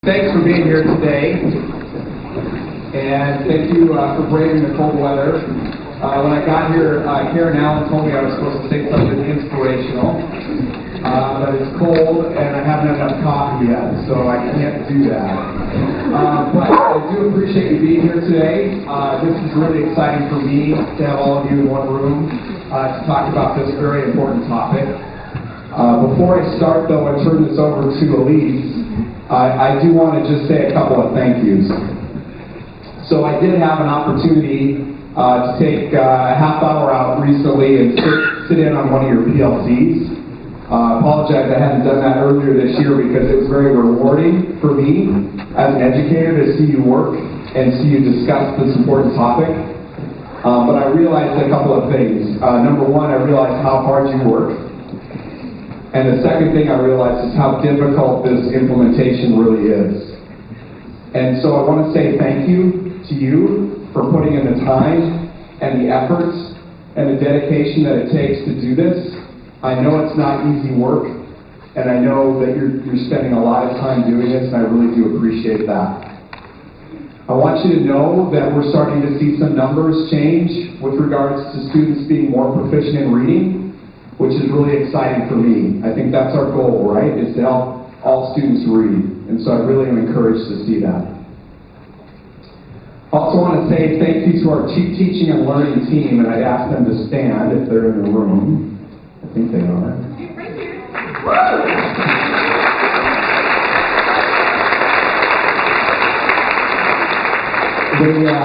Thanks for being here today, and thank you for braving the cold weather. When I got here, Karen Allen told me I was supposed to say something inspirational, but it's cold and I haven't had enough coffee yet, so I can't do that. But I do appreciate you being here today. This is really exciting for me to have all of you in one room to talk about this very important topic. Before I start, though, and turn this over to Elise, I do want to just say a couple of thank yous. So I did have an opportunity to take a half hour out recently and sit in on one of your PLCs. Apologize I hadn't done that earlier this year because it was very rewarding for me as an educator to see you work and see you discuss this important topic. But I realized a couple of things. Number one, I realized how hard you work. And the second thing I realized is how difficult this implementation really is. And so I want to say thank you to you for putting in the time and the efforts and the dedication that it takes to do this. I know it's not easy work, and I know that you're spending a lot of time doing this, and I really do appreciate that. I want you to know that we're starting to see some numbers change with regards to students being more proficient in reading, which is really exciting for me. I think that's our goal, right, is to help all students read. And so I really am encouraged to see that. I also want to say thank you to our teaching and learning team, and I'd ask them to stand if they're in the room. I think they are. Right here.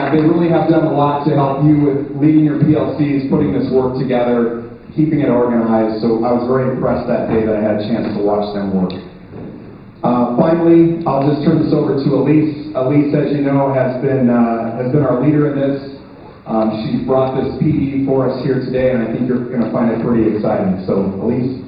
They really have done a lot to help you with leading your PLCs, putting this work together, keeping it organized, so I was very impressed that day that I had a chance to watch them work. Finally, I'll just turn this over to Elise. Elise, as you know, has been our leader in this. She's brought this PE for us here today, and I think you're going to find it pretty exciting. So, Elise.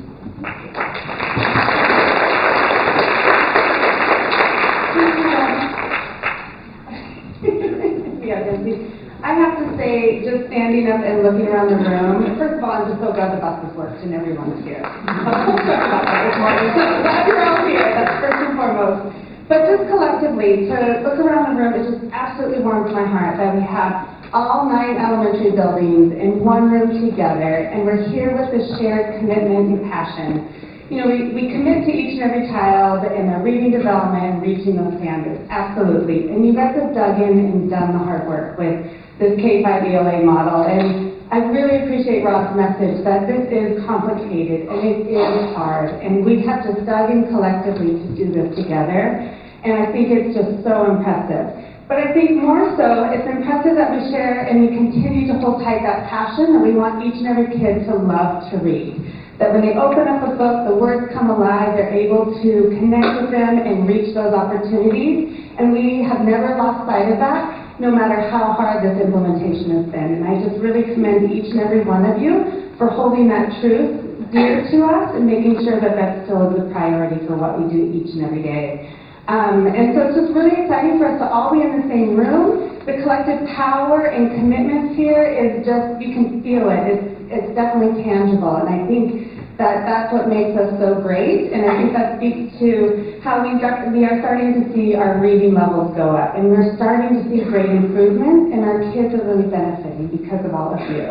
I have to say, just standing up and looking around the room, first of all, I'm just so glad the bus has worked and everyone's here. I'm so glad you're all here, that's first and foremost. But just collectively, to look around the room, it just absolutely warms my heart that we have all 9 elementary buildings in one room together, and we're here with this shared commitment and passion. You know, we commit to each and every child in their reading development and reaching those standards, absolutely. And you guys have dug in and done the hard work with this K-5 ELA model. And I really appreciate Rob's message that this is complicated and it is hard. And we have just dug in collectively to do this together. And I think it's just so impressive. But I think more so, it's impressive that we share and we continue to hold tight that passion that we want each and every kid to love to read. That when they open up a book, the words come alive, they're able to connect with them and reach those opportunities. And we have never lost sight of that, no matter how hard this implementation has been. And I just really commend each and every one of you for holding that truth dear to us and making sure that that still is a priority for what we do each and every day. And so it's just really exciting for us to all be in the same room. The collective power and commitment here is just, you can feel it. It's definitely tangible. And I think that's what makes us so great. And I think that speaks to how we are starting to see our reading levels go up. And we're starting to see great improvement, and our kids are really benefiting because of all of you.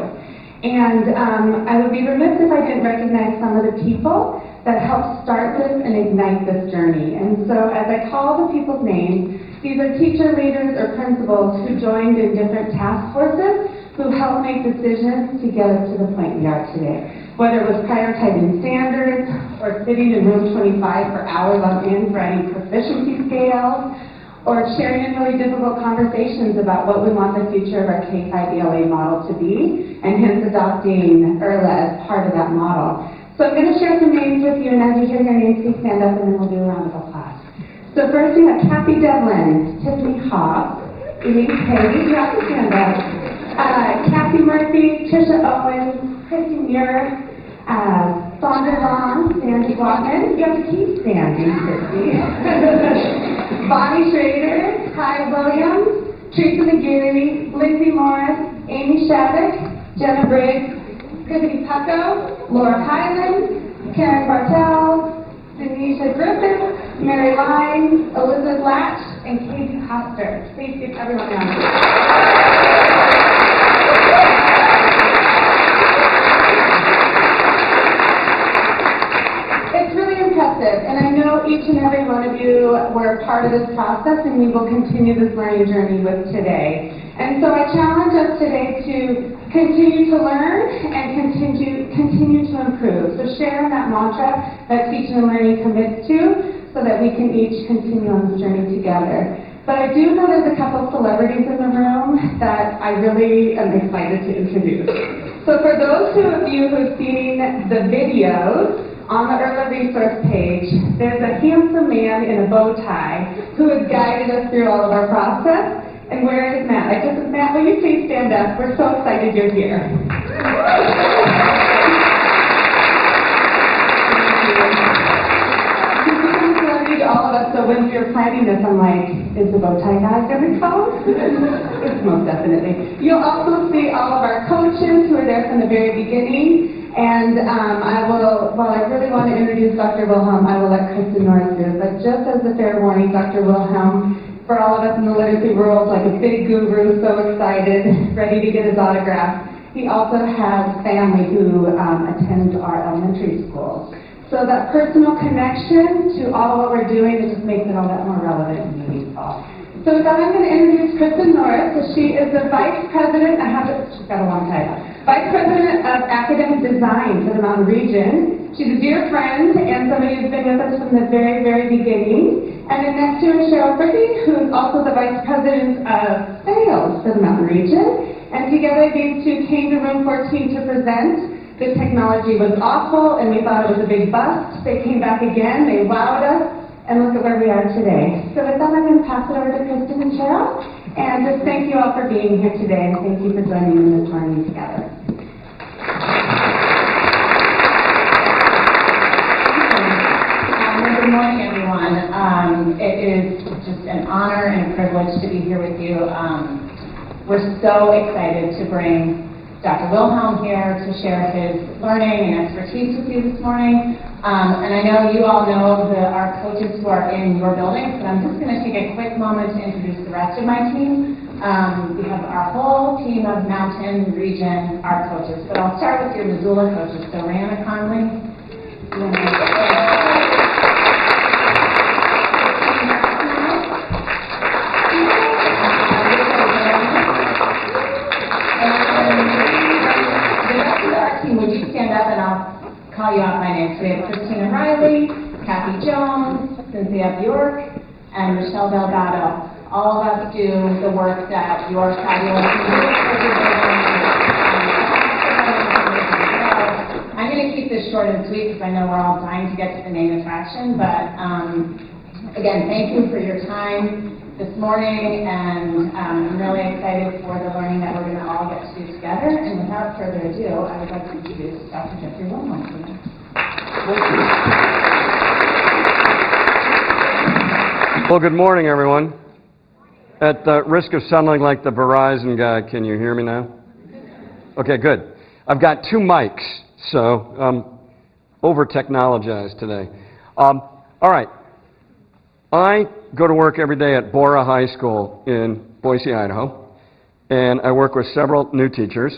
And I would be remiss if I didn't recognize some of the people that helped start this and ignite this journey. And so as I call the people's names, these are teacher leaders or principals who joined in different task forces who helped make decisions to get us to the point we are today. Whether it was prioritizing standards or sitting in room 25 for hours on end writing proficiency scales, or sharing in really difficult conversations about what we want the future of our K-5 ELA model to be, and hence adopting IRLA as part of that model. So I'm going to share some names with you, and as you hear your names, please stand up and then we'll do a round of applause. So first we have Kathy Devlin, Tiffany Hobbs, Elise Page, you have to stand up, Kathy Murphy, Tricia Owens, Christy Muir, Sandra Long, Sandy Watman, you have to keep standing, Christy. Bonnie Schrader, Ty Williams, Teresa McGarry, Lindsay Morris, Amy Shattuck, Jenna Briggs, Tiffany Pucko, Laura Hyland, Karen Bartel, Denisha Griffin, Mary Lyne, Elizabeth Latch, and Katie Hoster. Please give everyone a round. It's really impressive, and I know each and every one of you were part of this process, and we will continue this learning journey with today. And so I challenge us today to continue to learn and continue to improve. So share in that mantra that teaching and learning commits to, so that we can each continue on this journey together. But I do know there's a couple celebrities in the room that I really am excited to introduce. So for those of you who've seen the videos on the Early Resource page, there's a handsome man in a bow tie who has guided us through all of our process. And where is Matt? Matt, will you please stand up? We're so excited you're here. All of us, so when we were planning this, I'm like, is the bow tie guy going to come? It's most definitely. You'll also see all of our coaches who are there from the very beginning. And while I really want to introduce Dr. Wilhelm, I will let Kristen Norris do it. But just as a fair warning, Dr. Wilhelm, for all of us in the literacy world, like a big guru, so excited, ready to get his autograph. He also has family who attend our elementary schools. So that personal connection to all what we're doing, it just makes it all that more relevant and meaningful. So with that, I'm going to introduce Kristen Norris. So she is the Vice President, she's got a long title, Vice President of Academic Design for the Mountain Region. She's a dear friend and somebody who's been with us from the very, very beginning. And then next to her, Cheryl Fricke, who's also the Vice President of Sales for the Mountain Region. And together, these two came to Room 14 to present. The technology was awful, and we thought it was a big bust. They came back again, they wowed us, and look at where we are today. So with that, I'm going to pass it over to Kristen and Cheryl. And just thank you all for being here today, and thank you for joining in this learning together. Good morning, everyone. It is just an honor and a privilege to be here with you. We're so excited to bring Dr. Wilhelm here to share his learning and expertise with you this morning. And I know you all know our coaches who are in your buildings, but I'm just going to take a quick moment to introduce the rest of my team. We have our whole team of Mountain Region art coaches, but I'll start with your Missoula coaches. So Rihanna Conley. Would you stand up and I'll call you out by name? So we have Christina Riley, Kathy Jones, Cynthia Bjork, and Michelle Delgado. All of us do the work that your fabulous I'm going to keep this short and sweet because I know we're all dying to get to the main attraction, but again, thank you for your time this morning, and I'm really excited for the learning that we're going to all get to do together. And without further ado, I would like to introduce Dr. Jeffery Wilhelm. Well, good morning, everyone. At the risk of sounding like the Verizon guy, can you hear me now? Okay, good. I've got two mics, so I'm over-technologized today. All right. I go to work every day at Bora High School in Boise, Idaho, and I work with several new teachers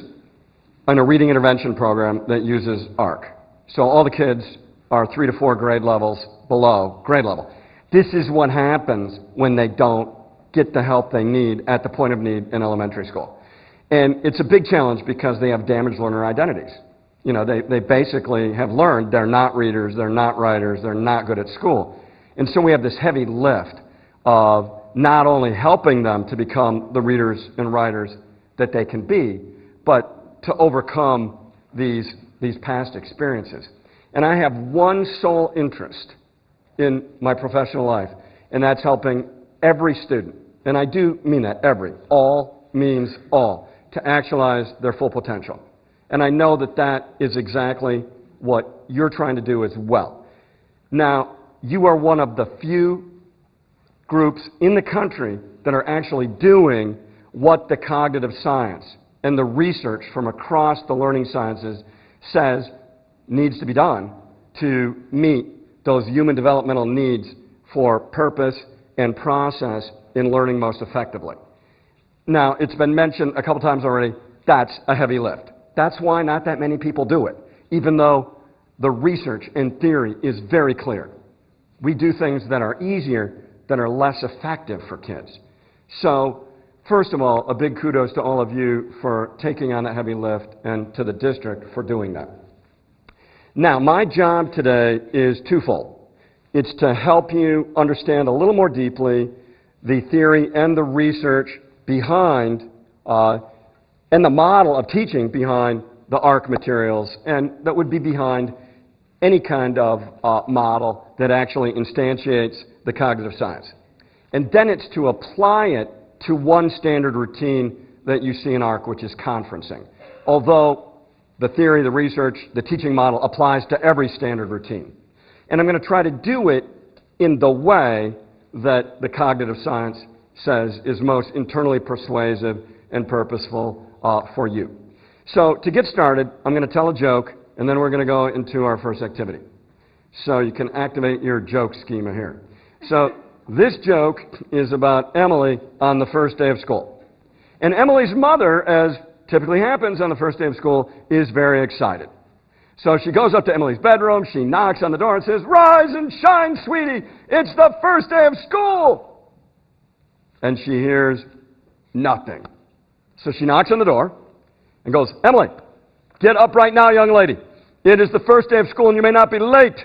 on a reading intervention program that uses ARC. So all the kids are 3 to 4 grade levels below grade level. This is what happens when they don't get the help they need at the point of need in elementary school. And it's a big challenge because they have damaged learner identities. You know, they basically have learned they're not readers, they're not writers, they're not good at school. And so we have this heavy lift of not only helping them to become the readers and writers that they can be, but to overcome these past experiences. And I have one sole interest in my professional life, and that's helping every student, and I do mean that, every, all means all, to actualize their full potential. And I know that that is exactly what you're trying to do as well. Now, you are one of the few groups in the country that are actually doing what the cognitive science and the research from across the learning sciences says needs to be done to meet those human developmental needs for purpose and process in learning most effectively. Now, it's been mentioned a couple times already, that's a heavy lift. That's why not that many people do it, even though the research and theory is very clear. We do things that are easier, that are less effective for kids. So, first of all, a big kudos to all of you for taking on that heavy lift and to the district for doing that. Now, my job today is twofold. It's to help you understand a little more deeply the theory and the research behind and the model of teaching behind the ARC materials, and that would be behind any kind of model that actually instantiates the cognitive science. And then it's to apply it to one standard routine that you see in ARC, which is conferencing. Although the theory, the research, the teaching model applies to every standard routine. And I'm going to try to do it in the way that the cognitive science says is most internally persuasive and purposeful for you. So to get started, I'm going to tell a joke, and then we're going to go into our first activity. So you can activate your joke schema here. So this joke is about Emily on the first day of school. And Emily's mother, as typically happens on the first day of school, is very excited. So she goes up to Emily's bedroom, she knocks on the door and says, "Rise and shine, sweetie, it's the first day of school." And she hears nothing. So she knocks on the door and goes, "Emily, get up right now, young lady. It is the first day of school and you may not be late."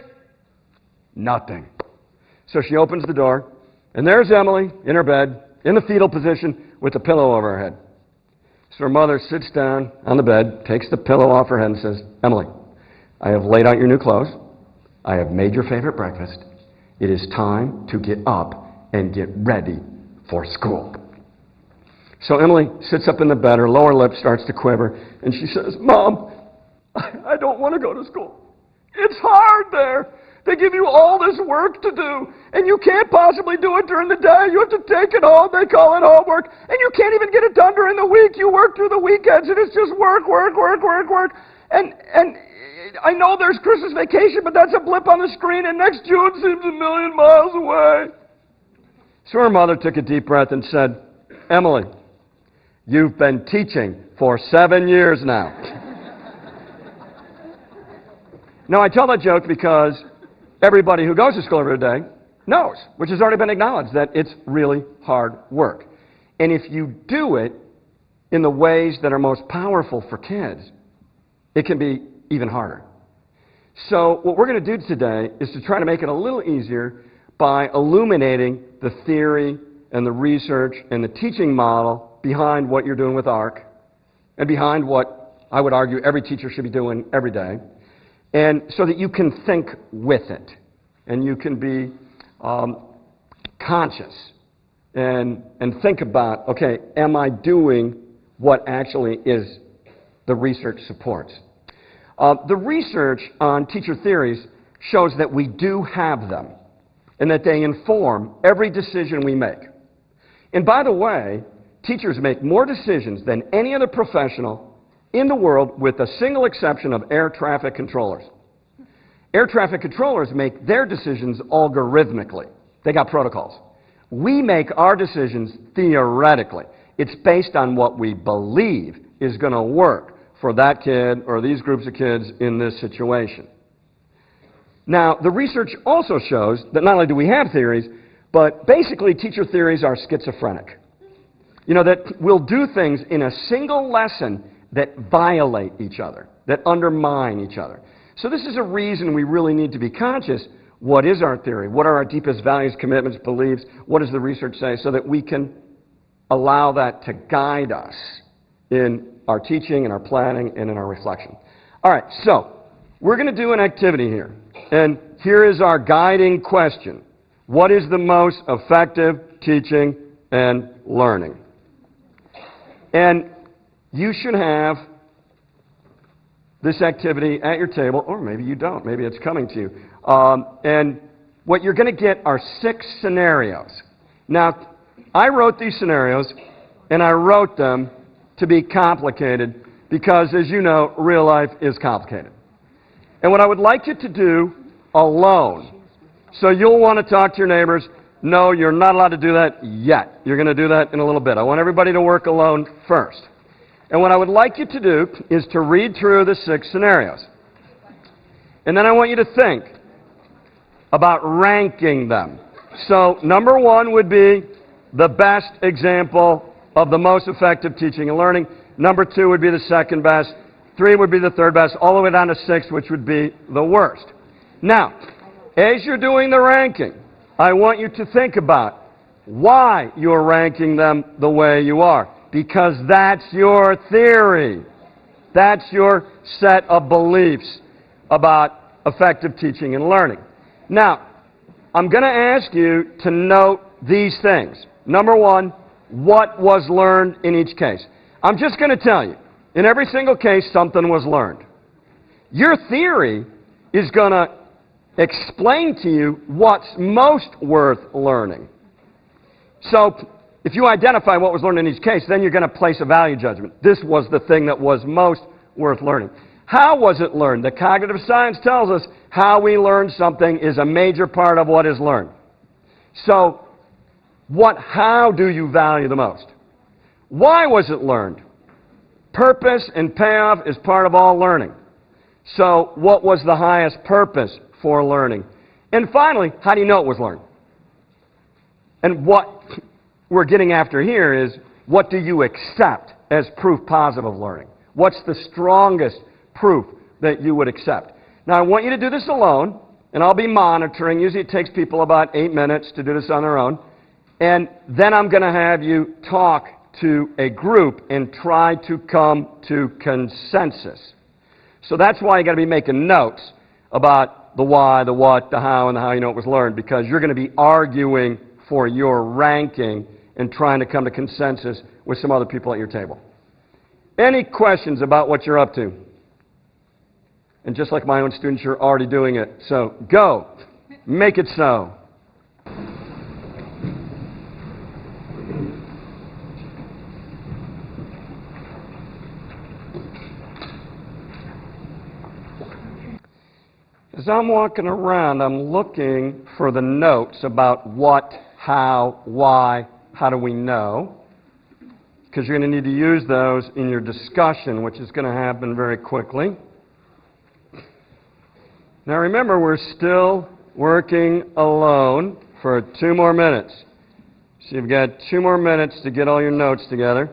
Nothing. So she opens the door, and there's Emily in her bed, in the fetal position, with a pillow over her head. So her mother sits down on the bed, takes the pillow off her head and says, "Emily, I have laid out your new clothes. I have made your favorite breakfast. It is time to get up and get ready for school." So Emily sits up in the bed, her lower lip starts to quiver, and she says, "Mom, I don't want to go to school. It's hard there. They give you all this work to do, and you can't possibly do it during the day. You have to take it home. They call it homework, and you can't even get it done during the week. You work through the weekends, and it's just work. And I know there's Christmas vacation, but that's a blip on the screen, and next June seems a million miles away." So her mother took a deep breath and said, "Emily, you've been teaching for 7 years now." Now, I tell that joke because everybody who goes to school every day knows, which has already been acknowledged, that it's really hard work. And if you do it in the ways that are most powerful for kids, it can be even harder. So what we're going to do today is to try to make it a little easier by illuminating the theory and the research and the teaching model behind what you're doing with ARC and behind what I would argue every teacher should be doing every day, and so that you can think with it and you can be conscious and think about, okay, am I doing what actually is the research supports? The research on teacher theories shows that we do have them and that they inform every decision we make. And by the way, teachers make more decisions than any other professional in the world, with a single exception of air traffic controllers. Air traffic controllers make their decisions algorithmically. They got protocols. We make our decisions theoretically. It's based on what we believe is going to work for that kid or these groups of kids in this situation. Now, the research also shows that not only do we have theories, but basically teacher theories are schizophrenic. You know, that we'll do things in a single lesson that violate each other, that undermine each other. So this is a reason we really need to be conscious. What is our theory? What are our deepest values, commitments, beliefs? What does the research say? So that we can allow that to guide us in our teaching, in our planning, and in our reflection. All right, so we're going to do an activity here. And here is our guiding question. What is the most effective teaching and learning? And you should have this activity at your table, or maybe you don't. Maybe it's coming to you. And what you're going to get are 6 scenarios. Now, I wrote these scenarios, and I wrote them to be complicated because, as you know, real life is complicated. And what I would like you to do alone, So you'll want to talk to your neighbors. No, you're not allowed to do that yet. You're going to do that in a little bit. I want everybody to work alone first. And what I would like you to do is to read through the 6 scenarios. And then I want you to think about ranking them. So number 1 would be the best example of the most effective teaching and learning. Number 2 would be the second best. 3 would be the third best, all the way down to 6, which would be the worst. Now, as you're doing the ranking, I want you to think about why you're ranking them the way you are. Because that's your theory. That's your set of beliefs about effective teaching and learning. Now, I'm going to ask you to note these things. Number 1, what was learned in each case? I'm just going to tell you, in every single case, something was learned. Your theory is going to explain to you what's most worth learning. So, if you identify what was learned in each case, then you're going to place a value judgment. This was the thing that was most worth learning. How was it learned? The cognitive science tells us how we learn something is a major part of what is learned. So, how do you value the most? Why was it learned? Purpose and payoff is part of all learning. So, what was the highest purpose for learning? And finally, how do you know it was learned? And what we're getting after here is, what do you accept as proof positive of learning? What's the strongest proof that you would accept? Now, I want you to do this alone, and I'll be monitoring. Usually it takes people about 8 minutes to do this on their own. And then I'm going to have you talk to a group and try to come to consensus. So that's why you got to be making notes about the why, the what, the how, and the how you know it was learned, because you're going to be arguing for your ranking and trying to come to consensus with some other people at your table. Any questions about what you're up to? And just like my own students, you're already doing it. So go. Make it so. As I'm walking around, I'm looking for the notes about what, how, why, how do we know? Because you're going to need to use those in your discussion, which is going to happen very quickly. Now remember, we're still working alone for 2 more minutes. So you've got 2 more minutes to get all your notes together.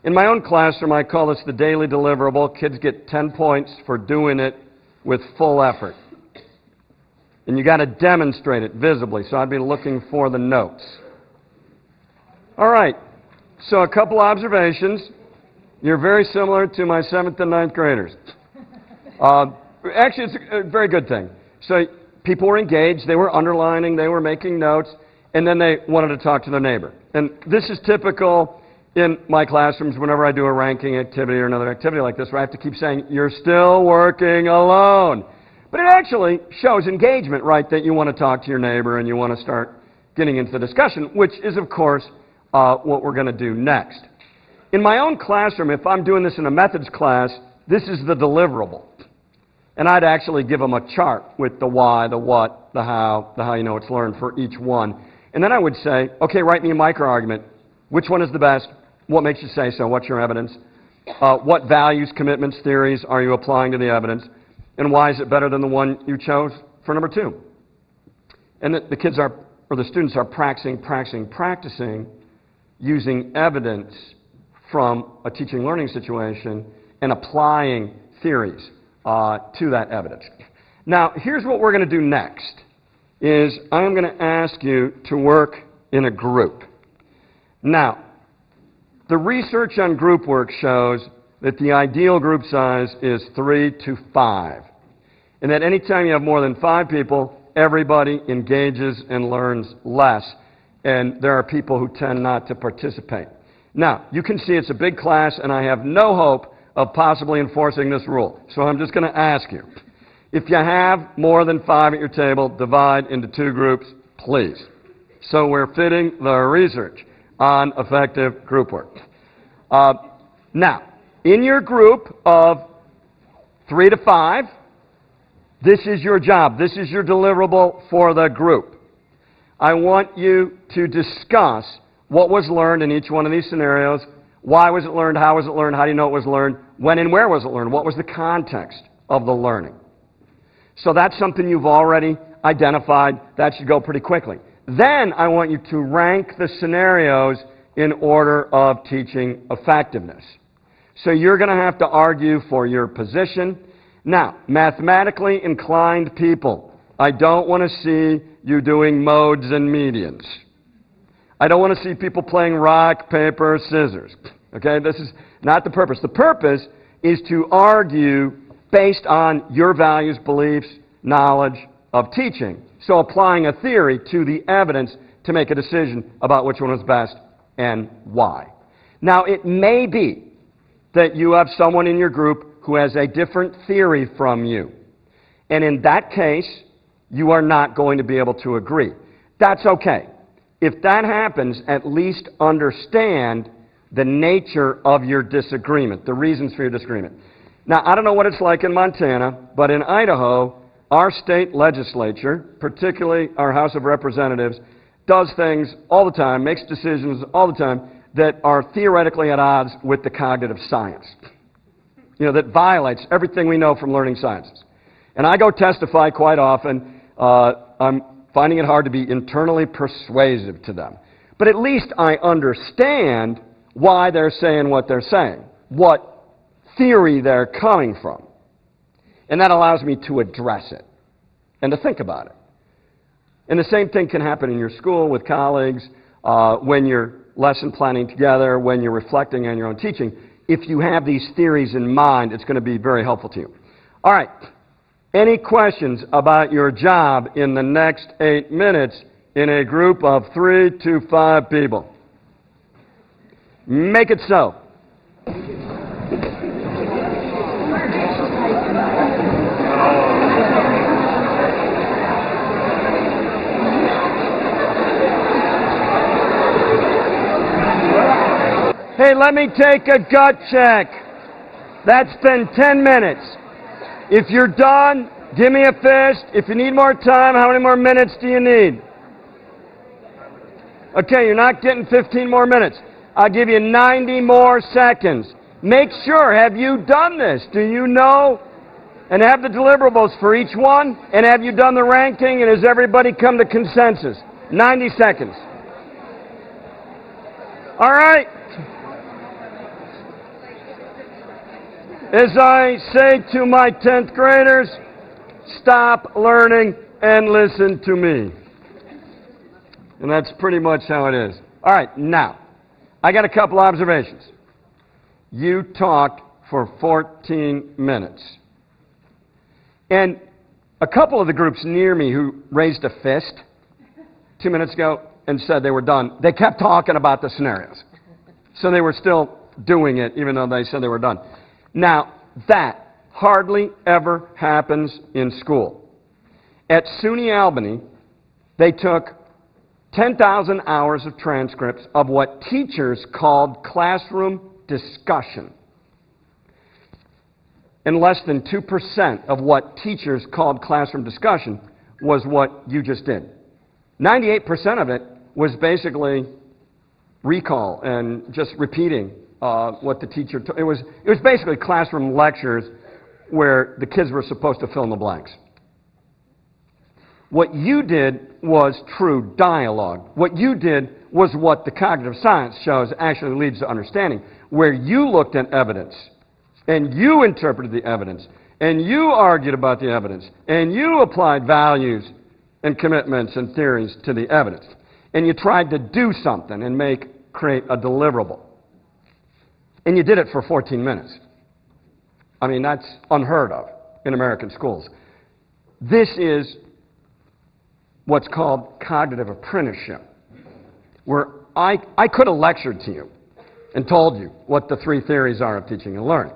In my own classroom, I call this the daily deliverable. Kids get 10 points for doing it with full effort. And you got to demonstrate it visibly, so I'd be looking for the notes. All right, so a couple observations. You're very similar to my 7th and 9th graders. Actually, it's a very good thing. So people were engaged, they were underlining, they were making notes, and then they wanted to talk to their neighbor. And this is typical in my classrooms whenever I do a ranking activity or another activity like this, where I have to keep saying, you're still working alone. But it actually shows engagement, right, that you want to talk to your neighbor and you want to start getting into the discussion, which is, of course, what we're going to do next. In my own classroom, if I'm doing this in a methods class, this is the deliverable. And I'd actually give them a chart with the why, the what, the how you know it's learned for each one. And then I would say, okay, write me a micro-argument. Which one is the best? What makes you say so? What's your evidence? What values, commitments, theories are you applying to the evidence? And why is it better than the one you chose for number 2? And the kids are, or the students are practicing using evidence from a teaching learning situation and applying theories to that evidence. Now, here's what we're going to do next, is I'm going to ask you to work in a group. Now, the research on group work shows that the ideal group size is 3 to 5. And that anytime you have more than 5 people, everybody engages and learns less. And there are people who tend not to participate. Now, you can see it's a big class, and I have no hope of possibly enforcing this rule. So I'm just going to ask you, if you have more than 5 at your table, divide into 2 groups, please. So we're fitting the research on effective group work. Now, in your group of 3 to 5, This is your job. This is your deliverable for the group. I want you to discuss what was learned in each one of these scenarios. Why was it learned? How was it learned? How do you know it was learned? When and where was it learned? What was the context of the learning? So that's something you've already identified. That should go pretty quickly. Then I want you to rank the scenarios in order of teaching effectiveness. So you're going to have to argue for your position. Now, mathematically inclined people, I don't want to see you doing modes and medians. I don't want to see people playing rock, paper, scissors. Okay, this is not the purpose. The purpose is to argue based on your values, beliefs, knowledge of teaching. So applying a theory to the evidence to make a decision about which one is best and why. Now, it may be that you have someone in your group who has a different theory from you. And in that case, you are not going to be able to agree. That's okay. If that happens, at least understand the nature of your disagreement, the reasons for your disagreement. Now, I don't know what it's like in Montana, but in Idaho, our state legislature, particularly our House of Representatives, does things all the time, makes decisions all the time that are theoretically at odds with the cognitive science. You know, that violates everything we know from learning sciences. And I go testify quite often. I'm finding it hard to be internally persuasive to them. But at least I understand why they're saying what they're saying, what theory they're coming from. And that allows me to address it and to think about it. And the same thing can happen in your school with colleagues, when you're lesson planning together, when you're reflecting on your own teaching. If you have these theories in mind, it's going to be very helpful to you. All right. Any questions about your job in the next 8 minutes in a group of 3 to 5 people? Make it so. Hey, let me take a gut check. That's been 10 minutes. If you're done, give me a fist. If you need more time, how many more minutes do you need? Okay, you're not getting 15 more minutes. I'll give you 90 more seconds. Make sure, have you done this? Do you know and have the deliverables for each one? And have you done the ranking? And has everybody come to consensus? 90 seconds. All right. As I say to my 10th graders, stop learning and listen to me. And that's pretty much how it is. All right, now, I got a couple observations. You talked for 14 minutes. And a couple of the groups near me who raised a fist 2 minutes ago and said they were done, they kept talking about the scenarios. So they were still doing it even though they said they were done. Now, that hardly ever happens in school. At SUNY Albany, they took 10,000 hours of transcripts of what teachers called classroom discussion. And less than 2% of what teachers called classroom discussion was what you just did. 98% of it was basically recall and just repeating what the teacher told. It was basically classroom lectures where the kids were supposed to fill in the blanks. What you did was true dialogue. What you did was what the cognitive science shows actually leads to understanding, where you looked at evidence, and you interpreted the evidence, and you argued about the evidence, and you applied values and commitments and theories to the evidence. And you tried to do something and create a deliverable. And you did it for 14 minutes. I mean, that's unheard of in American schools. This is what's called cognitive apprenticeship, where I could have lectured to you and told you what the 3 theories are of teaching and learning.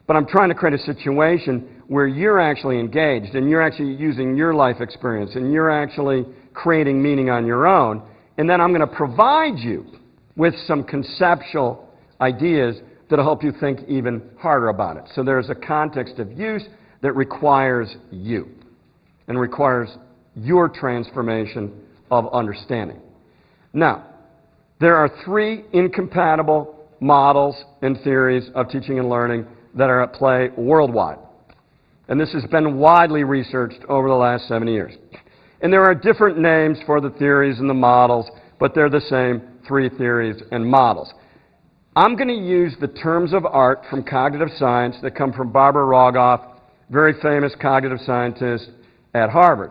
But I'm trying to create a situation where you're actually engaged and you're actually using your life experience and you're actually creating meaning on your own. And then I'm going to provide you with some conceptual ideas that'll help you think even harder about it. So there's a context of use, that requires you and requires your transformation of understanding. Now, there are 3 incompatible models and theories of teaching and learning that are at play worldwide. And this has been widely researched over the last 70 years. And there are different names for the theories and the models, but they're the same 3 theories and models. I'm going to use the terms of art from cognitive science that come from Barbara Rogoff, very famous cognitive scientist at Harvard.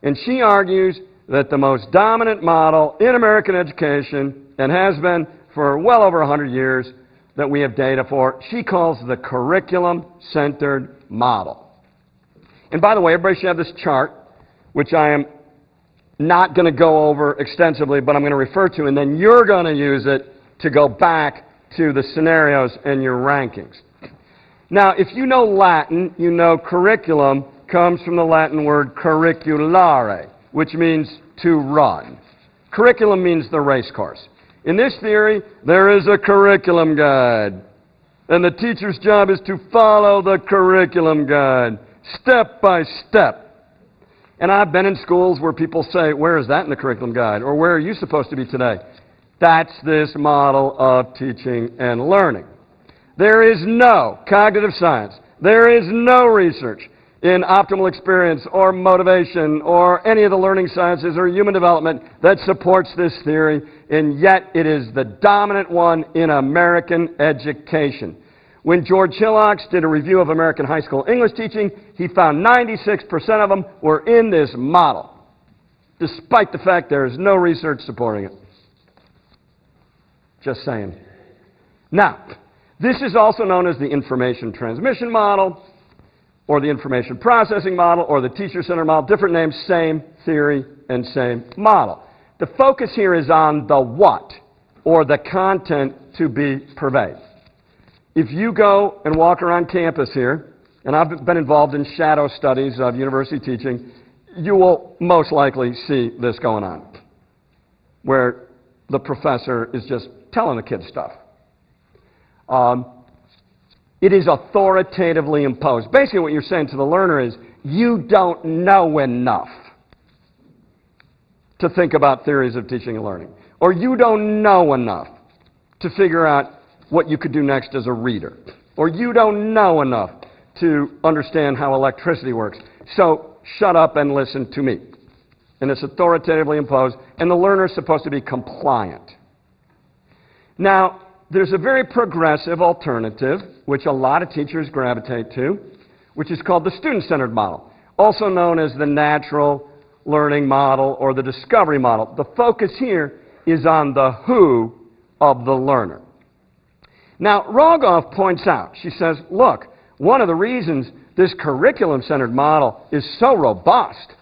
And she argues that the most dominant model in American education, and has been for well over 100 years that we have data for, she calls the curriculum-centered model. And by the way, everybody should have this chart, which I am not going to go over extensively, but I'm going to refer to, and then you're going to use it to go back to the scenarios and your rankings. Now, if you know Latin, you know curriculum comes from the Latin word curriculare, which means to run. Curriculum means the race course. In this theory, there is a curriculum guide, and the teacher's job is to follow the curriculum guide, step by step. And I've been in schools where people say, where is that in the curriculum guide? Or where are you supposed to be today? That's this model of teaching and learning. There is no cognitive science, there is no research in optimal experience or motivation or any of the learning sciences or human development that supports this theory, and yet it is the dominant one in American education. When George Hillocks did a review of American high school English teaching, he found 96% of them were in this model, despite the fact there is no research supporting it. Just saying. Now, this is also known as the information transmission model, or the information processing model, or the teacher-centered model. Different names, same theory and same model. The focus here is on the what, or the content to be purveyed. If you go and walk around campus here, and I've been involved in shadow studies of university teaching, you will most likely see this going on, where the professor is just telling the kids stuff. It is authoritatively imposed. Basically what you're saying to the learner is, you don't know enough to think about theories of teaching and learning. Or you don't know enough to figure out what you could do next as a reader. Or you don't know enough to understand how electricity works. So shut up and listen to me. And it's authoritatively imposed, and the learner is supposed to be compliant. Now, there's a very progressive alternative, which a lot of teachers gravitate to, which is called the student-centered model, also known as the natural learning model or the discovery model. The focus here is on the who of the learner. Now, Rogoff points out, she says, look, one of the reasons this curriculum-centered model is so robust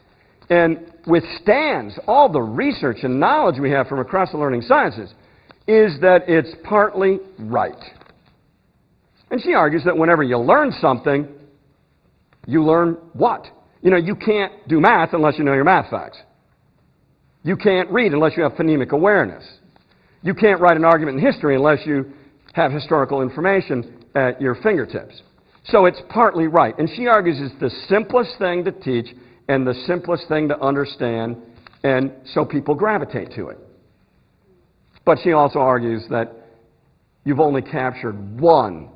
and withstands all the research and knowledge we have from across the learning sciences is that it's partly right. And she argues that whenever you learn something, you learn what? You know, you can't do math unless you know your math facts. You can't read unless you have phonemic awareness. You can't write an argument in history unless you have historical information at your fingertips. So it's partly right. And she argues it's the simplest thing to teach and the simplest thing to understand, and so people gravitate to it. But she also argues that you've only captured one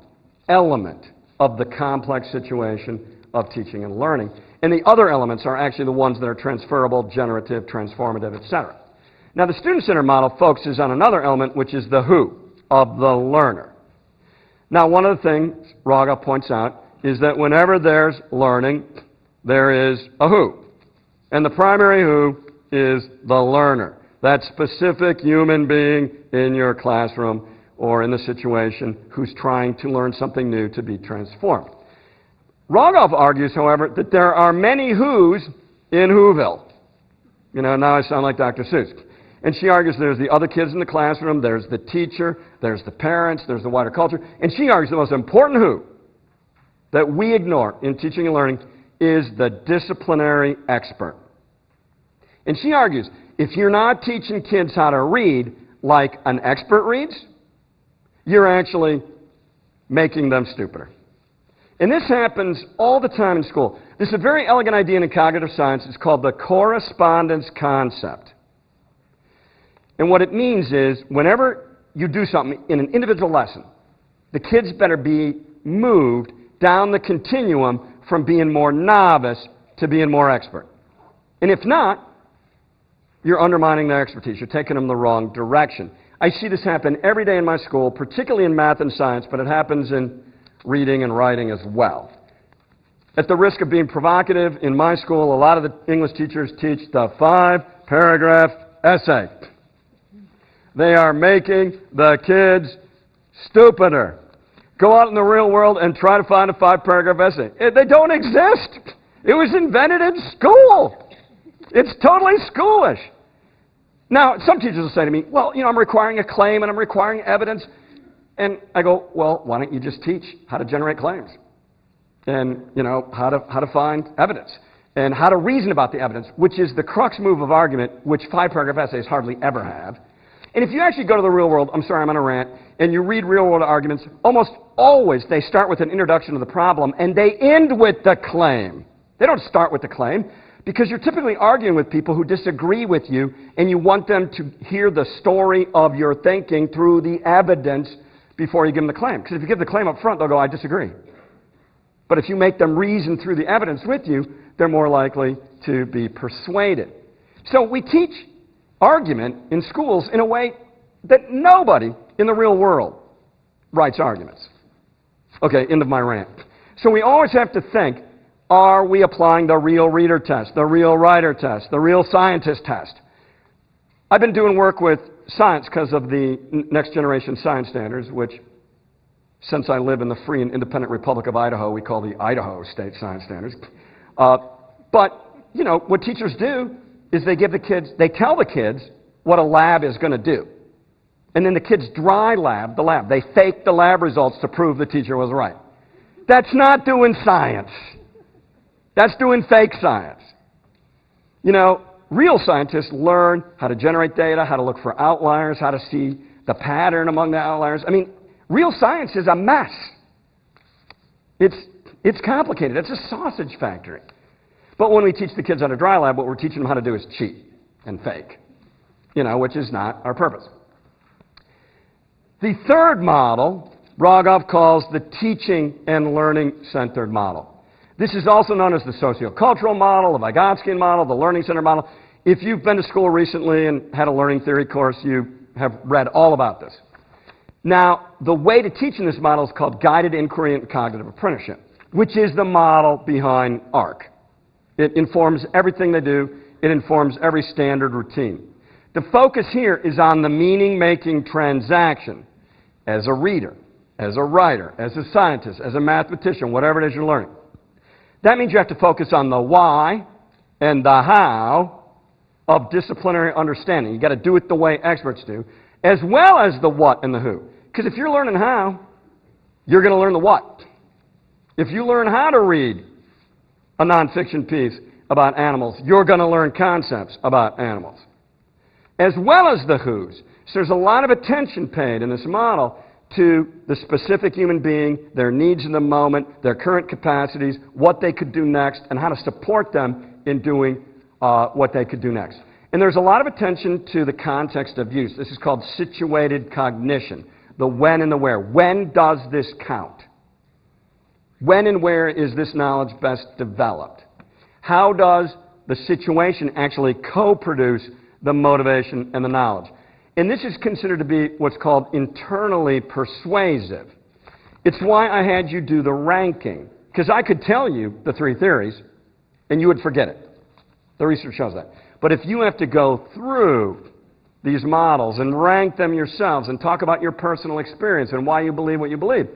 element of the complex situation of teaching and learning. And the other elements are actually the ones that are transferable, generative, transformative, etc. Now, the student-centered model focuses on another element, which is the who of the learner. Now, one of the things Rogoff points out is that whenever there's learning, there is a who. And the primary who is the learner, that specific human being in your classroom or in the situation who's trying to learn something new to be transformed. Rogoff argues, however, that there are many who's in Whoville. You know, now I sound like Dr. Seuss. And she argues there's the other kids in the classroom, there's the teacher, there's the parents, there's the wider culture. And she argues the most important who that we ignore in teaching and learning is the disciplinary expert. And she argues, if you're not teaching kids how to read like an expert reads, you're actually making them stupider. And this happens all the time in school. This is a very elegant idea in cognitive science. It's called the correspondence concept. And what it means is whenever you do something in an individual lesson, the kids better be moved down the continuum from being more novice to being more expert. And if not, you're undermining their expertise. You're taking them the wrong direction. I see this happen every day in my school, particularly in math and science, but it happens in reading and writing as well. At the risk of being provocative, in my school, a lot of the English teachers teach the 5-paragraph essay. They are making the kids stupider. Go out in the real world and try to find a 5-paragraph essay. They don't exist. It was invented in school. It's totally schoolish. Now, some teachers will say to me, well, you know, I'm requiring a claim and I'm requiring evidence. And I go, well, why don't you just teach how to generate claims? And, you know, how to find evidence. And how to reason about the evidence, which is the crux move of argument, which 5-paragraph essays hardly ever have. And if you actually go to the real world, I'm sorry, I'm on a rant, and you read real-world arguments, almost always they start with an introduction to the problem, and they end with the claim. They don't start with the claim, because you're typically arguing with people who disagree with you, and you want them to hear the story of your thinking through the evidence before you give them the claim. Because if you give the claim up front, they'll go, I disagree. But if you make them reason through the evidence with you, they're more likely to be persuaded. So we teach argument in schools in a way that nobody in the real world writes arguments. Okay, end of my rant. So we always have to think, are we applying the real reader test, the real writer test, the real scientist test? I've been doing work with science because of the next generation science standards, which, since I live in the free and independent Republic of Idaho, we call the Idaho State Science Standards. But, you know, what teachers do is they tell the kids what a lab is going to do. And then the kids dry lab the lab. They fake the lab results to prove the teacher was right. That's not doing science. That's doing fake science. You know, real scientists learn how to generate data, how to look for outliers, how to see the pattern among the outliers. I mean, real science is a mess. It's complicated. It's a sausage factory. But when we teach the kids how to dry lab, what we're teaching them how to do is cheat and fake, you know, which is not our purpose. The third model, Rogoff calls the teaching and learning-centered model. This is also known as the sociocultural model, the Vygotskian model, the learning-centered model. If you've been to school recently and had a learning theory course, you have read all about this. Now, the way to teach in this model is called guided inquiry and cognitive apprenticeship, which is the model behind ARC. It informs everything they do. It informs every standard routine. The focus here is on the meaning-making transaction as a reader, as a writer, as a scientist, as a mathematician, whatever it is you're learning. That means you have to focus on the why and the how of disciplinary understanding. You've got to do it the way experts do, as well as the what and the who. Because if you're learning how, you're going to learn the what. If you learn how to read a nonfiction piece about animals, you're going to learn concepts about animals, as well as the who's. So there's a lot of attention paid in this model to the specific human being, their needs in the moment, their current capacities, what they could do next, and how to support them in doing what they could do next. And there's a lot of attention to the context of use. This is called situated cognition, the when and the where. When does this count? When and where is this knowledge best developed? How does the situation actually co-produce the motivation and the knowledge? And this is considered to be what's called internally persuasive. It's why I had you do the ranking, because I could tell you the three theories, and you would forget it. The research shows that. But if you have to go through these models and rank them yourselves and talk about your personal experience and why you believe what you believe,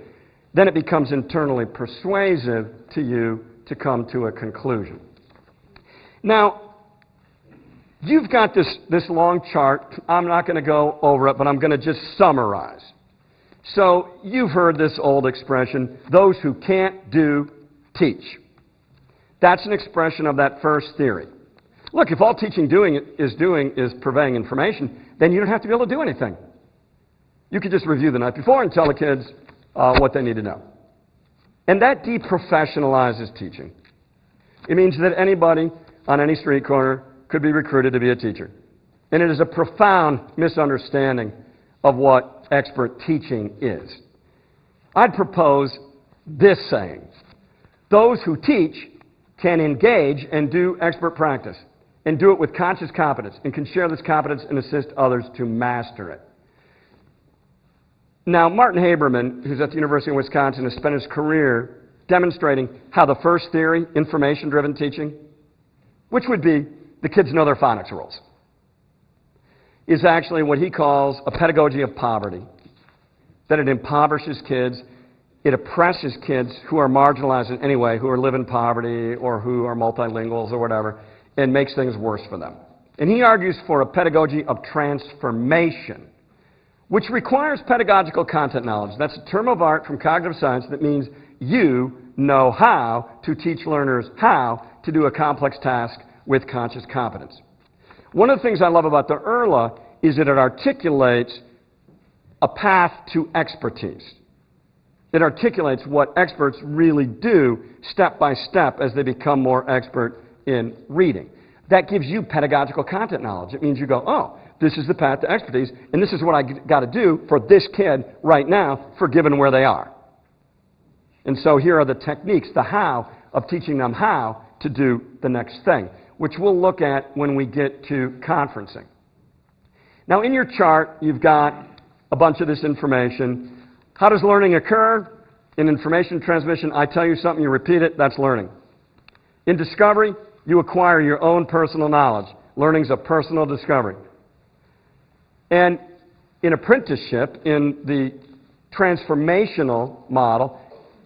then it becomes internally persuasive to you to come to a conclusion. Now, you've got this long chart. I'm not going to go over it, but I'm going to just summarize. So you've heard this old expression, those who can't do, teach. That's an expression of that first theory. Look, if all teaching is purveying information, then you don't have to be able to do anything. You could just review the night before and tell the kids what they need to know. And that deprofessionalizes teaching. It means that anybody on any street corner could be recruited to be a teacher. And it is a profound misunderstanding of what expert teaching is. I'd propose this saying: those who teach can engage and do expert practice, and do it with conscious competence, and can share this competence and assist others to master it. Now, Martin Haberman, who's at the University of Wisconsin, has spent his career demonstrating how the first theory, information-driven teaching, which would be the kids know their phonics rules, is actually what he calls a pedagogy of poverty. That it impoverishes kids, it oppresses kids who are marginalized in any way, who live in poverty or who are multilinguals or whatever, and makes things worse for them. And he argues for a pedagogy of transformation, which requires pedagogical content knowledge. That's a term of art from cognitive science that means you know how to teach learners how to do a complex task with conscious competence. One of the things I love about the IRLA is that it articulates a path to expertise. It articulates what experts really do step by step as they become more expert in reading. That gives you pedagogical content knowledge. It means you go, oh, this is the path to expertise, and this is what I got to do for this kid right now, for given where they are. And so here are the techniques, the how, of teaching them how to do the next thing, which we'll look at when we get to conferencing. Now, in your chart, you've got a bunch of this information. How does learning occur? In information transmission, I tell you something, you repeat it, that's learning. In discovery, you acquire your own personal knowledge. Learning's a personal discovery. And in apprenticeship, in the transformational model,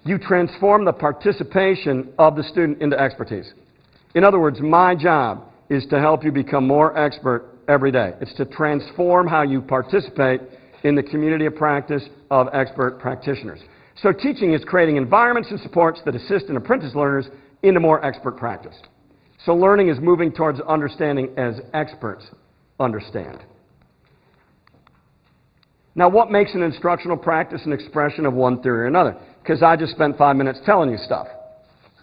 you transform the participation of the student into expertise. In other words, my job is to help you become more expert every day. It's to transform how you participate in the community of practice of expert practitioners. So teaching is creating environments and supports that assist and apprentice learners into more expert practice. So learning is moving towards understanding as experts understand. Now, what makes an instructional practice an expression of one theory or another? Because I just spent 5 minutes telling you stuff.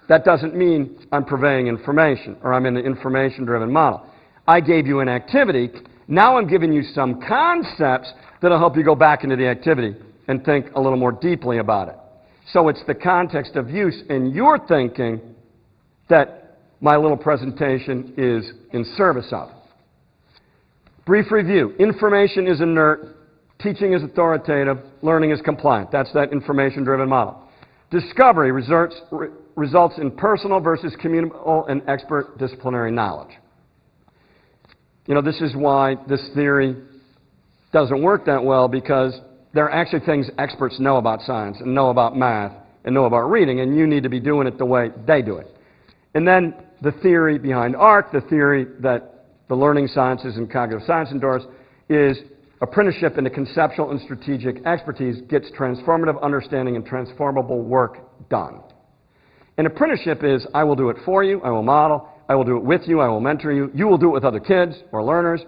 That doesn't mean I'm purveying information or I'm in the information-driven model. I gave you an activity. Now I'm giving you some concepts that'll help you go back into the activity and think a little more deeply about it. So it's the context of use in your thinking that my little presentation is in service of. Brief review. Information is inert. Teaching is authoritative. Learning is compliant. That's that information-driven model. Discovery results in personal versus communal and expert disciplinary knowledge. You know, this is why this theory doesn't work that well, because there are actually things experts know about science and know about math and know about reading, and you need to be doing it the way they do it. And then the theory behind ARC, the theory that the learning sciences and cognitive science endorse, is apprenticeship into conceptual and strategic expertise gets transformative understanding and transformable work done. And apprenticeship is, I will do it for you, I will model, I will do it with you, I will mentor you, you will do it with other kids or learners,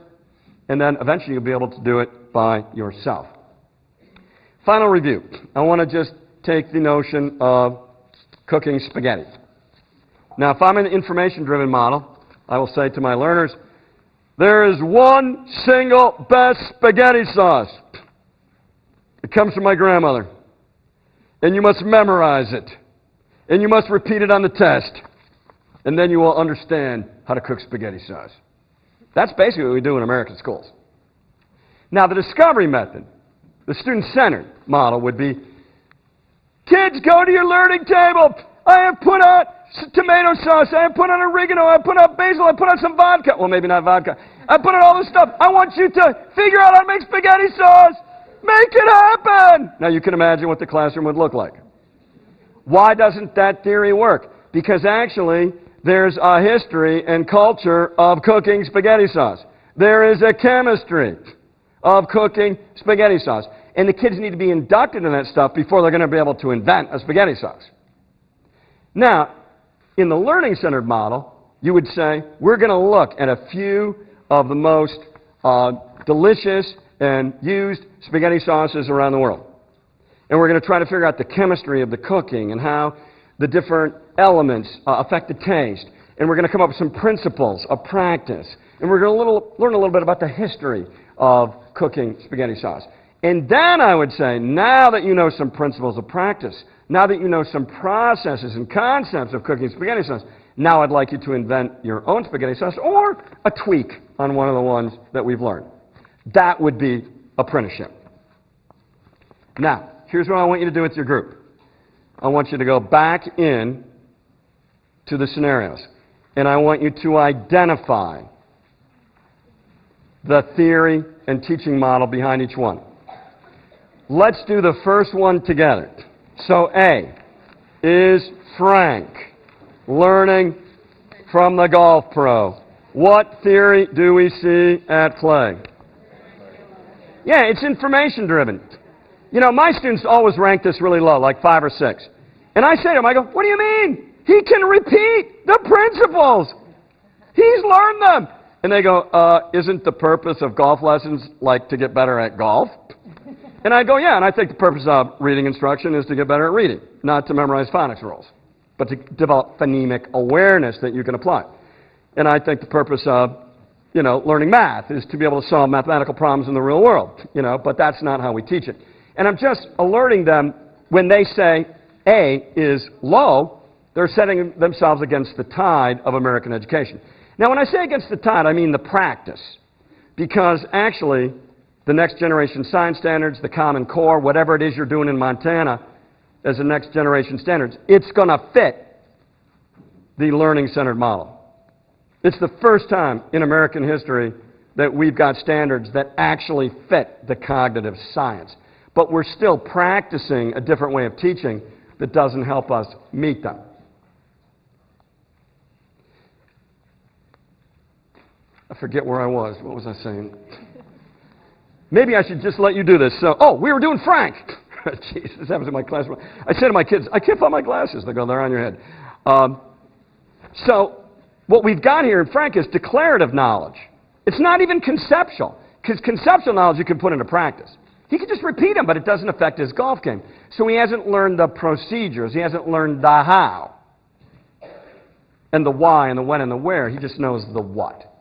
and then eventually you'll be able to do it by yourself. Final review. I want to just take the notion of cooking spaghetti. Now, if I'm in an information-driven model, I will say to my learners, there is one single best spaghetti sauce. It comes from my grandmother. And you must memorize it. And you must repeat it on the test. And then you will understand how to cook spaghetti sauce. That's basically what we do in American schools. Now, the discovery method, the student-centered model would be, kids, go to your learning table. I have put out tomato sauce. I have put on oregano. I have put out basil. I put out some vodka. Well, maybe not vodka. I put out all this stuff. I want you to figure out how to make spaghetti sauce. Make it happen. Now, you can imagine what the classroom would look like. Why doesn't that theory work? Because actually, there's a history and culture of cooking spaghetti sauce. There is a chemistry of cooking spaghetti sauce. And the kids need to be inducted in that stuff before they're going to be able to invent a spaghetti sauce. Now, in the learning-centered model, you would say, we're going to look at a few of the most delicious and used spaghetti sauces around the world. And we're going to try to figure out the chemistry of the cooking and how the different elements affect the taste. And we're going to come up with some principles of practice. And we're going to learn a little bit about the history of cooking spaghetti sauce. And then I would say, now that you know some principles of practice, now that you know some processes and concepts of cooking spaghetti sauce, now I'd like you to invent your own spaghetti sauce or a tweak on one of the ones that we've learned. That would be apprenticeship. Now, here's what I want you to do with your group. I want you to go back in to the scenarios, and I want you to identify the theory and teaching model behind each one. Let's do the first one together. So A is Frank, learning from the golf pro. What theory do we see at play? Yeah, it's information driven. You know, my students always rank this really low, like 5 or 6. And I say to them, I go, what do you mean? He can repeat the principles. He's learned them. And they go, isn't the purpose of golf lessons like to get better at golf? And I go, yeah, and I think the purpose of reading instruction is to get better at reading, not to memorize phonics rules, but to develop phonemic awareness that you can apply. And I think the purpose of, learning math is to be able to solve mathematical problems in the real world, but that's not how we teach it. And I'm just alerting them when they say A is low, they're setting themselves against the tide of American education. Now, when I say against the tide, I mean the practice, because actually, the next generation science standards, the Common Core, whatever it is you're doing in Montana as the next generation standards, it's going to fit the learning-centered model. It's the first time in American history that we've got standards that actually fit the cognitive science. But we're still practicing a different way of teaching that doesn't help us meet them. I forget where I was. What was I saying? Maybe I should just let you do this. So, we were doing Frank. Jeez, this happens in my class. I say to my kids, I can't find my glasses. They go, they're on your head. So what we've got here in Frank is declarative knowledge. It's not even conceptual, because conceptual knowledge you can put into practice. He can just repeat them, but it doesn't affect his golf game. So he hasn't learned the procedures. He hasn't learned the how and the why and the when and the where. He just knows the what.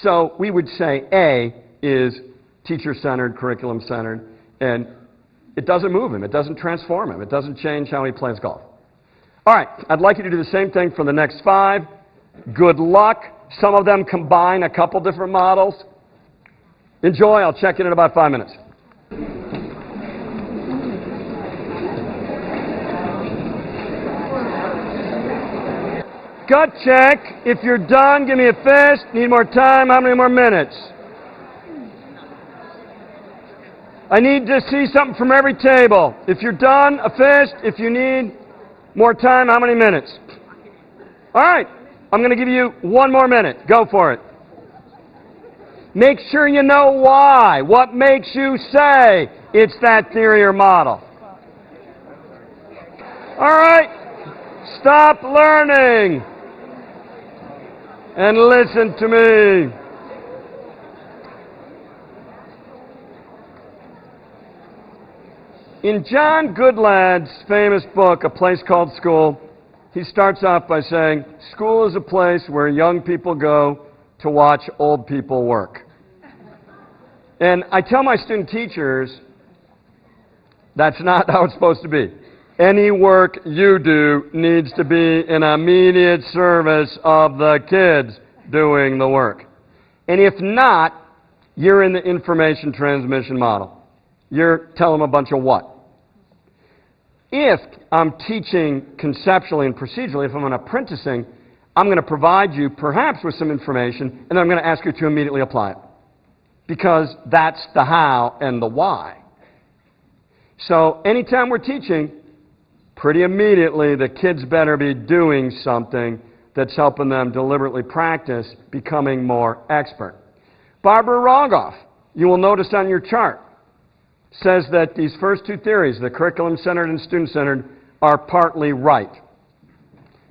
So we would say A is teacher-centered, curriculum-centered, and it doesn't move him. It doesn't transform him. It doesn't change how he plays golf. All right, I'd like you to do the same thing for the next 5. Good luck. Some of them combine a couple different models. Enjoy. I'll check in about 5 minutes. Gut check. If you're done, give me a fist. Need more time? How many more minutes? I need to see something from every table. If you're done, a fist. If you need more time, how many minutes? All right. I'm going to give you 1 more minute. Go for it. Make sure you know why. What makes you say it's that theory or model? All right. Stop learning and listen to me. In John Goodlad's famous book, A Place Called School, he starts off by saying, school is a place where young people go to watch old people work. And I tell my student teachers, that's not how it's supposed to be. Any work you do needs to be in immediate service of the kids doing the work. And if not, you're in the information transmission model. You're telling them a bunch of what? If I'm teaching conceptually and procedurally, if I'm apprenticing, I'm going to provide you perhaps with some information, and then I'm going to ask you to immediately apply it. Because that's the how and the why. So anytime we're teaching, pretty immediately the kids better be doing something that's helping them deliberately practice becoming more expert. Barbara Rogoff, you will notice on your chart, says that these first 2 theories, the curriculum-centered and student-centered, are partly right.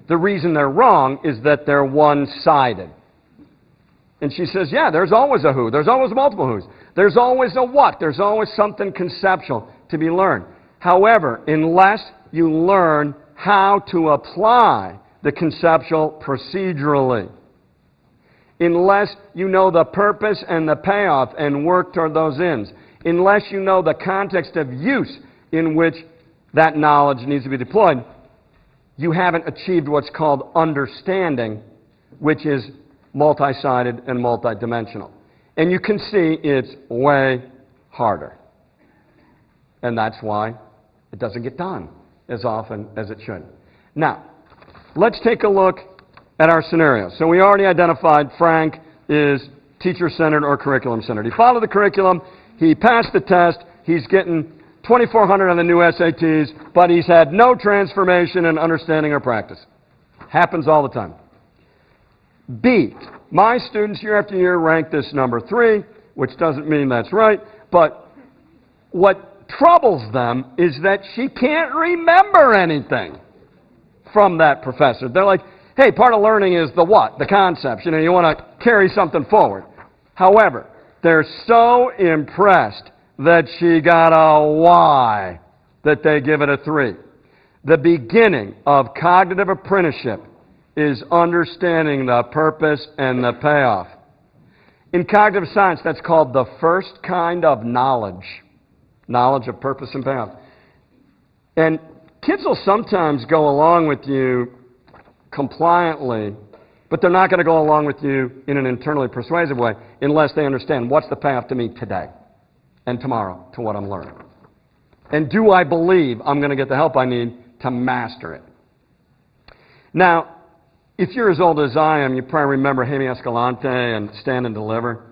The reason they're wrong is that they're one-sided. And she says, yeah, there's always a who. There's always multiple who's. There's always a what. There's always something conceptual to be learned. However, unless you learn how to apply the conceptual procedurally, unless you know the purpose and the payoff and work toward those ends, unless you know the context of use in which that knowledge needs to be deployed, you haven't achieved what's called understanding, which is multi-sided and multidimensional. And you can see it's way harder. And that's why it doesn't get done as often as it should. Now, let's take a look at our scenario. So we already identified Frank is teacher-centered or curriculum-centered. He followed the curriculum, he passed the test, he's getting 2,400 on the new SATs, but he's had no transformation in understanding or practice. Happens all the time. B, my students year after year rank this number 3, which doesn't mean that's right, but what troubles them is that she can't remember anything from that professor. They're like, hey, part of learning is the what, the concepts. You know, you want to carry something forward. However, they're so impressed that she got a Y that they give it a 3. The beginning of cognitive apprenticeship is understanding the purpose and the payoff. In cognitive science, that's called the first kind of knowledge. Knowledge of purpose and payoff. And kids will sometimes go along with you compliantly, but they're not going to go along with you in an internally persuasive way unless they understand what's the payoff to me today and tomorrow to what I'm learning. And do I believe I'm going to get the help I need to master it? Now, if you're as old as I am, you probably remember Jaime Escalante and Stand and Deliver.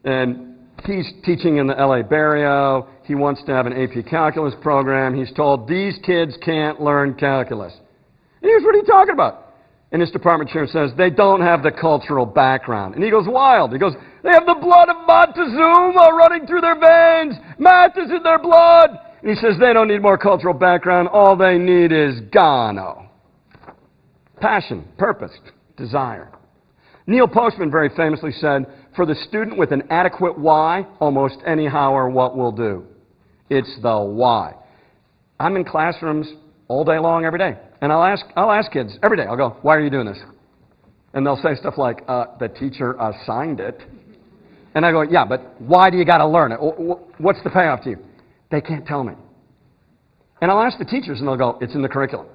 And he's teaching in the LA Barrio. He wants to have an AP Calculus program. He's told these kids can't learn calculus. And here's what he's talking about. And his department chair says, they don't have the cultural background. And he goes wild. He goes, they have the blood of Montezuma running through their veins. Math is in their blood. And he says, they don't need more cultural background. All they need is Gano. Passion, purpose, desire. Neil Postman very famously said, for the student with an adequate why, almost any how or what will do. It's the why. I'm in classrooms all day long, every day. And I'll ask kids every day, I'll go, why are you doing this? And they'll say stuff like, the teacher assigned it. And I go, yeah, but why do you got to learn it? What's the payoff to you? They can't tell me. And I'll ask the teachers, and they'll go, it's in the curriculum.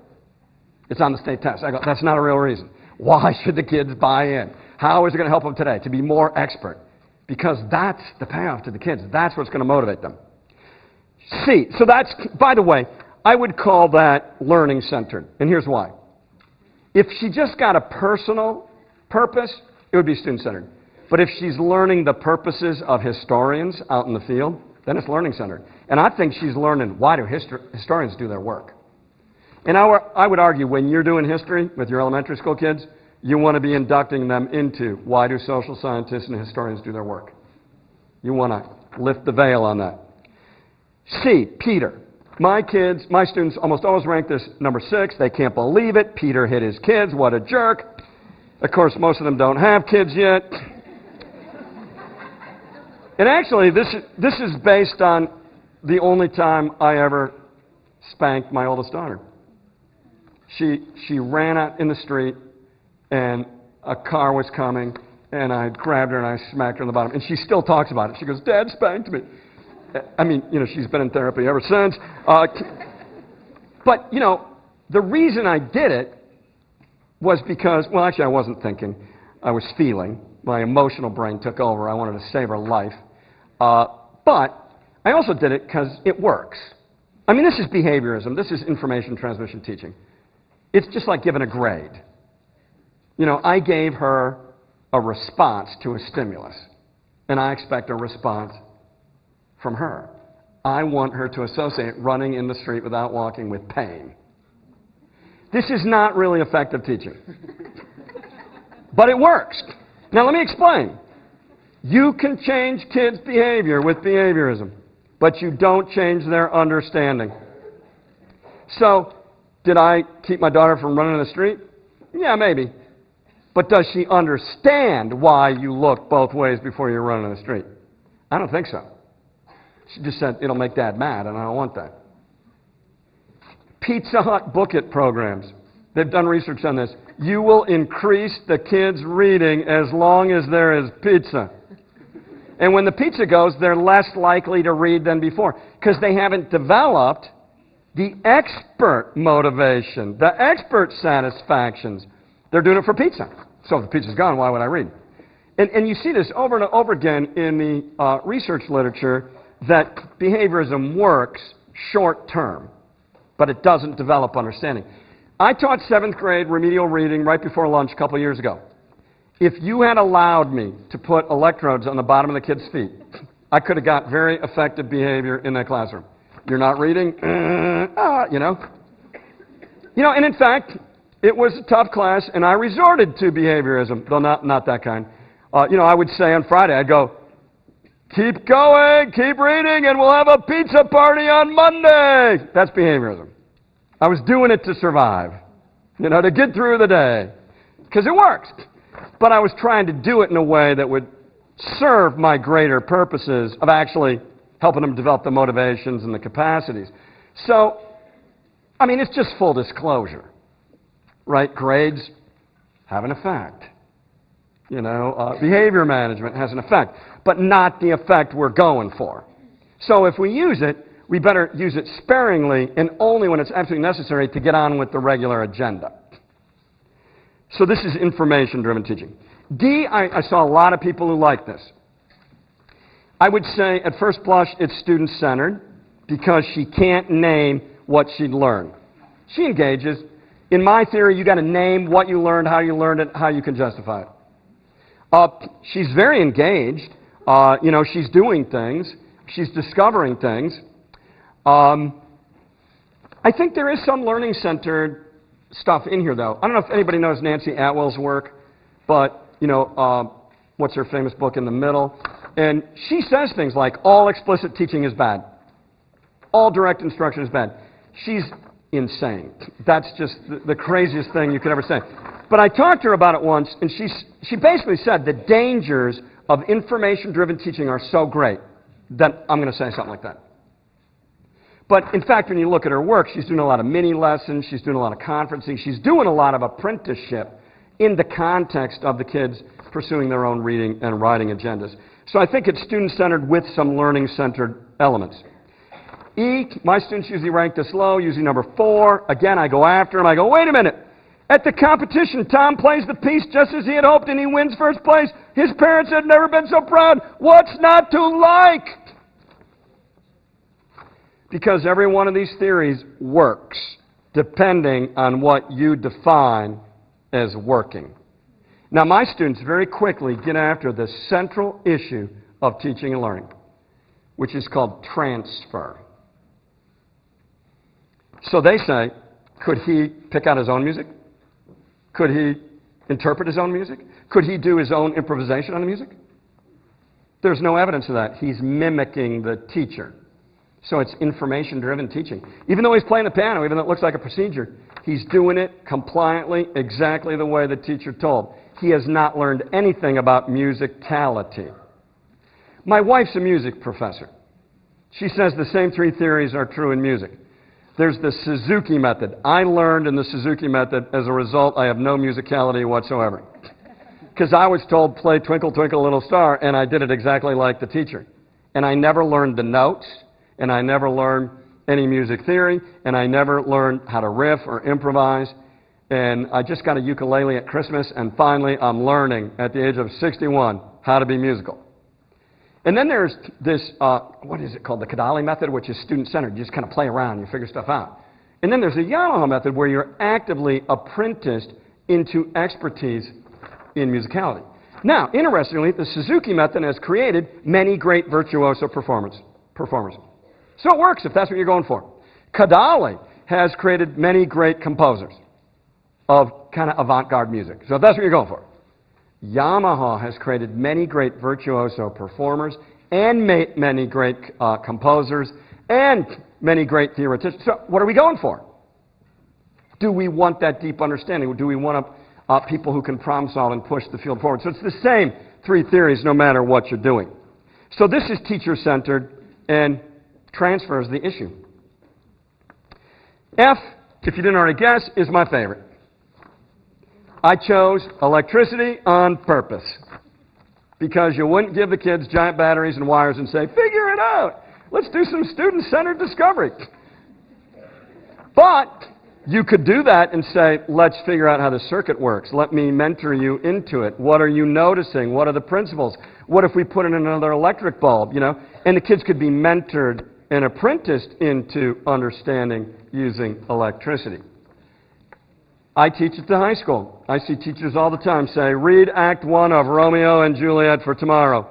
It's on the state test. I go, that's not a real reason. Why should the kids buy in? How is it going to help them today to be more expert? Because that's the payoff to the kids. That's what's going to motivate them. C, so that's, by the way, I would call that learning-centered. And here's why. If she just got a personal purpose, it would be student-centered. But if she's learning the purposes of historians out in the field, then it's learning-centered. And I think she's learning why do historians do their work. And I would argue when you're doing history with your elementary school kids, you want to be inducting them into why do social scientists and historians do their work. You want to lift the veil on that. C, Peter. My students almost always rank this number 6. They can't believe it. Peter hit his kids. What a jerk. Of course, most of them don't have kids yet. And actually, this is based on the only time I ever spanked my oldest daughter. She ran out in the street, and a car was coming, and I grabbed her and I smacked her in the bottom. And she still talks about it. She goes, Dad spanked me. I mean, you know, she's been in therapy ever since. But, you know, the reason I did it was because, well, actually I wasn't thinking. I was feeling. My emotional brain took over. I wanted to save her life. But I also did it because it works. I mean, this is behaviorism. This is information transmission teaching. It's just like giving a grade. You know, I gave her a response to a stimulus, and I expect a response from her. I want her to associate running in the street without walking with pain. This is not really effective teaching. But it works. Now let me explain. You can change kids' behavior with behaviorism, but you don't change their understanding. So, did I keep my daughter from running in the street? Yeah, maybe. But does she understand why you look both ways before you run in the street? I don't think so. She just said, it'll make Dad mad, and I don't want that. Pizza Hut Book It programs. They've done research on this. You will increase the kids' reading as long as there is pizza. And when the pizza goes, they're less likely to read than before because they haven't developed the expert motivation, the expert satisfactions. They're doing it for pizza. So if the pizza's gone, why would I read? And you see this over and over again in the research literature that behaviorism works short term, but it doesn't develop understanding. I taught 7th grade remedial reading right before lunch a couple of years ago. If you had allowed me to put electrodes on the bottom of the kids' feet, I could have got very effective behavior in that classroom. You're not reading? You know. And in fact, it was a tough class, and I resorted to behaviorism, though not that kind. I would say on Friday, I'd go, keep going, keep reading, and we'll have a pizza party on Monday. That's behaviorism. I was doing it to survive, to get through the day, because it works. But I was trying to do it in a way that would serve my greater purposes of actually helping them develop the motivations and the capacities. So, it's just full disclosure, right? Grades have an effect. Behavior management has an effect, but not the effect we're going for. So if we use it, we better use it sparingly and only when it's absolutely necessary to get on with the regular agenda. So this is information-driven teaching. D, I saw a lot of people who like this. I would say, at first blush, it's student-centered because she can't name what she'd learned. She engages. In my theory, you got to name what you learned, how it, how you can justify it. She's very engaged. She's doing things. She's discovering things. I think there is some learning-centered stuff in here, though. I don't know if anybody knows Nancy Atwell's work, but, what's her famous book, In the Middle? And she says things like, all explicit teaching is bad. All direct instruction is bad. She's insane. That's just the craziest thing you could ever say. But I talked to her about it once, and she basically said the dangers of information-driven teaching are so great that I'm going to say something like that. But in fact, when you look at her work, she's doing a lot of mini lessons, she's doing a lot of conferencing, she's doing a lot of apprenticeship in the context of the kids pursuing their own reading and writing agendas. So I think it's student-centered with some learning-centered elements. E, my students usually rank this low, usually number 4. Again, I go after them. I go, wait a minute. At the competition, Tom plays the piece just as he had hoped, and he wins first place. His parents had never been so proud. What's not to like? Because every one of these theories works depending on what you define as working. Now, my students very quickly get after the central issue of teaching and learning, which is called transfer. So they say, could he pick out his own music? Could he interpret his own music? Could he do his own improvisation on the music? There's no evidence of that. He's mimicking the teacher. So it's information-driven teaching. Even though he's playing the piano, even though it looks like a procedure, he's doing it compliantly, exactly the way the teacher told. He has not learned anything about musicality. My wife's a music professor. She says the same 3 theories are true in music. There's the Suzuki method. I learned in the Suzuki method. As a result, I have no musicality whatsoever. Because I was told, play Twinkle, Twinkle, Little Star, and I did it exactly like the teacher. And I never learned the notes, and I never learned any music theory, and I never learned how to riff or improvise. And I just got a ukulele at Christmas, and finally I'm learning at the age of 61 how to be musical. And then there's this, what is it called, the Kadali method, which is student-centered. You just kind of play around, you figure stuff out. And then there's the Yamaha method, where you're actively apprenticed into expertise in musicality. Now, interestingly, the Suzuki method has created many great virtuoso performers. So it works if that's what you're going for. Kadali has created many great composers of kind of avant-garde music. So if that's what you're going for. Yamaha has created many great virtuoso performers and many great composers and many great theoreticians. So what are we going for? Do we want that deep understanding? Do we want people who can problem solve and push the field forward? So it's the same 3 theories no matter what you're doing. So this is teacher-centered, and transfer is the issue. F if you didn't already guess, is my favorite. I chose electricity on purpose because you wouldn't give the kids giant batteries and wires and say, figure it out. Let's do some student-centered discovery. But you could do that and say, let's figure out how the circuit works. Let me mentor you into it. What are you noticing? What are the principles? What if we put in another electric bulb, you know? And the kids could be mentored and apprenticed into understanding using electricity. I teach at the high school. I see teachers all the time say, read Act 1 of Romeo and Juliet for tomorrow.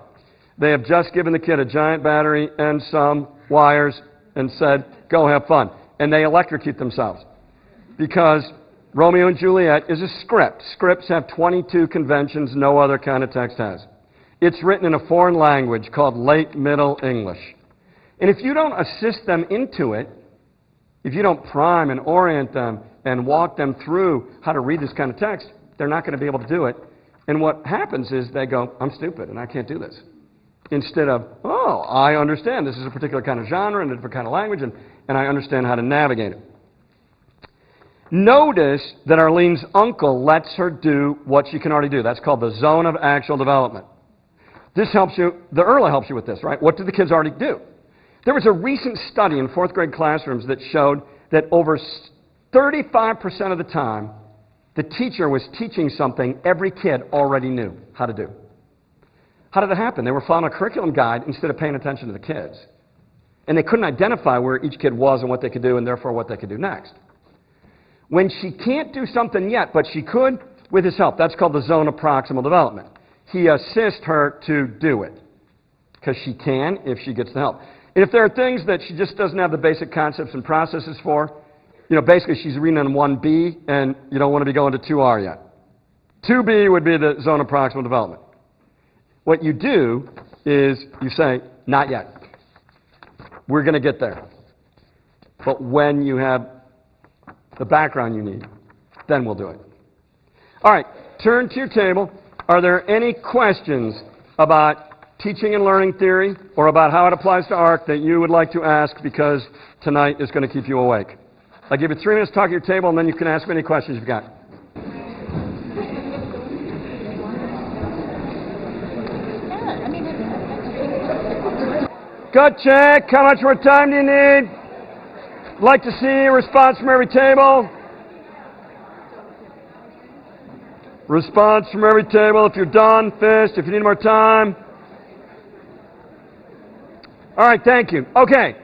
They have just given the kid a giant battery and some wires and said, go have fun. And they electrocute themselves. Because Romeo and Juliet is a script. Scripts have 22 conventions no other kind of text has. It's written in a foreign language called Late Middle English. And if you don't assist them into it, if you don't prime and orient them and walk them through how to read this kind of text, they're not going to be able to do it. And what happens is they go, I'm stupid and I can't do this. Instead of, oh, I understand this is a particular kind of genre and a different kind of language, and I understand how to navigate it. Notice that Arlene's uncle lets her do what she can already do. That's called the zone of actual development. This helps you, the ERLA helps you with this, right? What do the kids already do? There was a recent study in fourth grade classrooms that showed that over 35% of the time, the teacher was teaching something every kid already knew how to do. How did it happen? They were following a curriculum guide instead of paying attention to the kids. And they couldn't identify where each kid was and what they could do, and therefore what they could do next. When she can't do something yet, but she could with his help, that's called the zone of proximal development. He assists her to do it, because she can if she gets the help. And if there are things that she just doesn't have the basic concepts and processes for, you know, basically she's reading on 1B, and you don't want to be going to 2R yet. 2B would be the zone of proximal development. What you do is you say, not yet. We're going to get there. But when you have the background you need, then we'll do it. All right, turn to your table. Are there any questions about teaching and learning theory or about how it applies to ARC that you would like to ask because tonight is going to keep you awake? I'll give you 3 minutes to talk at your table, and then you can ask me any questions you've got. Gut check. How much more time do you need? Like to see a response from every table. Response from every table. If you're done, fist. If you need more time. All right, thank you. Okay.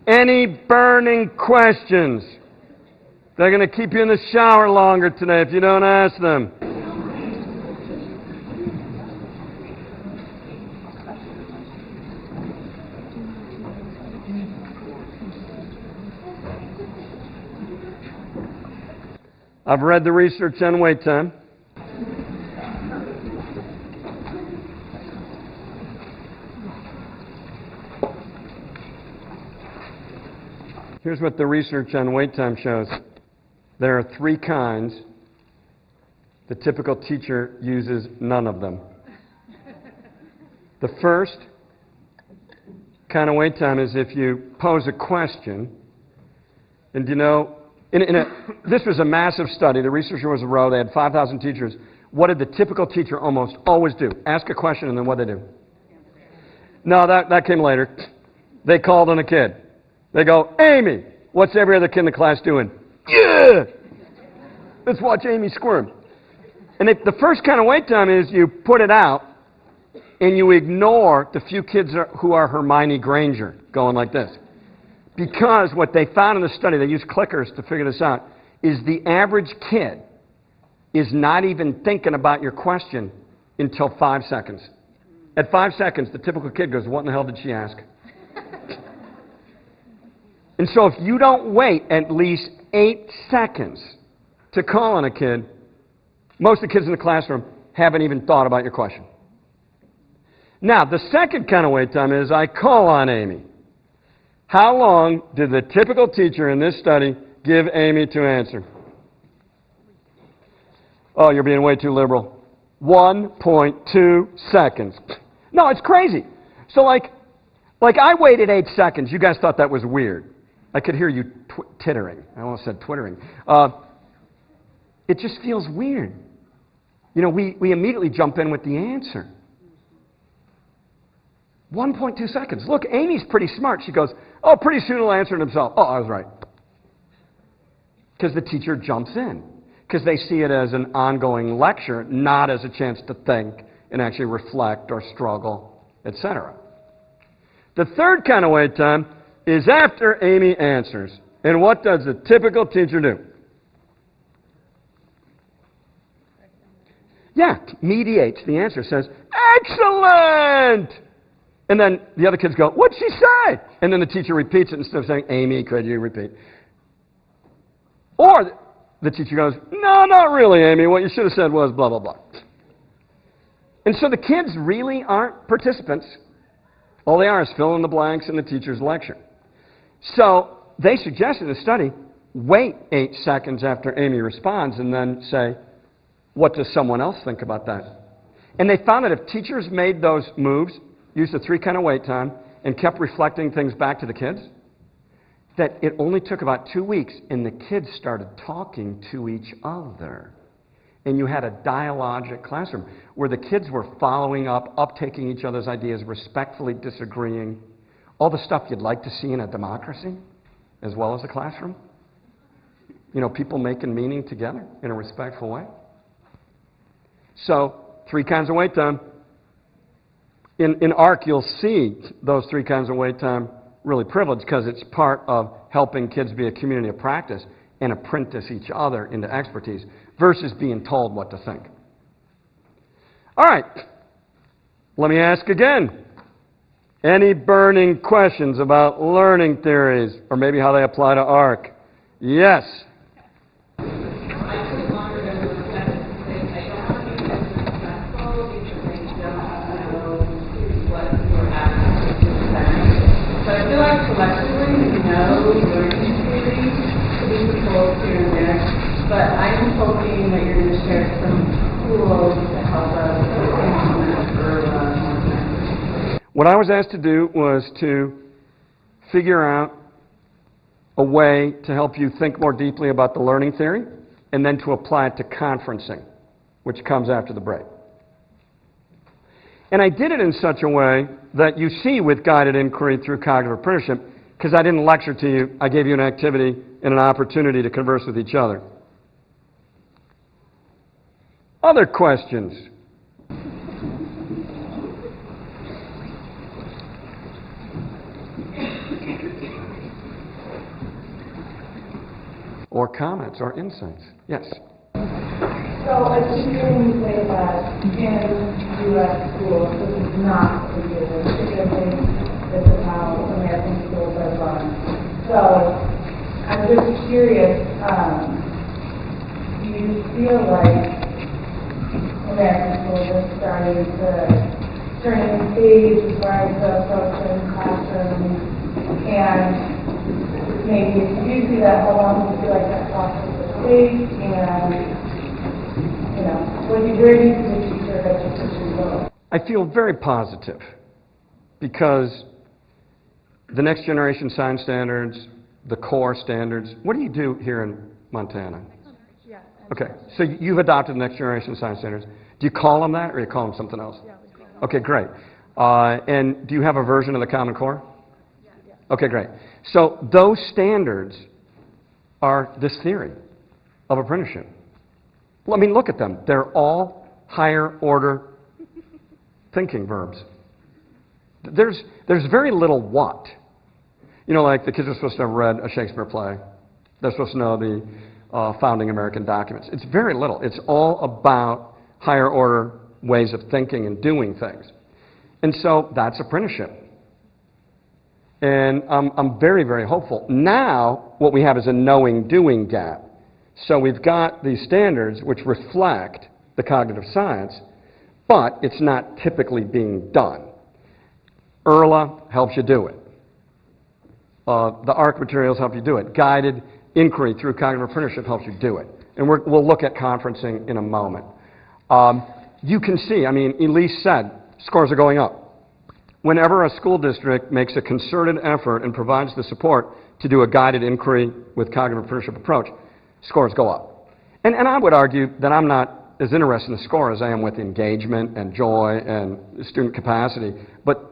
Any burning questions? They're going to keep you in the shower longer today if you don't ask them. I've read the research on wait time. Here's what the research on wait time shows. There are 3 kinds. The typical teacher uses none of them. The first kind of wait time is if you pose a question, and you know, this was a massive study. The researcher was a row. They had 5,000 teachers. What did the typical teacher almost always do? Ask a question, and then what did they do? No, that came later. They called on a kid. They go, Amy, what's every other kid in the class doing? Yeah! Let's watch Amy squirm. And the first kind of wait time is you put it out, and you ignore the few kids who are Hermione Granger, going like this. Because what they found in the study, they used clickers to figure this out, is the average kid is not even thinking about your question until 5 seconds. At 5 seconds, the typical kid goes, what in the hell did she ask? And so if you don't wait at least 8 seconds to call on a kid, most of the kids in the classroom haven't even thought about your question. Now, the second kind of wait time is I call on Amy. How long did the typical teacher in this study give Amy to answer? Oh, you're being way too liberal. 1.2 seconds. No, it's crazy. So like I waited 8 seconds. You guys thought that was weird. I could hear you tittering. I almost said twittering. It just feels weird. You know, we immediately jump in with the answer. 1.2 seconds. Look, Amy's pretty smart. She goes, oh, pretty soon he'll answer it himself. Oh, I was right. Because the teacher jumps in. Because they see it as an ongoing lecture, not as a chance to think and actually reflect or struggle, etc. The third kind of wait time is after Amy answers. And what does the typical teacher do? Yeah, mediates the answer, says, excellent! And then the other kids go, what'd she say? And then the teacher repeats it instead of saying, Amy, could you repeat? Or the teacher goes, no, not really, Amy. What you should have said was blah, blah, blah. And so the kids really aren't participants. All they are is fill in the blanks in the teacher's lecture. So they suggested in the study, wait 8 seconds after Amy responds and then say, what does someone else think about that? And they found that if teachers made those moves, used the 3 kind of wait time, and kept reflecting things back to the kids, that it only took about 2 weeks, and the kids started talking to each other. And you had a dialogic classroom where the kids were following up, uptaking each other's ideas, respectfully disagreeing, all the stuff you'd like to see in a democracy, as well as a classroom. You know, people making meaning together in a respectful way. So, 3 kinds of wait time. In ARC, you'll see those 3 kinds of wait time really privileged because it's part of helping kids be a community of practice and apprentice each other into expertise versus being told what to think. All right, let me ask again. Any burning questions about learning theories or maybe how they apply to ARC? Yes. But I'm hoping that you're going to share some tools to help us implement. What I was asked to do was to figure out a way to help you think more deeply about the learning theory and then to apply it to conferencing, which comes after the break. And I did it in such a way that you see with guided inquiry through cognitive apprenticeship, because I didn't lecture to you, I gave you an activity and an opportunity to converse with each other. Other questions? Or comments or insights? Yes. So I keep hearing you say that in U.S. schools this is not a given, particularly this is how American schools are run. So I'm just curious, do you feel like American schools are starting to turn the page as far as the approach in classrooms, and maybe if you do see that, how long do you feel like that process will take, and you know, where do you see the future of education go? I feel very positive because the next generation science standards, the core standards, what do you do here in Montana? Okay, so you've adopted the next generation science standards. Do you call them that or you call them something else? Yeah, we call them. Okay, great. And do you have a version of the Common Core? Yeah. Okay, great. So those standards are this theory of apprenticeship. Well, I mean, look at them. They're all higher order thinking verbs. There's very little what. You know, like the kids are supposed to have read a Shakespeare play. They're supposed to know the founding American documents. It's very little. It's all about higher order ways of thinking and doing things. And so that's apprenticeship. And I'm very, very hopeful. Now, what we have is a knowing-doing gap. So we've got these standards which reflect the cognitive science, but it's not typically being done. ERLA helps you do it. The ARC materials help you do it. Guided inquiry through cognitive apprenticeship helps you do it. And we'll look at conferencing in a moment. You can see, I mean, Elise said, scores are going up. Whenever a school district makes a concerted effort and provides the support to do a guided inquiry with cognitive apprenticeship approach, scores go up. And I would argue that I'm not as interested in the score as I am with engagement and joy and student capacity, but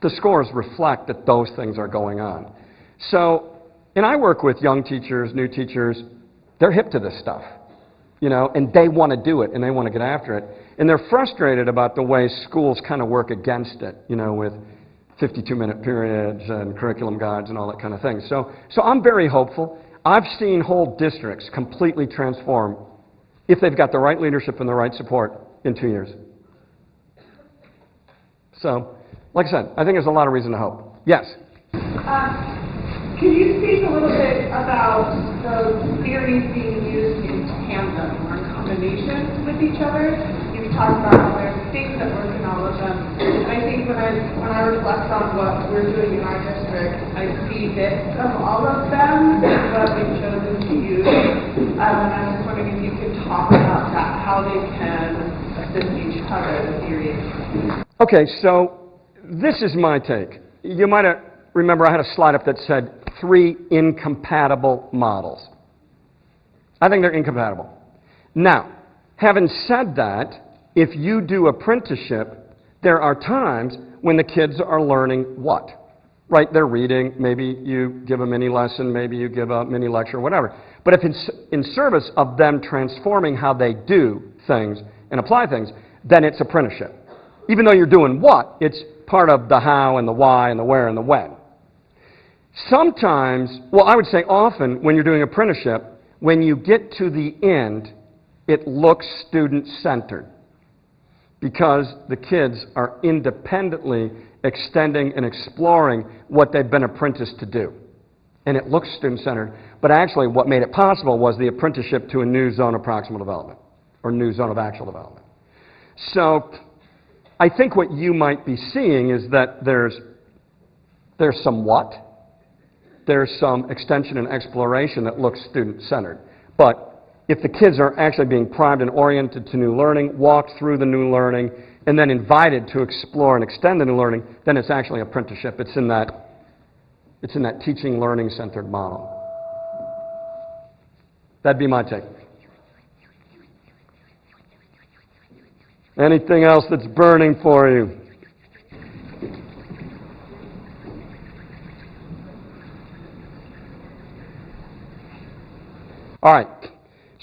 the scores reflect that those things are going on. So, and I work with young teachers, new teachers, they're hip to this stuff, you know, and they want to do it and they want to get after it. And they're frustrated about the way schools kind of work against it, you know, with 52-minute periods and curriculum guides and all that kind of thing. So I'm very hopeful. I've seen whole districts completely transform if they've got the right leadership and the right support in 2 years. So, like I said, I think there's a lot of reason to hope. Yes? Can you speak a little bit about those theories being used in tandem or in combination with each other? You talked about how there's things that work in all of them. And I think when I reflect on what we're doing in our district, I see bits of all of them that we've chosen to use. And I'm just wondering if you could talk about that, how they can assist each other, the theories. Okay, so this is my take. You might remember I had a slide up that said 3 incompatible models. I think they're incompatible. Now, having said that, if you do apprenticeship, there are times when the kids are learning what? Right, they're reading, maybe you give a mini lesson, maybe you give a mini lecture, whatever. But if it's in service of them transforming how they do things and apply things, then it's apprenticeship. Even though you're doing what, it's part of the how and the why and the where and the when. Sometimes, well, I would say often when you're doing apprenticeship, when you get to the end, it looks student-centered because the kids are independently extending and exploring what they've been apprenticed to do. And it looks student-centered, but actually what made it possible was the apprenticeship to a new zone of proximal development or new zone of actual development. So I think what you might be seeing is that there's some what, there's some extension and exploration that looks student-centered. But if the kids are actually being primed and oriented to new learning, walked through the new learning, and then invited to explore and extend the new learning, then it's actually apprenticeship. It's in that teaching, learning-centered model. That'd be my take. Anything else that's burning for you? All right,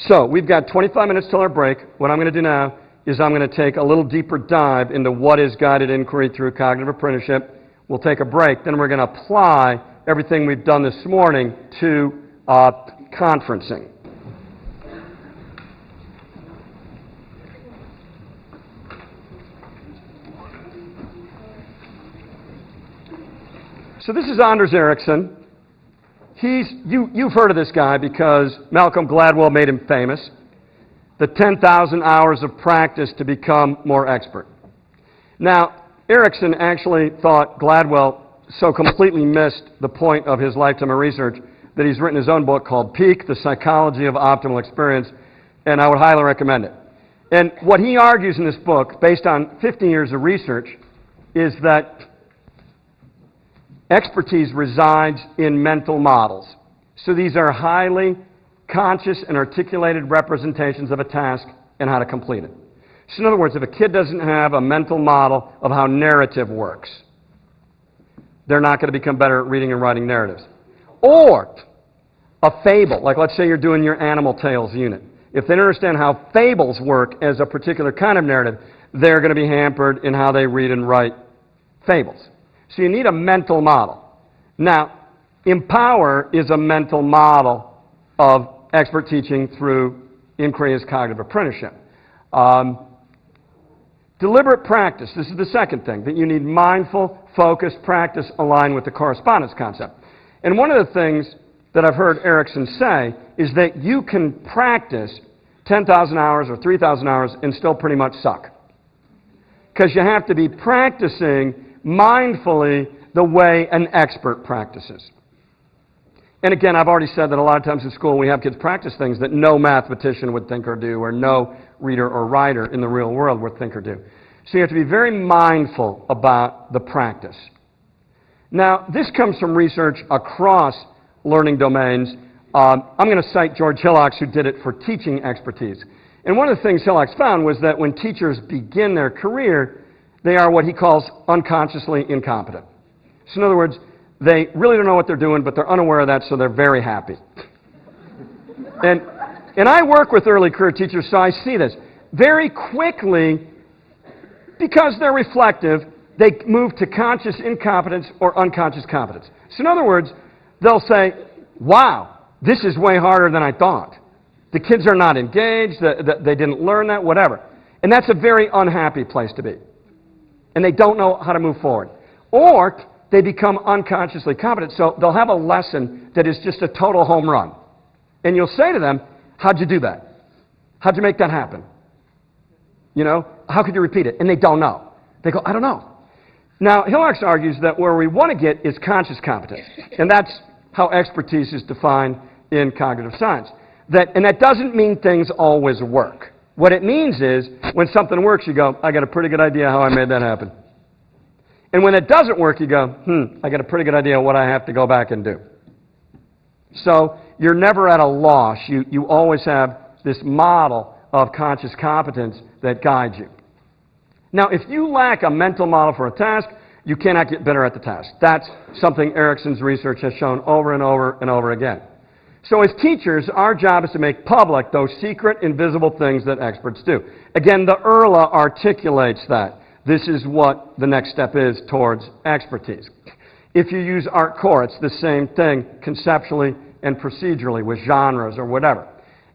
so we've got 25 minutes till our break. What I'm going to do now is I'm going to take a little deeper dive into what is guided inquiry through cognitive apprenticeship. We'll take a break, then we're going to apply everything we've done this morning to conferencing. So this is Anders Ericsson. You've heard of this guy because Malcolm Gladwell made him famous. The 10,000 hours of practice to become more expert. Now, Ericsson actually thought Gladwell so completely missed the point of his lifetime of research that he's written his own book called Peak, The Psychology of Optimal Experience, and I would highly recommend it. And what he argues in this book, based on 15 years of research, is that expertise resides in mental models. So these are highly conscious and articulated representations of a task and how to complete it. So in other words, if a kid doesn't have a mental model of how narrative works, they're not going to become better at reading and writing narratives. Or a fable, like let's say you're doing your animal tales unit. If they don't understand how fables work as a particular kind of narrative, they're going to be hampered in how they read and write fables. So you need a mental model. Now, Empower is a mental model of expert teaching through inquiry as cognitive apprenticeship. Deliberate practice, this is the second thing, that you need mindful, focused practice aligned with the correspondence concept. And one of the things that I've heard Ericsson say is that you can practice 10,000 hours or 3,000 hours and still pretty much suck. Because you have to be practicing mindfully the way an expert practices. And again, I've already said that a lot of times in school we have kids practice things that no mathematician would think or do, or no reader or writer in the real world would think or do. So you have to be very mindful about the practice. Now, this comes from research across learning domains. I'm going to cite George Hillocks, who did it for teaching expertise. And one of the things Hillocks found was that when teachers begin their career, they are what he calls unconsciously incompetent. So in other words, they really don't know what they're doing, but they're unaware of that, so they're very happy. And I work with early career teachers, so I see this. Very quickly, because they're reflective, they move to conscious incompetence or unconscious competence. So in other words, they'll say, wow, this is way harder than I thought. The kids are not engaged, they didn't learn that, whatever. And that's a very unhappy place to be. And they don't know how to move forward. Or they become unconsciously competent, so they'll have a lesson that is just a total home run. And you'll say to them, how'd you do that? How'd you make that happen? You know, how could you repeat it? And they don't know. They go, I don't know. Now, Hillocks argues that where we want to get is conscious competence. And that's how expertise is defined in cognitive science. And that doesn't mean things always work. What it means is, when something works, you go, I got a pretty good idea how I made that happen. And when it doesn't work, you go, I got a pretty good idea what I have to go back and do. So you're never at a loss. You always have this model of conscious competence that guides you. Now, if you lack a mental model for a task, you cannot get better at the task. That's something Erickson's research has shown over and over and over again. So as teachers, our job is to make public those secret, invisible things that experts do. Again, the IRLA articulates that. This is what the next step is towards expertise. If you use Art Core, it's the same thing conceptually and procedurally with genres or whatever,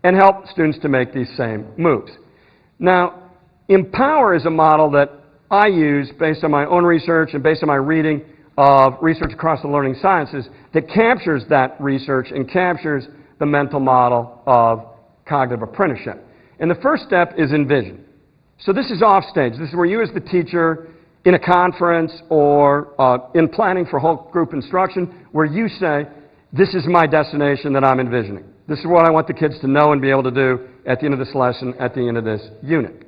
and help students to make these same moves. Now, Empower is a model that I use based on my own research and based on my reading of research across the learning sciences that captures that research and captures the mental model of cognitive apprenticeship. And the first step is envision. So this is off stage. This is where you as the teacher in a conference or in planning for whole group instruction, where you say, this is my destination that I'm envisioning. This is what I want the kids to know and be able to do at the end of this lesson, at the end of this unit.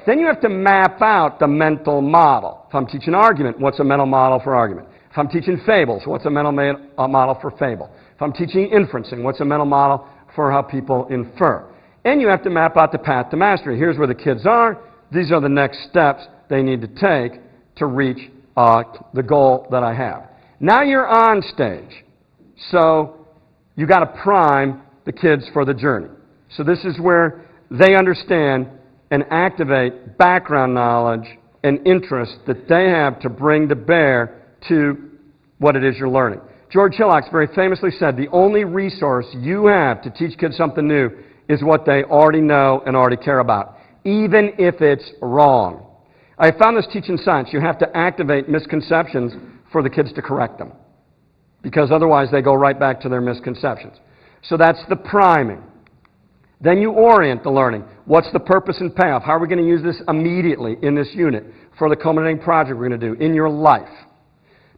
Then you have to map out the mental model. If I'm teaching argument, what's a mental model for argument? If I'm teaching fables, what's a mental model for fable? If I'm teaching inferencing, what's a mental model for how people infer? And you have to map out the path to mastery. Here's where the kids are. These are the next steps they need to take to reach the goal that I have. Now you're on stage. So you got to prime the kids for the journey. So this is where they understand and activate background knowledge and interest that they have to bring to bear to what it is you're learning. George Hillocks very famously said, the only resource you have to teach kids something new is what they already know and already care about, even if it's wrong. I found this teaching science. You have to activate misconceptions for the kids to correct them, because otherwise they go right back to their misconceptions. So that's the priming. Then you orient the learning. What's the purpose and payoff? How are we going to use this immediately in this unit for the culminating project we're going to do in your life?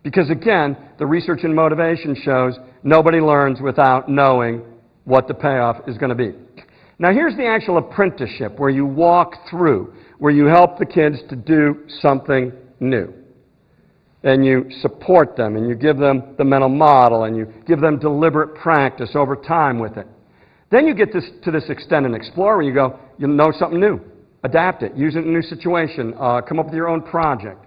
Because again, the research and motivation shows nobody learns without knowing what the payoff is going to be. Now here's the actual apprenticeship where you walk through, where you help the kids to do something new. And you support them, and you give them the mental model, and you give them deliberate practice over time with it. Then you get to this extend and explore where you go, you know something new. Adapt it. Use it in a new situation. Come up with your own project.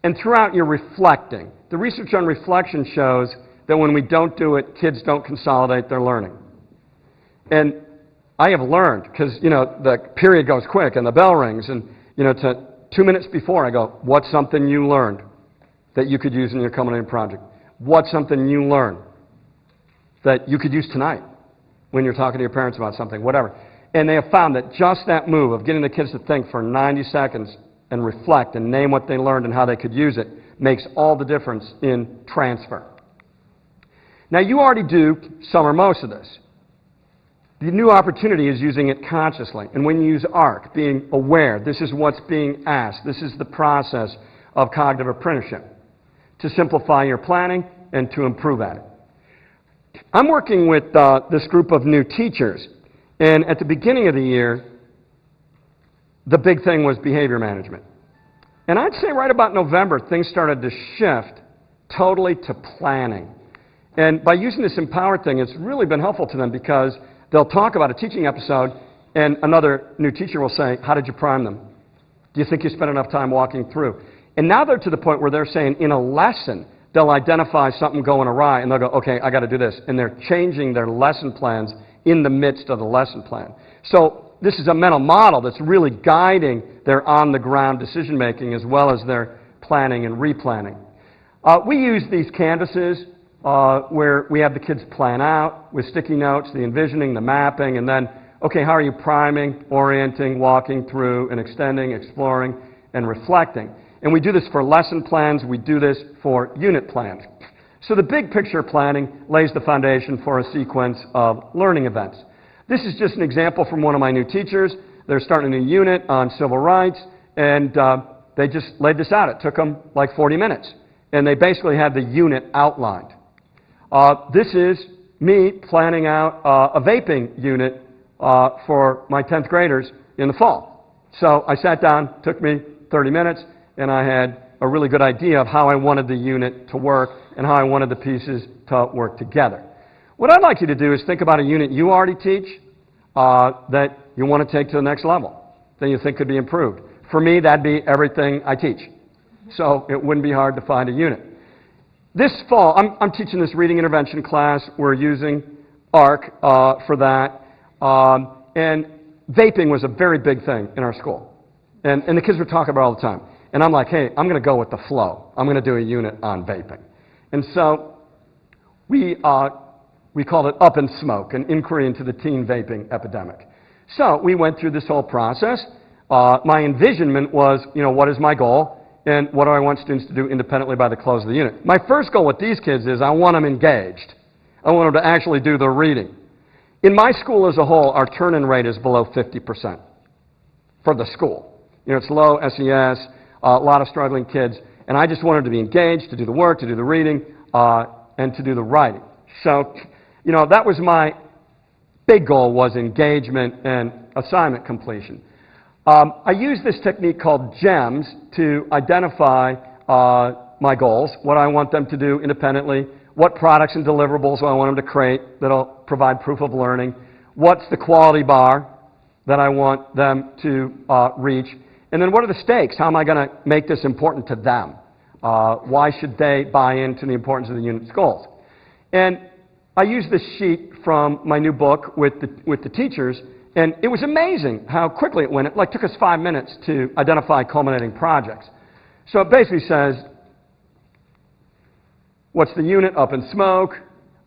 And throughout, you're reflecting. The research on reflection shows that when we don't do it, kids don't consolidate their learning. And I have learned, because, the period goes quick and the bell rings, and, to 2 minutes before, I go, what's something you learned that you could use in your culminating project? What's something you learned that you could use tonight when you're talking to your parents about something, whatever. And they have found that just that move of getting the kids to think for 90 seconds and reflect and name what they learned and how they could use it makes all the difference in transfer. Now, you already do some or most of this. The new opportunity is using it consciously. And when you use ARC, being aware, this is what's being asked. This is the process of cognitive apprenticeship to simplify your planning and to improve at it. I'm working with this group of new teachers, and at the beginning of the year, the big thing was behavior management. And I'd say right about November, things started to shift totally to planning. And by using this empower thing, it's really been helpful to them because they'll talk about a teaching episode and another new teacher will say, how did you prime them? Do you think you spent enough time walking through? And now they're to the point where they're saying in a lesson, they'll identify something going awry and they'll go, okay, I got to do this. And they're changing their lesson plans in the midst of the lesson plan. So this is a mental model that's really guiding their on-the-ground decision-making as well as their planning and replanning. We use these canvases where we have the kids plan out with sticky notes, the envisioning, the mapping, and then, okay, how are you priming, orienting, walking through, and extending, exploring, and reflecting? And we do this for lesson plans. We do this for unit plans. So the big picture planning lays the foundation for a sequence of learning events. This is just an example from one of my new teachers. They're starting a new unit on civil rights, and they just laid this out. It took them like 40 minutes, and they basically had the unit outlined. This is me planning out a vaping unit for my 10th graders in the fall. So I sat down, took me 30 minutes, and I had a really good idea of how I wanted the unit to work and how I wanted the pieces to work together. What I'd like you to do is think about a unit you already teach that you want to take to the next level, that you think could be improved. For me, that'd be everything I teach. So it wouldn't be hard to find a unit. This fall, I'm teaching this reading intervention class. We're using ARC for that. And vaping was a very big thing in our school. And the kids were talking about it all the time. And I'm like, hey, I'm going to go with the flow. I'm going to do a unit on vaping. And so we called it Up in Smoke, an inquiry into the teen vaping epidemic. So we went through this whole process. My envisionment was, what is my goal? And what do I want students to do independently by the close of the unit? My first goal with these kids is I want them engaged. I want them to actually do the reading. In my school as a whole, our turn-in rate is below 50% for the school. It's low SES, a lot of struggling kids, and I just wanted to be engaged, to do the work, to do the reading, and to do the writing. So, that was my big goal, was engagement and assignment completion. I use this technique called GEMS to identify my goals, what I want them to do independently, what products and deliverables I want them to create that will provide proof of learning, what's the quality bar that I want them to reach, and then what are the stakes? How am I going to make this important to them? Why should they buy into the importance of the unit's goals? And I use this sheet from my new book with the teachers, and it was amazing how quickly it went. It took us 5 minutes to identify culminating projects. So it basically says, what's the unit? Up in Smoke.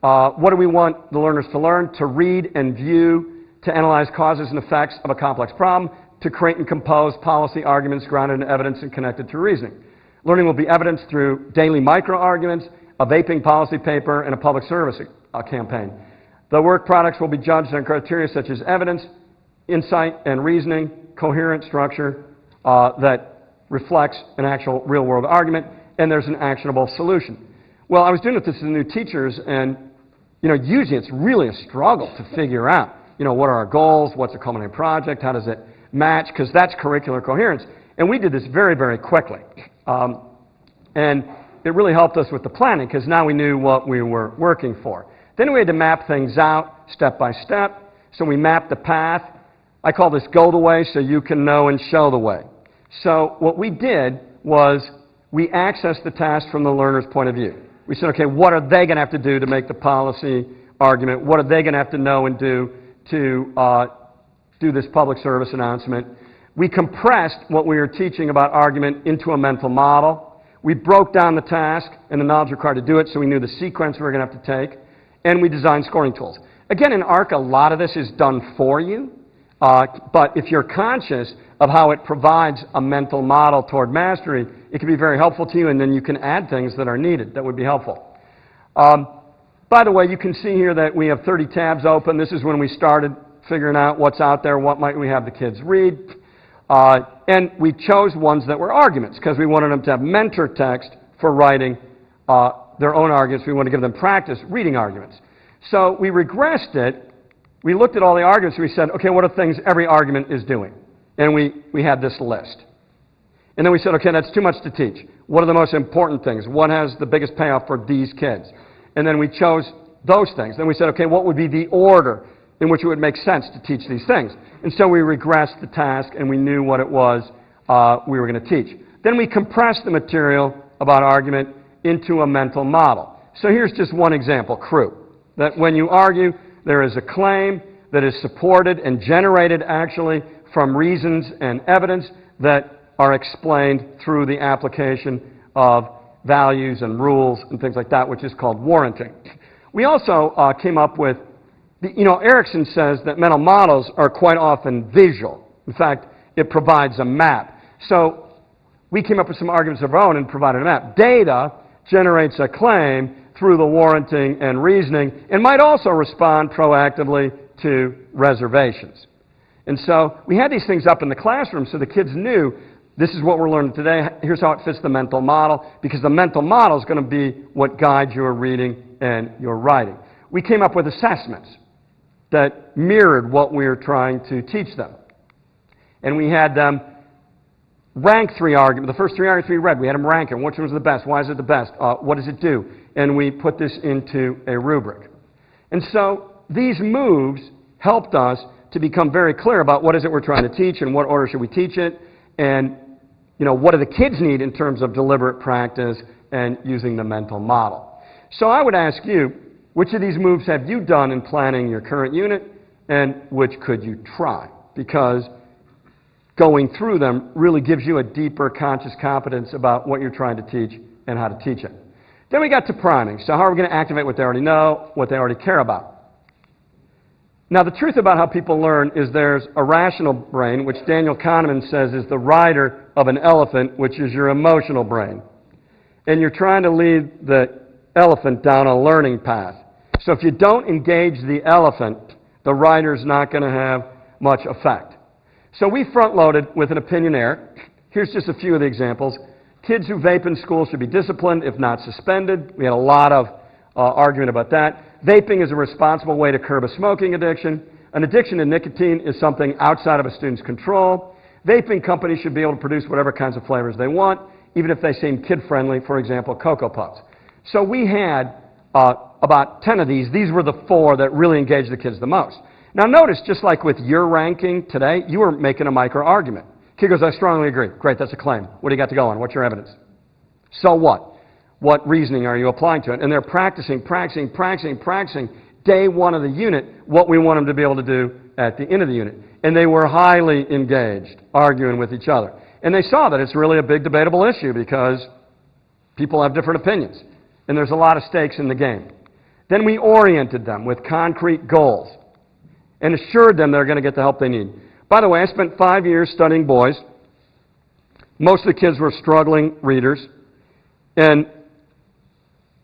What do we want the learners to learn? To read and view, to analyze causes and effects of a complex problem, to create and compose policy arguments grounded in evidence and connected to reasoning. Learning will be evidenced through daily micro-arguments, a vaping policy paper, and a public service campaign. The work products will be judged on criteria such as evidence, insight and reasoning, coherent structure that reflects an actual real-world argument, and there's an actionable solution. Well, I was doing it with the new teachers, and usually it's really a struggle to figure out, what are our goals, what's a culminating project, how does it match, because that's curricular coherence. And we did this very, very quickly. And it really helped us with the planning, because now we knew what we were working for. Then we had to map things out step by step. So we mapped the path. I call this go the way so you can know and show the way. So what we did was we accessed the task from the learner's point of view. We said, okay, what are they going to have to do to make the policy argument? What are they going to have to know and do to do this public service announcement? We compressed what we were teaching about argument into a mental model. We broke down the task and the knowledge required to do it so we knew the sequence we were going to have to take. And we designed scoring tools. Again, in ARC, a lot of this is done for you. But if you're conscious of how it provides a mental model toward mastery, it can be very helpful to you, and then you can add things that are needed that would be helpful. By the way, you can see here that we have 30 tabs open. This is when we started figuring out what's out there, what might we have the kids read. And we chose ones that were arguments because we wanted them to have mentor text for writing their own arguments. We want to give them practice reading arguments. So we regressed it. We looked at all the arguments and we said, okay, what are things every argument is doing? And we had this list. And then we said, okay, that's too much to teach. What are the most important things? What has the biggest payoff for these kids? And then we chose those things. Then we said, okay, what would be the order in which it would make sense to teach these things? And so we regressed the task, and we knew what it was we were going to teach. Then we compressed the material about argument into a mental model. So here's just one example, CREW. That when you argue, there is a claim that is supported and generated actually from reasons and evidence that are explained through the application of values and rules and things like that, which is called warranting. We also came up with, Erickson says that mental models are quite often visual. In fact, it provides a map. So we came up with some arguments of our own and provided a map. Data generates a claim through the warranting and reasoning, and might also respond proactively to reservations. And so we had these things up in the classroom so the kids knew this is what we're learning today, here's how it fits the mental model, because the mental model is going to be what guides your reading and your writing. We came up with assessments that mirrored what we were trying to teach them. And we had them rank 3 arguments. The first 3 arguments we read, we had them rank them. Which one's the best? Why is it the best? What does it do? And we put this into a rubric. And so these moves helped us to become very clear about what is it we're trying to teach and what order should we teach it, and what do the kids need in terms of deliberate practice and using the mental model. So I would ask you, which of these moves have you done in planning your current unit, and which could you try? Because going through them really gives you a deeper conscious competence about what you're trying to teach and how to teach it. Then we got to priming. So how are we going to activate what they already know, what they already care about? Now, the truth about how people learn is there's a rational brain, which Daniel Kahneman says is the rider of an elephant, which is your emotional brain. And you're trying to lead the elephant down a learning path. So if you don't engage the elephant, the rider's not going to have much effect. So we front-loaded with an opinionaire. Here's just a few of the examples. Kids who vape in school should be disciplined, if not suspended. We had a lot of argument about that. Vaping is a responsible way to curb a smoking addiction. An addiction to nicotine is something outside of a student's control. Vaping companies should be able to produce whatever kinds of flavors they want, even if they seem kid-friendly, for example, Cocoa Puffs. So we had about 10 of these. These were the 4 that really engaged the kids the most. Now notice, just like with your ranking today, you were making a micro-argument. Kid goes, I strongly agree. Great, that's a claim. What do you got to go on? What's your evidence? So what? What reasoning are you applying to it? And they're practicing. Day 1 of the unit, what we want them to be able to do at the end of the unit. And they were highly engaged, arguing with each other. And they saw that it's really a big debatable issue because people have different opinions. And there's a lot of stakes in the game. Then we oriented them with concrete goals and assured them they're going to get the help they need. By the way, I spent 5 years studying boys. Most of the kids were struggling readers. And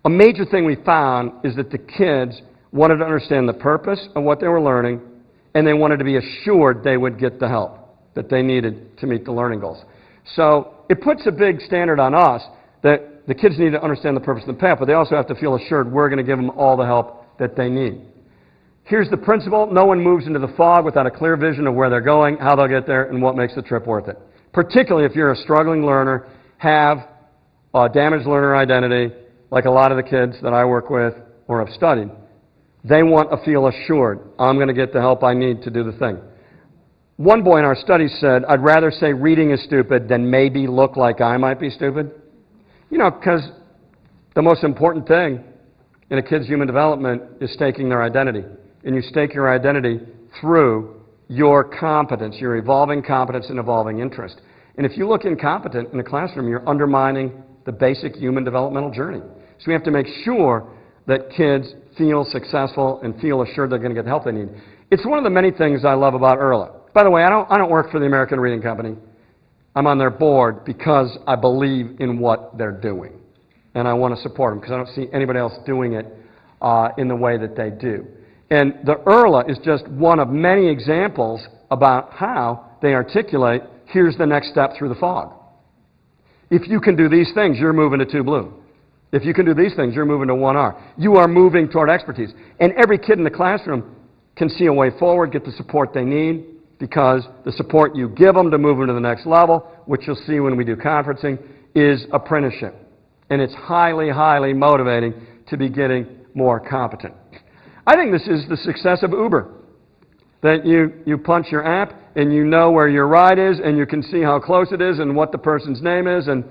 a major thing we found is that the kids wanted to understand the purpose of what they were learning, and they wanted to be assured they would get the help that they needed to meet the learning goals. So it puts a big standard on us that the kids need to understand the purpose of the path, but they also have to feel assured we're going to give them all the help that they need. Here's the principle. No one moves into the fog without a clear vision of where they're going, how they'll get there, and what makes the trip worth it. Particularly if you're a struggling learner, have a damaged learner identity, like a lot of the kids that I work with or have studied. They want to feel assured, I'm going to get the help I need to do the thing. One boy in our study said, I'd rather say reading is stupid than maybe look like I might be stupid. Because the most important thing in a kid's human development is staking their identity. And you stake your identity through your competence, your evolving competence and evolving interest. And if you look incompetent in a classroom, you're undermining the basic human developmental journey. So we have to make sure that kids feel successful and feel assured they're going to get the help they need. It's one of the many things I love about IRLA. By the way, I don't work for the American Reading Company. I'm on their board because I believe in what they're doing. And I want to support them because I don't see anybody else doing it in the way that they do. And the IRLA is just one of many examples about how they articulate, here's the next step through the fog. If you can do these things, you're moving to 2 blue. If you can do these things, you're moving to 1R. You are moving toward expertise. And every kid in the classroom can see a way forward, get the support they need, because the support you give them to move them to the next level, which you'll see when we do conferencing, is apprenticeship. And it's highly, highly motivating to be getting more competent. I think this is the success of Uber. That you punch your app and you know where your ride is and you can see how close it is and what the person's name is, and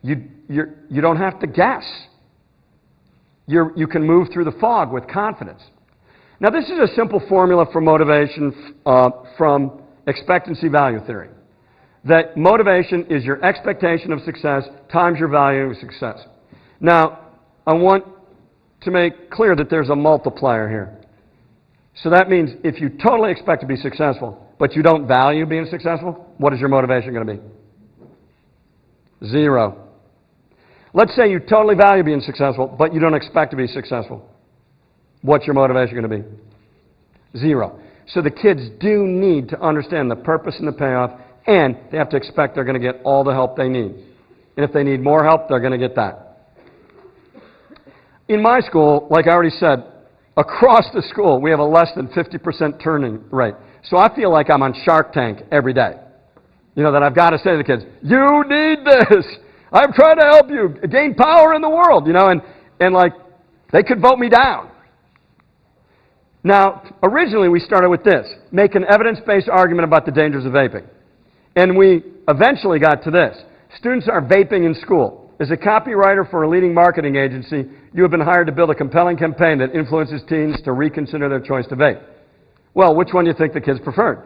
you don't have to guess. You can move through the fog with confidence. Now, this is a simple formula for motivation from expectancy value theory. That motivation is your expectation of success times your value of success. Now, I want to make clear that there's a multiplier here. So that means if you totally expect to be successful, but you don't value being successful, what is your motivation going to be? 0. Let's say you totally value being successful, but you don't expect to be successful. What's your motivation going to be? 0. So the kids do need to understand the purpose and the payoff, and they have to expect they're going to get all the help they need. And if they need more help, they're going to get that. In my school, like I already said, across the school, we have a less than 50% turning rate. So I feel like I'm on Shark Tank every day. You know, that I've got to say to the kids, you need this. I'm trying to help you gain power in the world, you know, and like, they could vote me down. Now, originally we started with this, make an evidence-based argument about the dangers of vaping. And we eventually got to this. Students are vaping in school. As a copywriter for a leading marketing agency, you have been hired to build a compelling campaign that influences teens to reconsider their choice to vape. Well, which one do you think the kids preferred?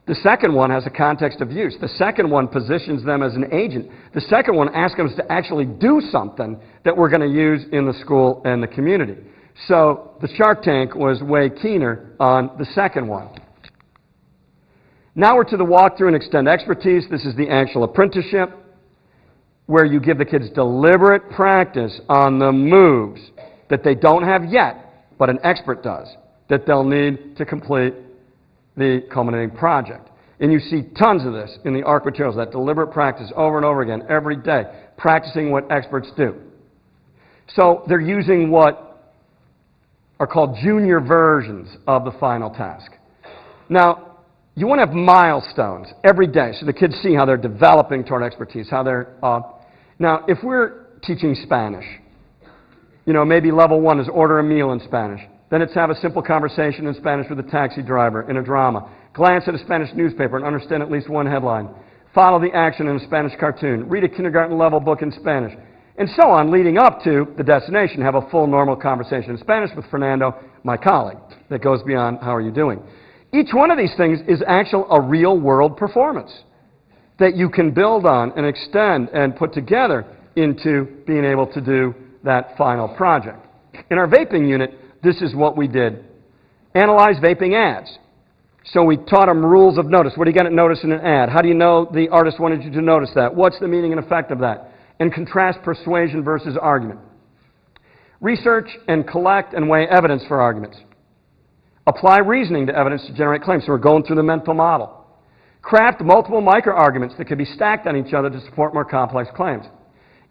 The second one has a context of use. The second one positions them as an agent. The second one asks them to actually do something that we're going to use in the school and the community. So the Shark Tank was way keener on the second one. Now we're to the walkthrough and extend expertise. This is the actual apprenticeship, where you give the kids deliberate practice on the moves that they don't have yet, but an expert does, that they'll need to complete the culminating project. And you see tons of this in the ARC materials, that deliberate practice over and over again, every day, practicing what experts do. So they're using what are called junior versions of the final task. Now, you want to have milestones every day so the kids see how they're developing toward expertise, how they're... Now, if we're teaching Spanish, you know, maybe level 1 is order a meal in Spanish. Then it's have a simple conversation in Spanish with a taxi driver in a drama. Glance at a Spanish newspaper and understand at least one headline. Follow the action in a Spanish cartoon. Read a kindergarten level book in Spanish. And so on, leading up to the destination, have a full normal conversation in Spanish with Fernando, my colleague, that goes beyond how are you doing. Each one of these things is actually a real-world performance that you can build on and extend and put together into being able to do that final project. In our vaping unit, this is what we did. Analyze vaping ads. So we taught them rules of notice. What do you got to notice in an ad? How do you know the artist wanted you to notice that? What's the meaning and effect of that? And contrast persuasion versus argument. Research and collect and weigh evidence for arguments. Apply reasoning to evidence to generate claims. So we're going through the mental model. Craft multiple micro-arguments that can be stacked on each other to support more complex claims.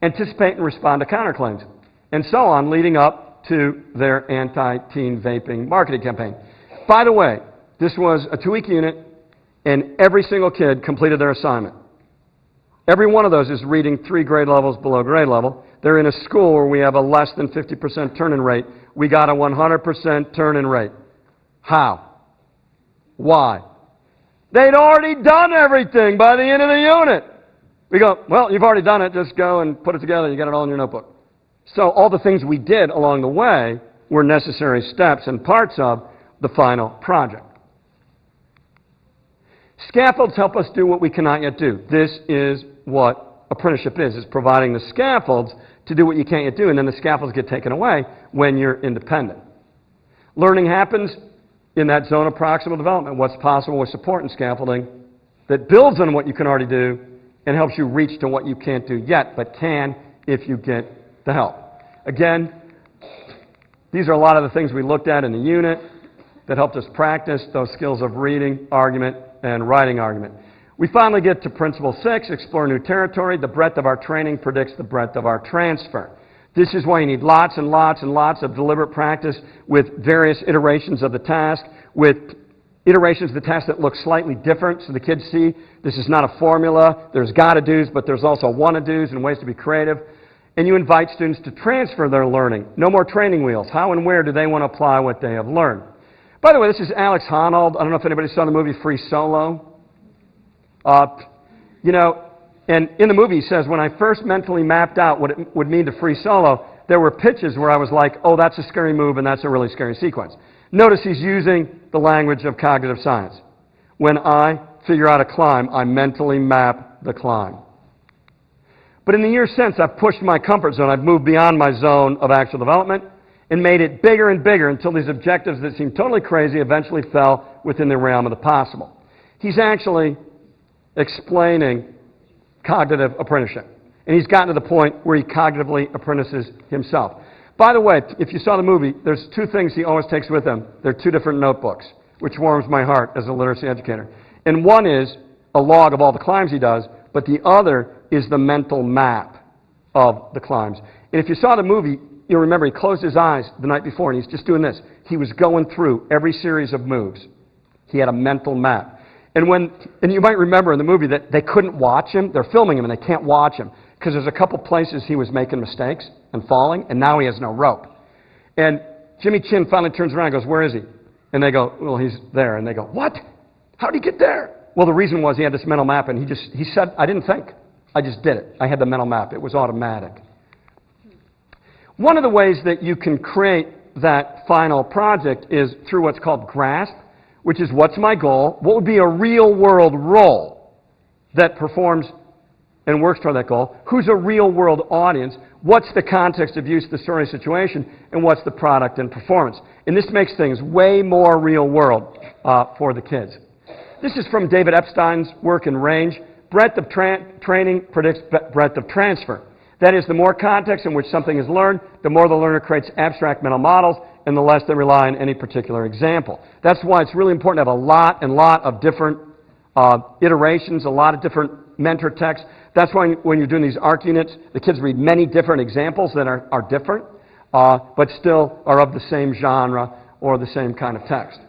Anticipate and respond to counterclaims. And so on, leading up to their anti-teen vaping marketing campaign. By the way, this was a 2-week unit, and every single kid completed their assignment. Every one of those is reading 3 grade levels below grade level. They're in a school where we have a less than 50% turn-in rate. We got a 100% turn-in rate. How? Why? They'd already done everything by the end of the unit. We go, well, you've already done it. Just go and put it together. You got it all in your notebook. So all the things we did along the way were necessary steps and parts of the final project. Scaffolds help us do what we cannot yet do. This is what apprenticeship is providing the scaffolds to do what you can't yet do, and then the scaffolds get taken away when you're independent. Learning happens in that zone of proximal development, what's possible with support and scaffolding that builds on what you can already do and helps you reach to what you can't do yet, but can if you get the help. Again, these are a lot of the things we looked at in the unit that helped us practice those skills of reading, argument, and writing argument. We finally get to Principle 6, explore new territory. The breadth of our training predicts the breadth of our transfer. This is why you need lots and lots and lots of deliberate practice with various iterations of the task, with iterations of the task that look slightly different so the kids see this is not a formula. There's gotta-dos, but there's also wanna-dos and ways to be creative. And you invite students to transfer their learning. No more training wheels. How and where do they want to apply what they have learned? By the way, this is Alex Honnold. I don't know if anybody saw the movie Free Solo. You know, and in the movie he says, when I first mentally mapped out what it would mean to free solo, there were pitches where I was like, oh, that's a scary move and that's a really scary sequence. Notice he's using the language of cognitive science. When I figure out a climb, I mentally map the climb. But in the years since, I've pushed my comfort zone. I've moved beyond my zone of actual development and made it bigger and bigger until these objectives that seemed totally crazy eventually fell within the realm of the possible. He's actually explaining cognitive apprenticeship. And he's gotten to the point where he cognitively apprentices himself. By the way, if you saw the movie, there's two things he always takes with him. They're two different notebooks, which warms my heart as a literacy educator. And one is a log of all the climbs he does, but the other is the mental map of the climbs. And if you saw the movie, you'll remember he closed his eyes the night before and he's just doing this. He was going through every series of moves. He had a mental map. And you might remember in the movie that they couldn't watch him. They're filming him and they can't watch him because there's a couple places he was making mistakes and falling, and now he has no rope. And Jimmy Chin finally turns around and goes, where is he? And they go, well, he's there. And they go, what? How did he get there? Well, the reason was he had this mental map, and he said, I didn't think. I just did it. I had the mental map. It was automatic. One of the ways that you can create that final project is through what's called GRASP, which is what's my goal? What would be a real-world role that performs and works toward that goal? Who's a real-world audience? What's the context of use, the story situation, and what's the product and performance? And this makes things way more real-world for the kids. This is from David Epstein's work in Range. Breadth of training predicts breadth of transfer. That is, the more context in which something is learned, the more the learner creates abstract mental models, and the less they rely on any particular example. That's why it's really important to have a lot of different iterations, a lot of different mentor texts. That's why when you're doing these ARC units, the kids read many different examples that are different, but still are of the same genre or the same kind of text.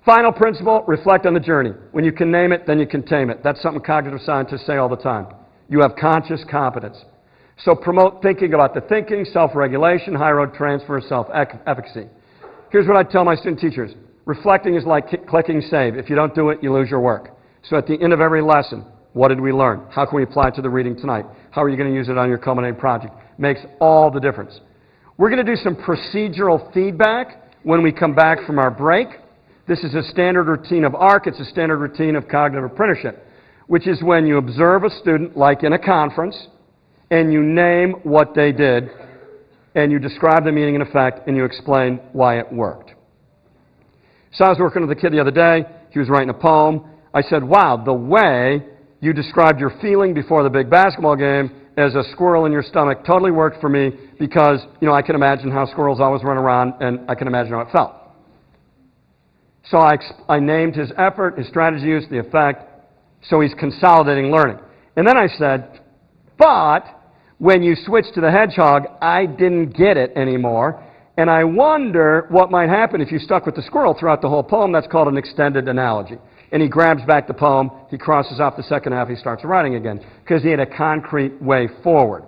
Final principle, reflect on the journey. When you can name it, then you can tame it. That's something cognitive scientists say all the time. You have conscious competence. So promote thinking about the thinking, self-regulation, high road transfer, self-efficacy. Here's what I tell my student teachers. Reflecting is like clicking save. If you don't do it, you lose your work. So at the end of every lesson, what did we learn? How can we apply it to the reading tonight? How are you going to use it on your culminating project? Makes all the difference. We're going to do some procedural feedback when we come back from our break. This is a standard routine of ARC. It's a standard routine of cognitive apprenticeship, which is when you observe a student, like in a conference, and you name what they did, and you describe the meaning and effect, and you explain why it worked. So I was working with a kid the other day. He was writing a poem. I said, wow, the way you described your feeling before the big basketball game as a squirrel in your stomach totally worked for me because, you know, I can imagine how squirrels always run around, and I can imagine how it felt. So I named his effort, his strategy use, the effect, so he's consolidating learning. And then I said, but when you switch to the hedgehog, I didn't get it anymore, and I wonder what might happen if you stuck with the squirrel throughout the whole poem. That's called an extended analogy. And he grabs back the poem, he crosses off the second half, he starts writing again, because he had a concrete way forward.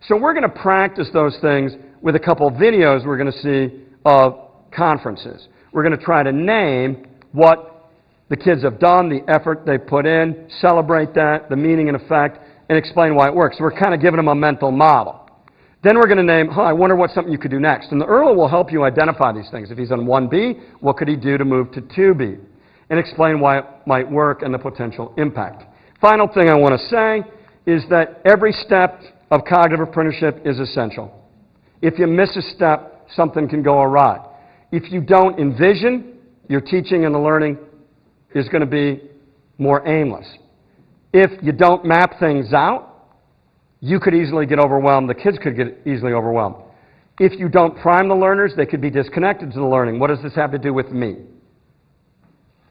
So we're going to practice those things with a couple of videos we're going to see of conferences. We're going to try to name what the kids have done, the effort they put in, celebrate that, the meaning and effect, and explain why it works. So we're kind of giving them a mental model. Then we're going to name, I wonder what's something you could do next. And the Earl will help you identify these things. If he's on 1B, what could he do to move to 2B? And explain why it might work and the potential impact. Final thing I want to say is that every step of cognitive apprenticeship is essential. If you miss a step, something can go awry. If you don't envision, your teaching and the learning is going to be more aimless. If you don't map things out, you could easily get overwhelmed. The kids could get easily overwhelmed. If you don't prime the learners, they could be disconnected to the learning. What does this have to do with me?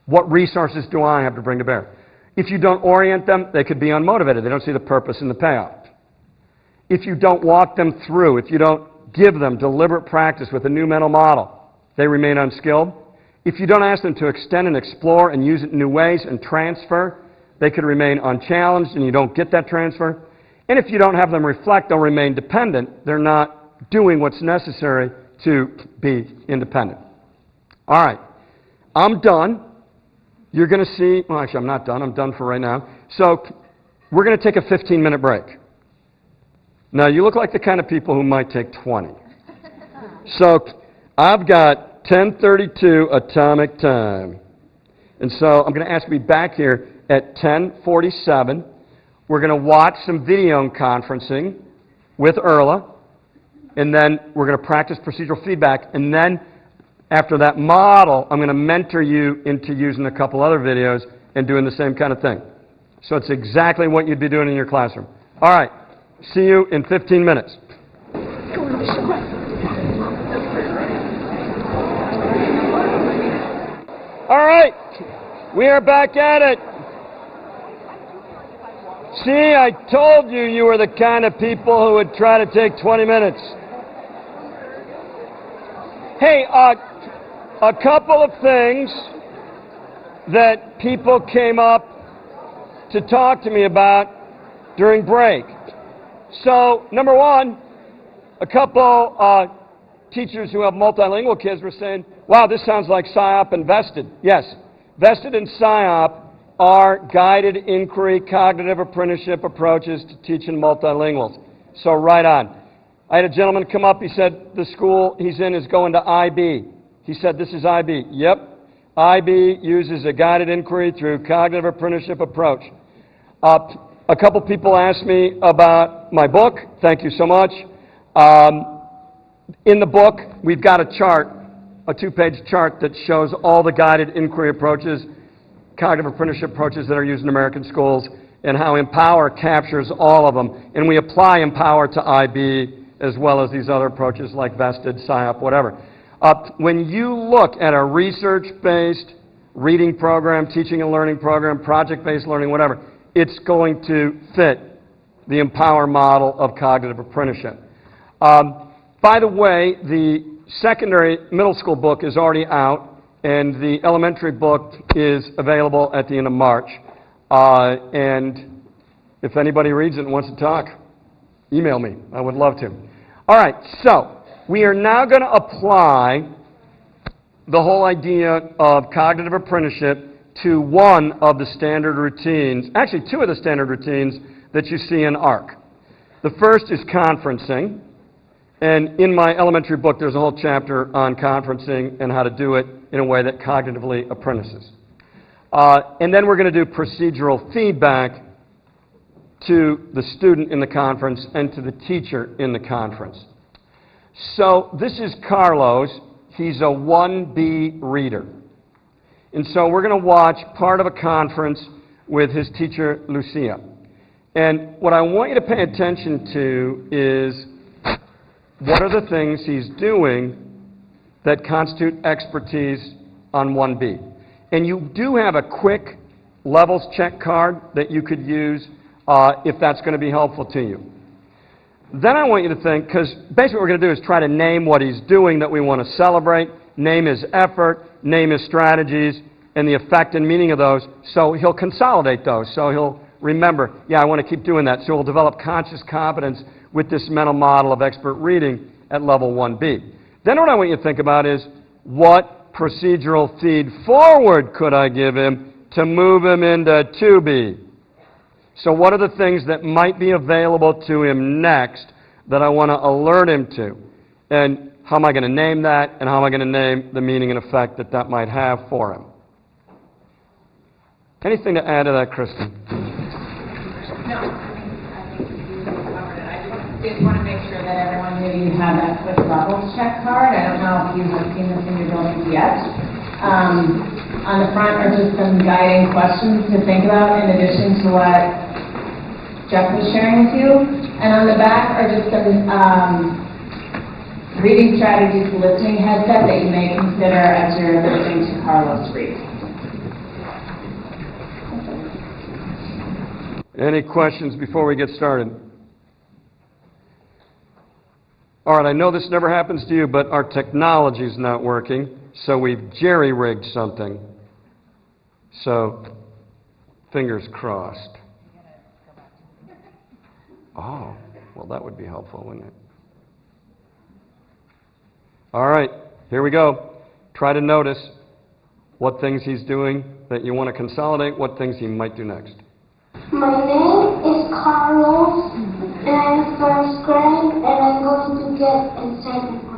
What resources do I have to bring to bear? If you don't orient them, they could be unmotivated. They don't see the purpose and the payoff. If you don't walk them through, if you don't give them deliberate practice with a new mental model, they remain unskilled. If you don't ask them to extend and explore and use it in new ways and transfer, they could remain unchallenged and you don't get that transfer. And if you don't have them reflect, they'll remain dependent. They're not doing what's necessary to be independent. All right, I'm done. You're going to see, well, actually, I'm not done. I'm done for right now. So we're going to take a 15-minute break. Now, you look like the kind of people who might take 20. So I've got 10:32 atomic time. And so I'm going to ask you to be back here at 10:47. We're going to watch some video conferencing with Erla. And then we're going to practice procedural feedback. And then after that model, I'm going to mentor you into using a couple other videos and doing the same kind of thing. So it's exactly what you'd be doing in your classroom. All right. See you in 15 minutes. All right. We are back at it. See, I told you you were the kind of people who would try to take 20 minutes. Hey, a couple of things that people came up to talk to me about during break. So, number one, a couple teachers who have multilingual kids were saying, wow, this sounds like SIOP and Vested. Yes, Vested and SIOP are guided inquiry, cognitive apprenticeship approaches to teaching multilinguals. So right on. I had a gentleman come up, he said the school he's in is going to IB. He said, this is IB. Yep, IB uses a guided inquiry through cognitive apprenticeship approach. A couple people asked me about my book. Thank you so much. In the book, we've got a chart, a 2-page chart that shows all the guided inquiry approaches, cognitive apprenticeship approaches that are used in American schools, and how Empower captures all of them. And we apply Empower to IB as well as these other approaches like Vested, SIOP, whatever. When you look at a research-based reading program, teaching and learning program, project-based learning, whatever, it's going to fit the Empower model of cognitive apprenticeship. By the way, the secondary middle school book is already out, and the elementary book is available at the end of March. And if anybody reads it and wants to talk, email me. I would love to. All right, so we are now going to apply the whole idea of cognitive apprenticeship to one of the standard routines, actually two of the standard routines that you see in ARC. The first is conferencing. And in my elementary book, there's a whole chapter on conferencing and how to do it in a way that cognitively apprentices. And then we're going to do procedural feedback to the student in the conference and to the teacher in the conference. So this is Carlos. He's a 1B reader. And so we're going to watch part of a conference with his teacher, Lucia. And what I want you to pay attention to is what are the things he's doing that constitute expertise on 1B. And you do have a quick levels check card that you could use if that's going to be helpful to you. Then I want you to think, because basically what we're going to do is try to name what he's doing that we want to celebrate, name his effort, name his strategies, and the effect and meaning of those, so he'll consolidate those. So he'll remember, yeah, I want to keep doing that. So he'll develop conscious competence with this mental model of expert reading at level 1B. Then what I want you to think about is, what procedural feed forward could I give him to move him into 2B? So what are the things that might be available to him next that I want to alert him to? And how am I going to name that? And how am I going to name the meaning and effect that that might have for him? Anything to add to that, Kristen? No, I think you covered it. I just did want to make sure that everyone knew you had that quick levels check card. I don't know if you have seen this in your buildings yet. On the front are just some guiding questions to think about in addition to what Jeff was sharing with you. And on the back are just some reading strategies listening headset that you may consider as you're listening to Carlos read. Any questions before we get started? All right, I know this never happens to you, but our technology is not working, so we've jerry-rigged something. So, fingers crossed. Oh, well, that would be helpful, wouldn't it? All right, here we go. Try to notice what things he's doing that you want to consolidate, what things he might do next. My name is Carlos, and I'm first grade, and I'm going to get in second grade.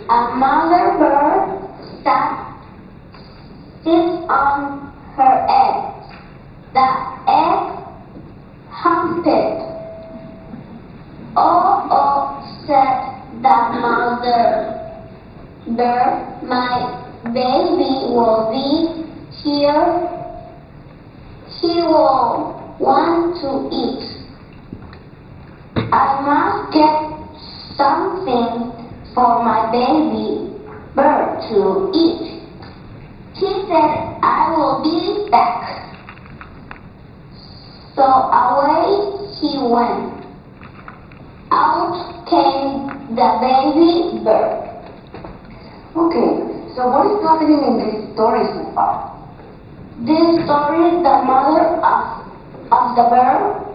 A mother bird sits on her eggs. The egg humped. Oh, said the mother bird, my baby will be here. He will want to eat. I must get something for my baby bird to eat. He said, I will be back. So away he went. Out came the baby bird. Okay, so what is happening in this story so far? This story, the mother of the bird,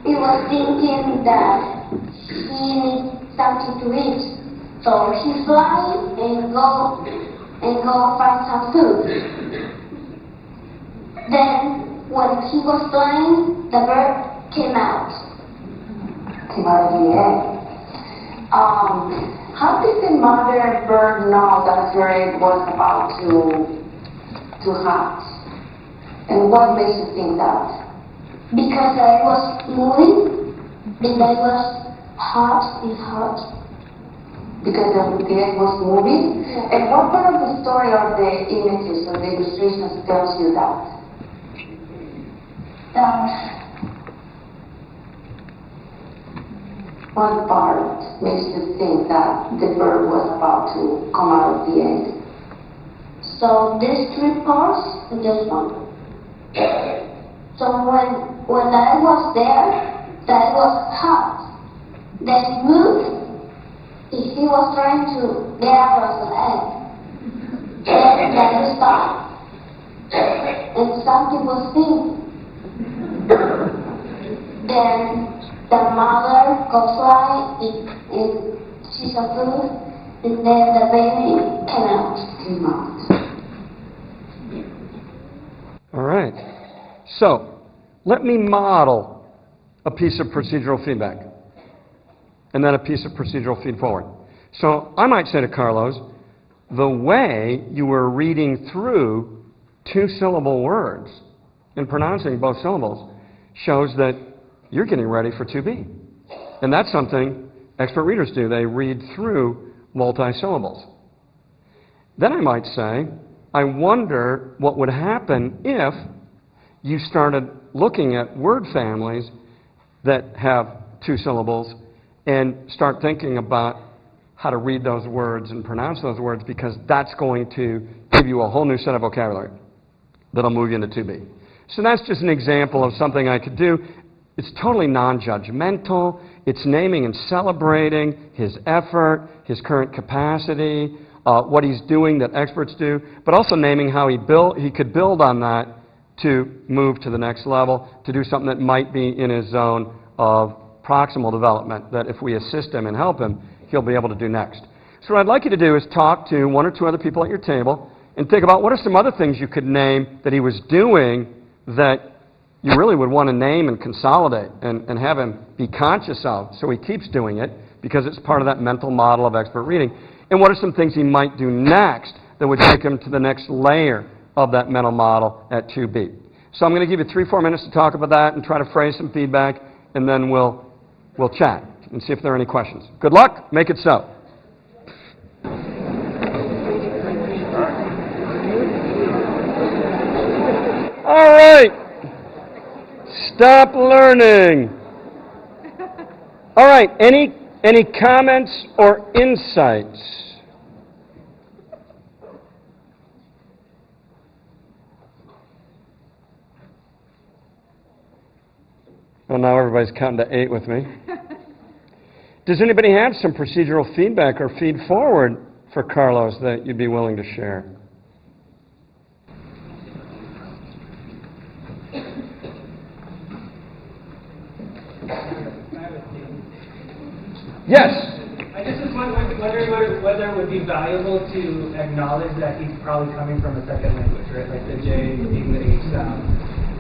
he was thinking that he needs something to eat. So he fly and go find some food. Then when he was flying, the bird came out. Came out of the egg. How did the mother bird know that her egg was about to hatch? And what makes you think that? Because I was moving, and I was hot, it's hot. Because the egg was moving? Yeah. And what part of the story or the images or the illustrations tells you that? What part makes you think that the bird was about to come out of the egg? So these three parts and this one. So when I was there, that was hot. Then it moved. He was trying to get out of the egg. Then it stopped. And something was thinking. Then the mother goes fly and she's a food, and then the baby came out. All right. So, let me model a piece of procedural feedback, and then a piece of procedural feed forward. So, I might say to Carlos, the way you were reading through two-syllable words and pronouncing both syllables shows that you're getting ready for 2B. And that's something expert readers do. They read through multi-syllables. Then I might say, I wonder what would happen if you started looking at word families that have two syllables and start thinking about how to read those words and pronounce those words, because that's going to give you a whole new set of vocabulary that'll move you into 2B. So that's just an example of something I could do. It's totally non-judgmental. It's naming and celebrating his effort, his current capacity, what he's doing that experts do, but also naming how he could build on that to move to the next level, to do something that might be in his zone of proximal development, that if we assist him and help him, he'll be able to do next. So what I'd like you to do is talk to one or two other people at your table and think about what are some other things you could name that he was doing that you really would want to name and consolidate and have him be conscious of, so he keeps doing it because it's part of that mental model of expert reading. And what are some things he might do next that would take him to the next layer of that mental model at 2B. So I'm going to give you 3-4 minutes to talk about that and try to phrase some feedback, and then we'll chat and see if there are any questions. Good luck. Make it so. All right. Stop learning. All right. Any comments or insights? Well, now everybody's counting to 8 with me. Does anybody have some procedural feedback or feed forward for Carlos that you'd be willing to share? Yes? I just was wondering whether it would be valuable to acknowledge that he's probably coming from a second language, right? Like the J being the H sound.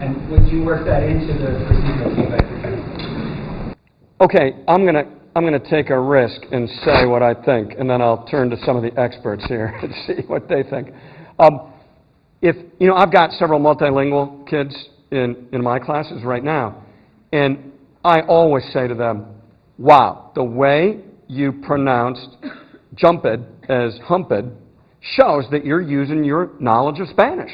And would you work that into the procedural feedback you're trying? Okay, I'm gonna take a risk and say what I think, and then I'll turn to some of the experts here and see what they think. If I've got several multilingual kids in my classes right now, and I always say to them, "Wow, the way you pronounced jumped as humped shows that you're using your knowledge of Spanish."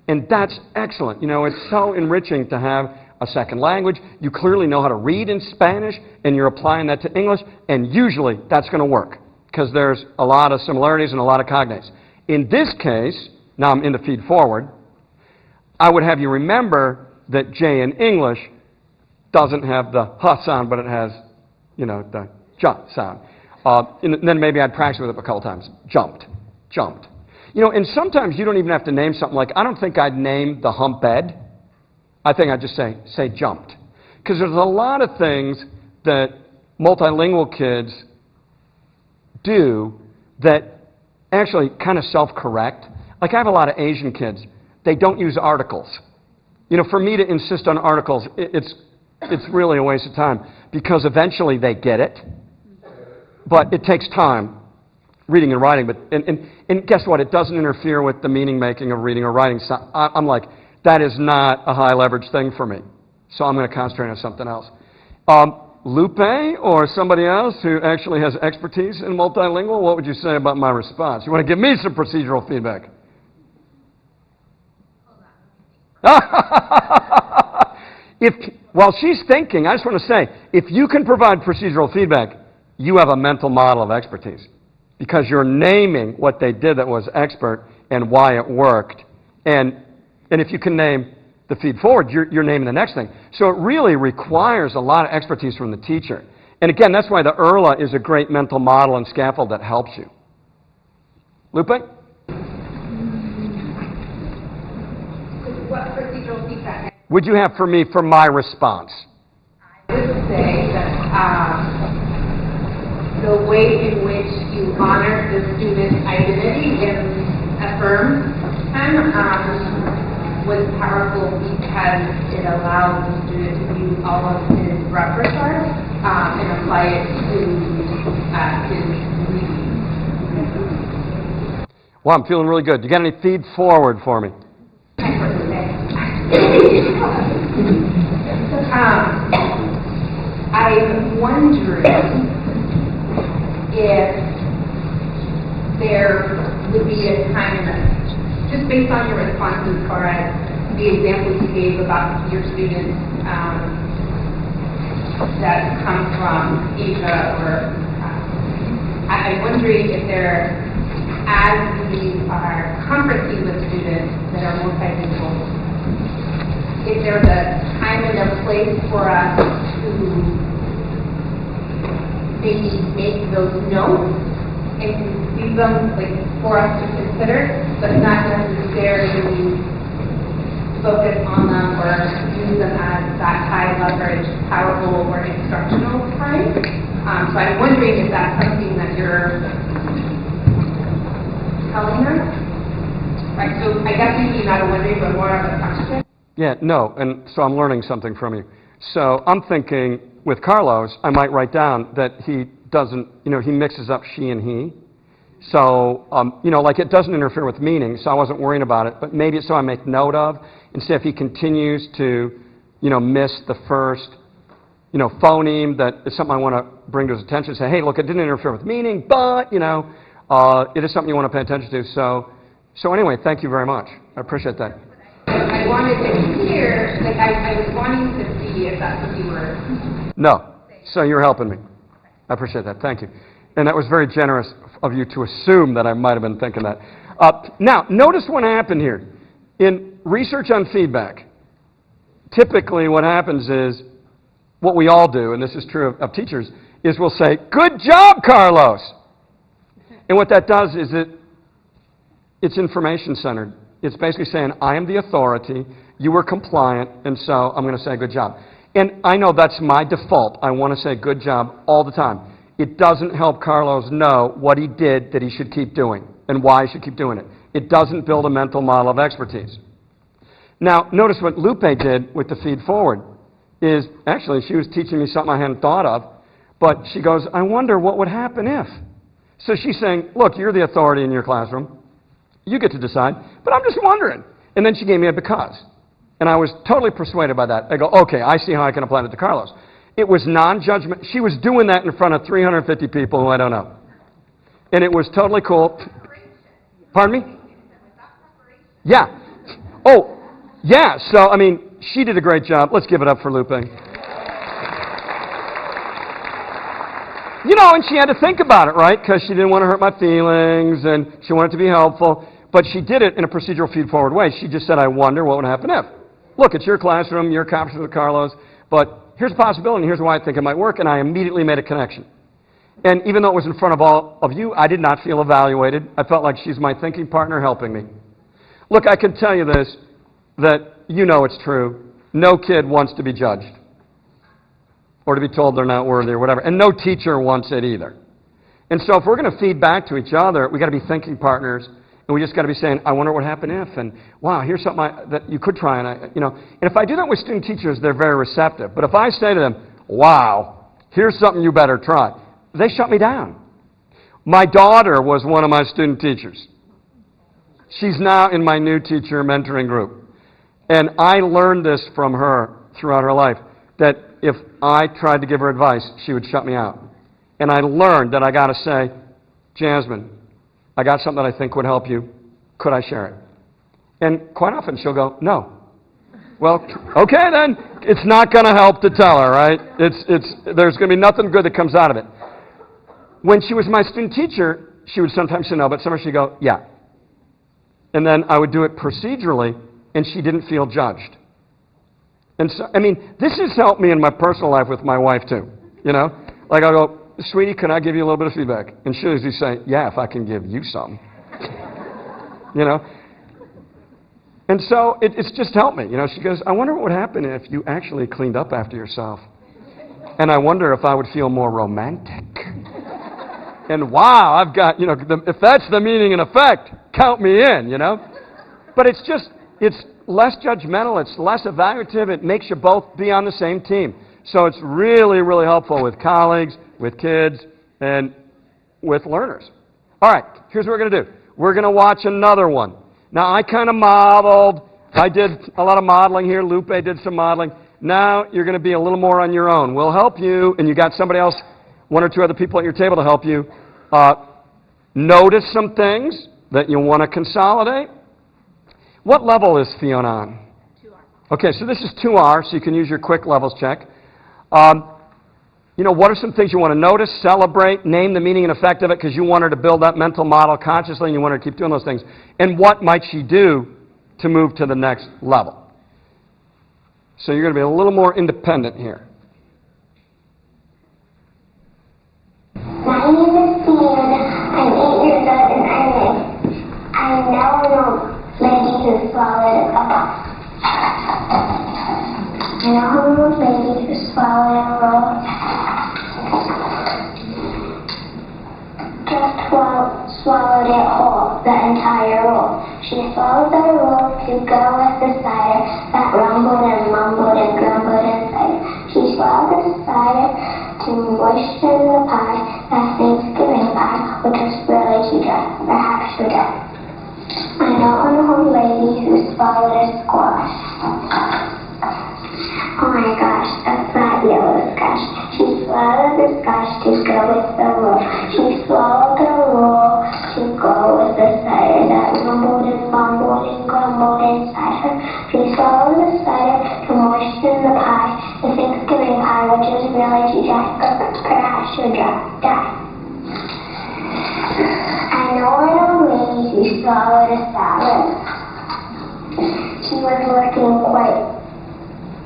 And that's excellent. It's so enriching to have a second language. You clearly know how to read in Spanish, and you're applying that to English, and usually that's going to work because there's a lot of similarities and a lot of cognates. In this case, now I'm into feed forward, I would have you remember that J in English doesn't have the huh sound, but it has, the jump sound. And then maybe I'd practice with it a couple times. Jumped. And sometimes you don't even have to name something like, I don't think I'd name the hump bed. I think I'd just say jumped. Because there's a lot of things that multilingual kids do that actually kind of self-correct. Like I have a lot of Asian kids. They don't use articles. For me to insist on articles, it's really a waste of time because eventually they get it. But it takes time, reading and writing. But and guess what? It doesn't interfere with the meaning making of reading or writing. So I'm like, that is not a high leverage thing for me. So I'm going to concentrate on something else. Lupe or somebody else who actually has expertise in multilingual, what would you say about my response? You want to give me some procedural feedback? While she's thinking, I just want to say, if you can provide procedural feedback, you have a mental model of expertise because you're naming what they did that was expert and why it worked. And if you can name the feed forward, you're naming the next thing. So it really requires a lot of expertise from the teacher. And again, that's why the ERLA is a great mental model and scaffold that helps you. Lupe? What procedural feedback? Would you have for me for my response? I would say that the way in which you honor the student's identity and affirm them was powerful because it allowed the student to use all of his repertoire and apply it to his reading. Well, I'm feeling really good. You got any feed forward for me? I'm wondering if there would be a time, just based on your responses as far as the examples you gave about your students that come from Asia, or I'm wondering if there, as we are conferencing with students that are multilingual, if there's a time and a place for us to maybe make those notes and see them, like, for us to consider, but not necessarily focus on them or use them as that high leverage, powerful, or instructional time. So I'm wondering if that's something that you're telling us. Right, so I guess maybe not a wondering, but more of a question. Yeah, no, and so I'm learning something from you. So I'm thinking with Carlos, I might write down that he doesn't, he mixes up she and he. So, like it doesn't interfere with meaning, so I wasn't worrying about it, but maybe it's so I make note of, and see if he continues to, miss the first, phoneme that is something I want to bring to his attention, say, hey, look, it didn't interfere with meaning, but, it is something you want to pay attention to. So anyway, thank you very much. I appreciate that. I wanted to hear, like I was wanting to see if that's what you were. No. So you're helping me. I appreciate that. Thank you. And that was very generous of you to assume that I might have been thinking that. Now, notice what happened here. In research on feedback, typically what happens is, what we all do, and this is true of teachers, is we'll say, good job, Carlos. And what that does is it's information-centered. It's basically saying, I am the authority, you were compliant, and so I'm going to say good job. And I know that's my default. I want to say good job all the time. it doesn't help Carlos know what he did that he should keep doing and why he should keep doing it. It doesn't build a mental model of expertise. Now, notice what Lupe did with the feed forward is, actually, she was teaching me something I hadn't thought of, but she goes, I wonder what would happen if. So she's saying, look, you're the authority in your classroom. You get to decide, but I'm just wondering. And then she gave me a because. And I was totally persuaded by that. I go, okay, I see how I can apply it to Carlos. It was non-judgment. She was doing that in front of 350 people who I don't know. And it was totally cool. Pardon me? Yeah. Oh, yeah. So, I mean, she did a great job. Let's give it up for Lupe. You know, and she had to think about it, right? Because she didn't want to hurt my feelings, and she wanted to be helpful. But she did it in a procedural feed-forward way. She just said, I wonder what would happen if. Look, it's your classroom, your conversation with Carlos, but here's a possibility, and here's why I think it might work, and I immediately made a connection. And even though it was in front of all of you, I did not feel evaluated. I felt like she's my thinking partner helping me. Look, I can tell you this, that you know it's true. No kid wants to be judged or to be told they're not worthy or whatever. And no teacher wants it either. And so if we're going to feed back to each other, we've got to be thinking partners, and we just got to be saying, I wonder what would happen if, and wow, here's something that you could try. And if I do that with student teachers, they're very receptive. But if I say to them, wow, here's something you better try, they shut me down. My daughter was one of my student teachers. She's now in my new teacher mentoring group. And I learned this from her throughout her life, that if I tried to give her advice, she would shut me out. And I learned that I got to say, Jasmine, I got something that I think would help you. Could I share it? And quite often she'll go, no. Well, okay then. It's not going to help to tell her, right? There's going to be nothing good that comes out of it. When she was my student teacher, she would sometimes say no, but sometimes she'd go, yeah. And then I would do it procedurally, and she didn't feel judged. And so, I mean, this has helped me in my personal life with my wife, too. You know? Like, I'll go, sweetie, can I give you a little bit of feedback? And she'll usually say, yeah, if I can give you some. You know? And so it's just helped me. You know, she goes, I wonder what would happen if you actually cleaned up after yourself. And I wonder if I would feel more romantic. And wow, I've got, you know, if that's the meaning and effect, count me in, you know? But it's less judgmental, it's less evaluative, it makes you both be on the same team. So it's really, really helpful with colleagues, with kids, and with learners. All right, here's what we're going to do. We're going to watch another one. Now, I kind of modeled. I did a lot of modeling here. Lupe did some modeling. Now, you're going to be a little more on your own. We'll help you, and you got somebody else, one or two other people at your table to help you. Notice some things that you want to consolidate. What level is Fiona on? 2R. Okay, so this is 2R, so you can use your quick levels check. You know, what are some things you want to notice, celebrate, name the meaning and effect of it, because you want her to build that mental model consciously and you want her to keep doing those things. And what might she do to move to the next level? So you're going to be a little more independent here. My name is Fiona. I'm 8 years old and I'm now an lady who swallowed a ball. I know an old lady who swallowed a roll. Just swallowed it whole, the entire roll. She swallowed the roll to go with the cider that rumbled and mumbled and grumbled inside. She swallowed the cider to moisten the pie, that Thanksgiving pie, which was really too dry, perhaps too dry. I know an old lady who swallowed a squash. Oh my gosh, a fat yellow squash. She swallowed the squash to go with the roll. She swallowed the roll to go with the cider that rumbled and mumbled and grumbled inside her. She swallowed the cider to moisten the pie, the Thanksgiving pie, which was really too dry, perhaps too dry. I know an old lady who swallowed a salad. She was looking quite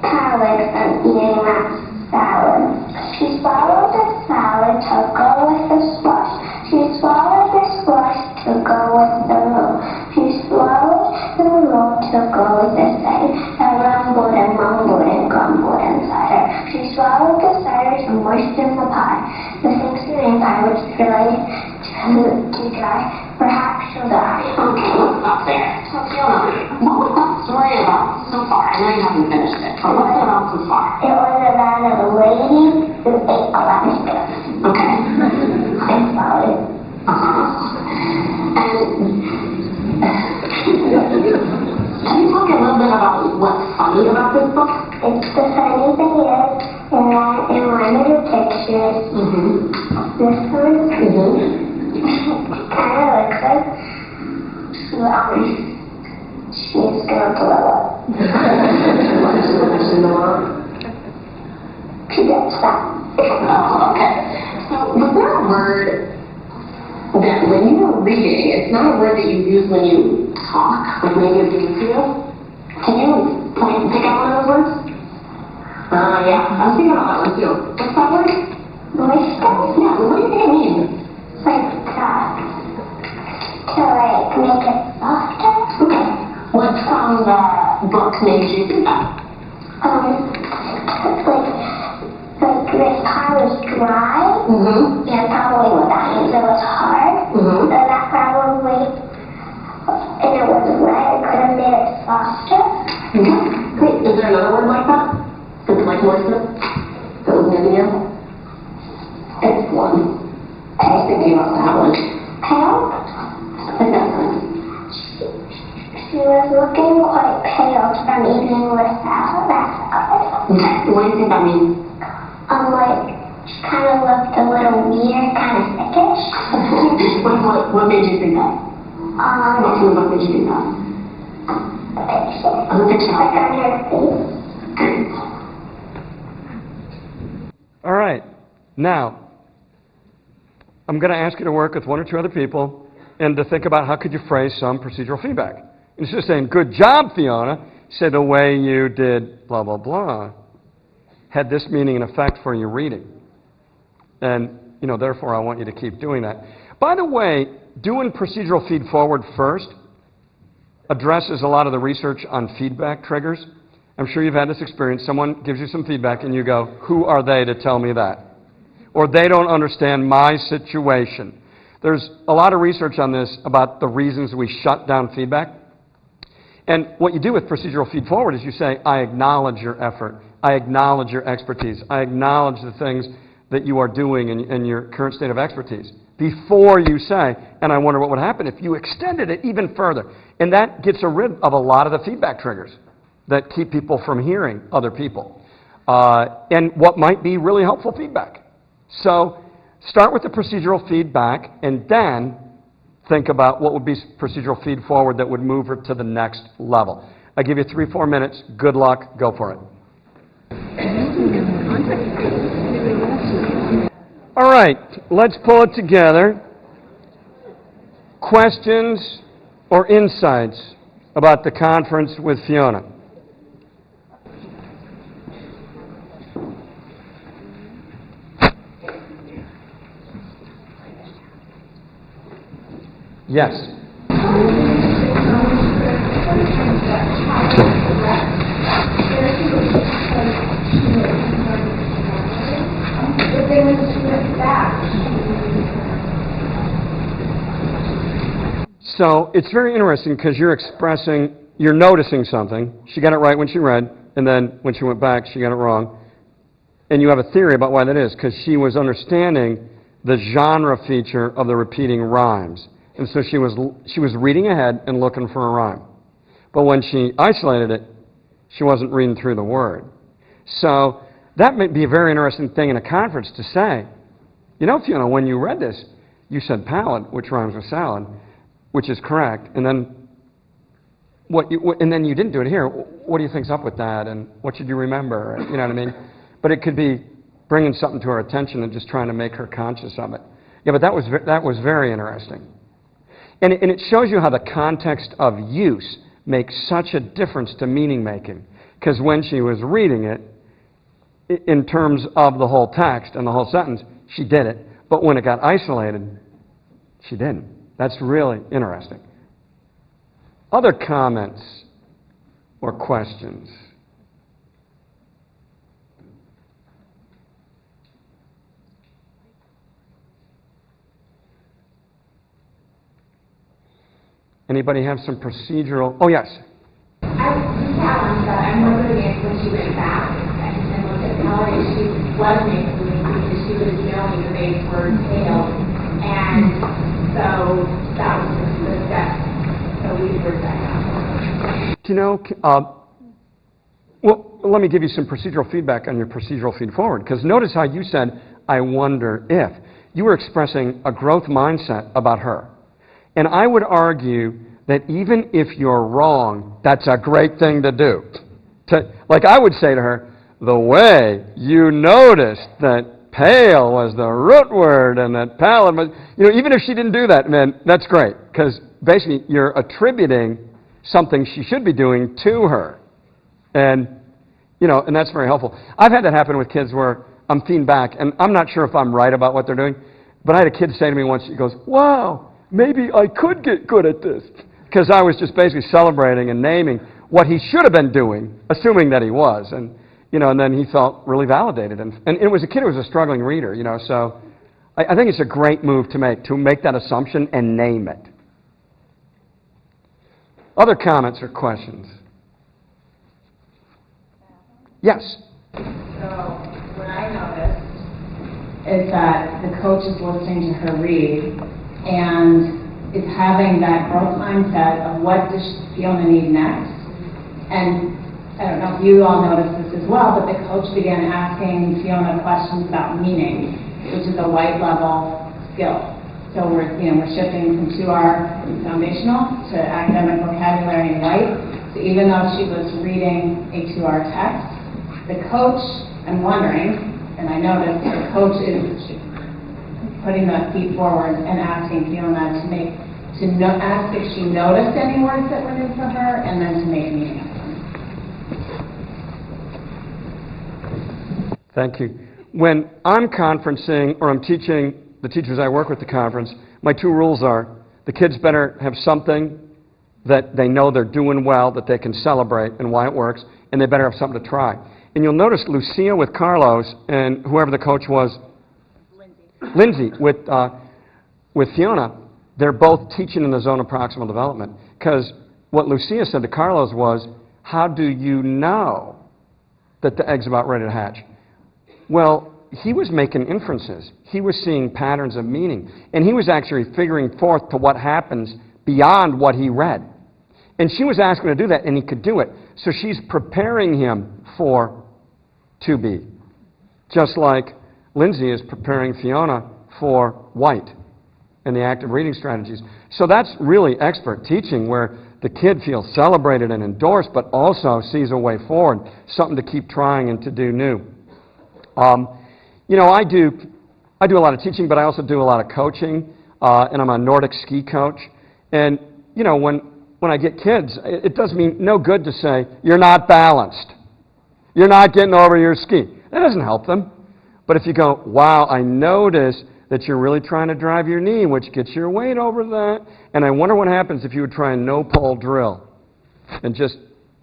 coward from eating that salad. She swallowed the salad to go with the squash. She swallowed the squash to go with the roll. She swallowed the roll to go with the cider that rumbled and mumbled and grumbled inside her. She swallowed the cider to moisten the pie, the Thanksgiving guy. Perhaps she'll die. Okay, let's stop there. So Fiona, what was that story about so far? I know you haven't finished it, but what's it about so far? It was about a lady who ate a lot of stuff. Okay. It's about it. And can you talk a little bit about what's funny about this book? It's the funny thing is that in one of the pictures, this one kind of looks like she's gonna blow up. She gets that. Oh, okay. So was there a word that when you were reading, it's not a word that you use when you talk, like maybe a big deal? Can you pick out one of those words? Yeah, I was thinking about that one too. What's that word? Moisture? Yeah, what do you think it means? Like, to like make it softer. Okay. What from the book made you do that? Like this car was dry, and probably what that means it was hard, and that probably, and it was wet, it could have made it softer. Great. Is there another word like that? Something like moisture? That was maybe you? It's one. I was thinking about that one. Pale? Like that one. She was looking quite pale from eating without that side. Okay. What do you think that means? Like, she kind of looked a little weird, kind of sickish. What made you think that? What from the book made you think that? The picture. The picture. Like on her face. Great. All right. Now, I'm going to ask you to work with one or two other people and to think about how could you phrase some procedural feedback. Instead of saying, good job, Fiona, say the way you did blah, blah, blah had this meaning and effect for your reading. And, therefore, I want you to keep doing that. By the way, doing procedural feed forward first addresses a lot of the research on feedback triggers. I'm sure you've had this experience. Someone gives you some feedback and you go, who are they to tell me that? Or they don't understand my situation. There's a lot of research on this about the reasons we shut down feedback. And what you do with procedural feed forward is you say, I acknowledge your effort. I acknowledge your expertise. I acknowledge the things that you are doing in your current state of expertise. Before you say, and I wonder what would happen if you extended it even further. And that gets rid of a lot of the feedback triggers that keep people from hearing other people. And what might be really helpful feedback. So start with the procedural feedback and then think about what would be procedural feed forward that would move her to the next level. I give you 3-4 minutes. Good luck. Go for it. All right. Let's pull it together. Questions or insights about the conference with Fiona? Yes. So it's very interesting because you're noticing something. She got it right when she read, and then when she went back, she got it wrong. And you have a theory about why that is, because she was understanding the genre feature of the repeating rhymes. And so she was reading ahead and looking for a rhyme. But when she isolated it, she wasn't reading through the word. So that may be a very interesting thing in a conference to say, Fiona, when you read this, you said palate, which rhymes with salad, which is correct, and then you didn't do it here. What do you think's up with that, and what should you remember? You know what I mean? But it could be bringing something to her attention and just trying to make her conscious of it. Yeah, but that was very interesting. And it shows you how the context of use makes such a difference to meaning making. Because when she was reading it, in terms of the whole text and the whole sentence, she did it. But when it got isolated, she didn't. That's really interesting. Other comments or questions? Anybody have some procedural? Oh, yes. I was challenged that I'm wondering if when she went back and looked at the holiday, she was making because she was knowing the base word tail, and so that was the step. So we worked that out. Do you know, well, let me give you some procedural feedback on your procedural feed forward, because notice how you said, I wonder if. You were expressing a growth mindset about her. And I would argue that even if you're wrong, that's a great thing to do. Like I would say to her, the way you noticed that pale was the root word and that pallid was, even if she didn't do that, man, that's great. Because basically you're attributing something she should be doing to her. And, and that's very helpful. I've had that happen with kids where I'm feeding back, and I'm not sure if I'm right about what they're doing, but I had a kid say to me once, he goes, wow, maybe I could get good at this. Because I was just basically celebrating and naming what he should have been doing, assuming that he was. And, and then he felt really validated. And it was a kid who was a struggling reader, so I think it's a great move to make that assumption and name it. Other comments or questions? Yes? So what I noticed is that the coach is listening to her read and is having that growth mindset of what does Fiona need next. And I don't know if you all noticed this as well, but the coach began asking Fiona questions about meaning, which is a white level skill. So we're shifting from 2R foundational to academic vocabulary in white. So even though she was reading a 2R text, the coach, I'm wondering, and I noticed the coach is putting that feet forward and asking Fiona ask if she noticed any words that went in for her, and then to make meaning of them. Thank you. When I'm conferencing or I'm teaching the teachers I work with at the conference, my 2 rules are the kids better have something that they know they're doing well, that they can celebrate and why it works, and they better have something to try. And you'll notice Lucia with Carlos and whoever the coach was, Lindsay with Fiona, they're both teaching in the zone of proximal development. Because what Lucia said to Carlos was, how do you know that the egg's about ready to hatch? Well, he was making inferences. He was seeing patterns of meaning. And he was actually figuring forth to what happens beyond what he read. And she was asking him to do that, and he could do it. So she's preparing him for 2B. Just like Lindsay is preparing Fiona for white and the active reading strategies. So that's really expert teaching where the kid feels celebrated and endorsed, but also sees a way forward, something to keep trying and to do new. I do a lot of teaching, but I also do a lot of coaching, and I'm a Nordic ski coach. And, when I get kids, it does me no good to say, you're not balanced. You're not getting over your ski. That doesn't help them. But if you go, wow, I notice that you're really trying to drive your knee, which gets your weight over that, and I wonder what happens if you would try a no-pole drill and just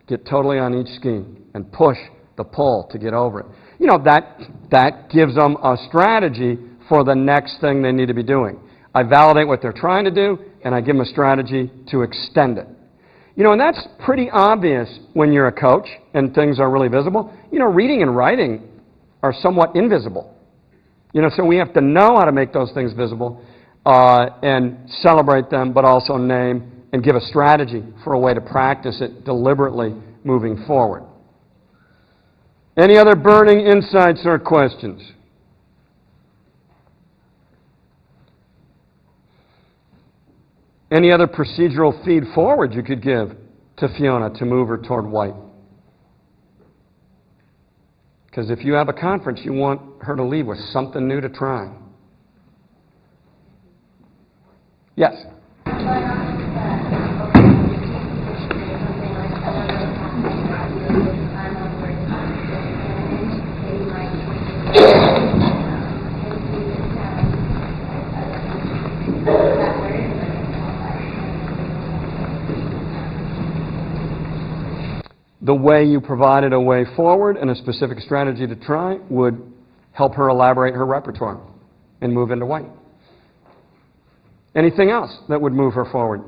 get totally on each ski and push the pole to get over it. That gives them a strategy for the next thing they need to be doing. I validate what they're trying to do, and I give them a strategy to extend it. And that's pretty obvious when you're a coach and things are really visible. Reading and writing are somewhat invisible. So we have to know how to make those things visible and celebrate them, but also name and give a strategy for a way to practice it deliberately moving forward. Any other burning insights or questions? Any other procedural feed forward you could give to Fiona to move her toward white? Because if you have a conference, you want her to leave with something new to try. Yes? The way you provided a way forward and a specific strategy to try would help her elaborate her repertoire and move into white. Anything else that would move her forward?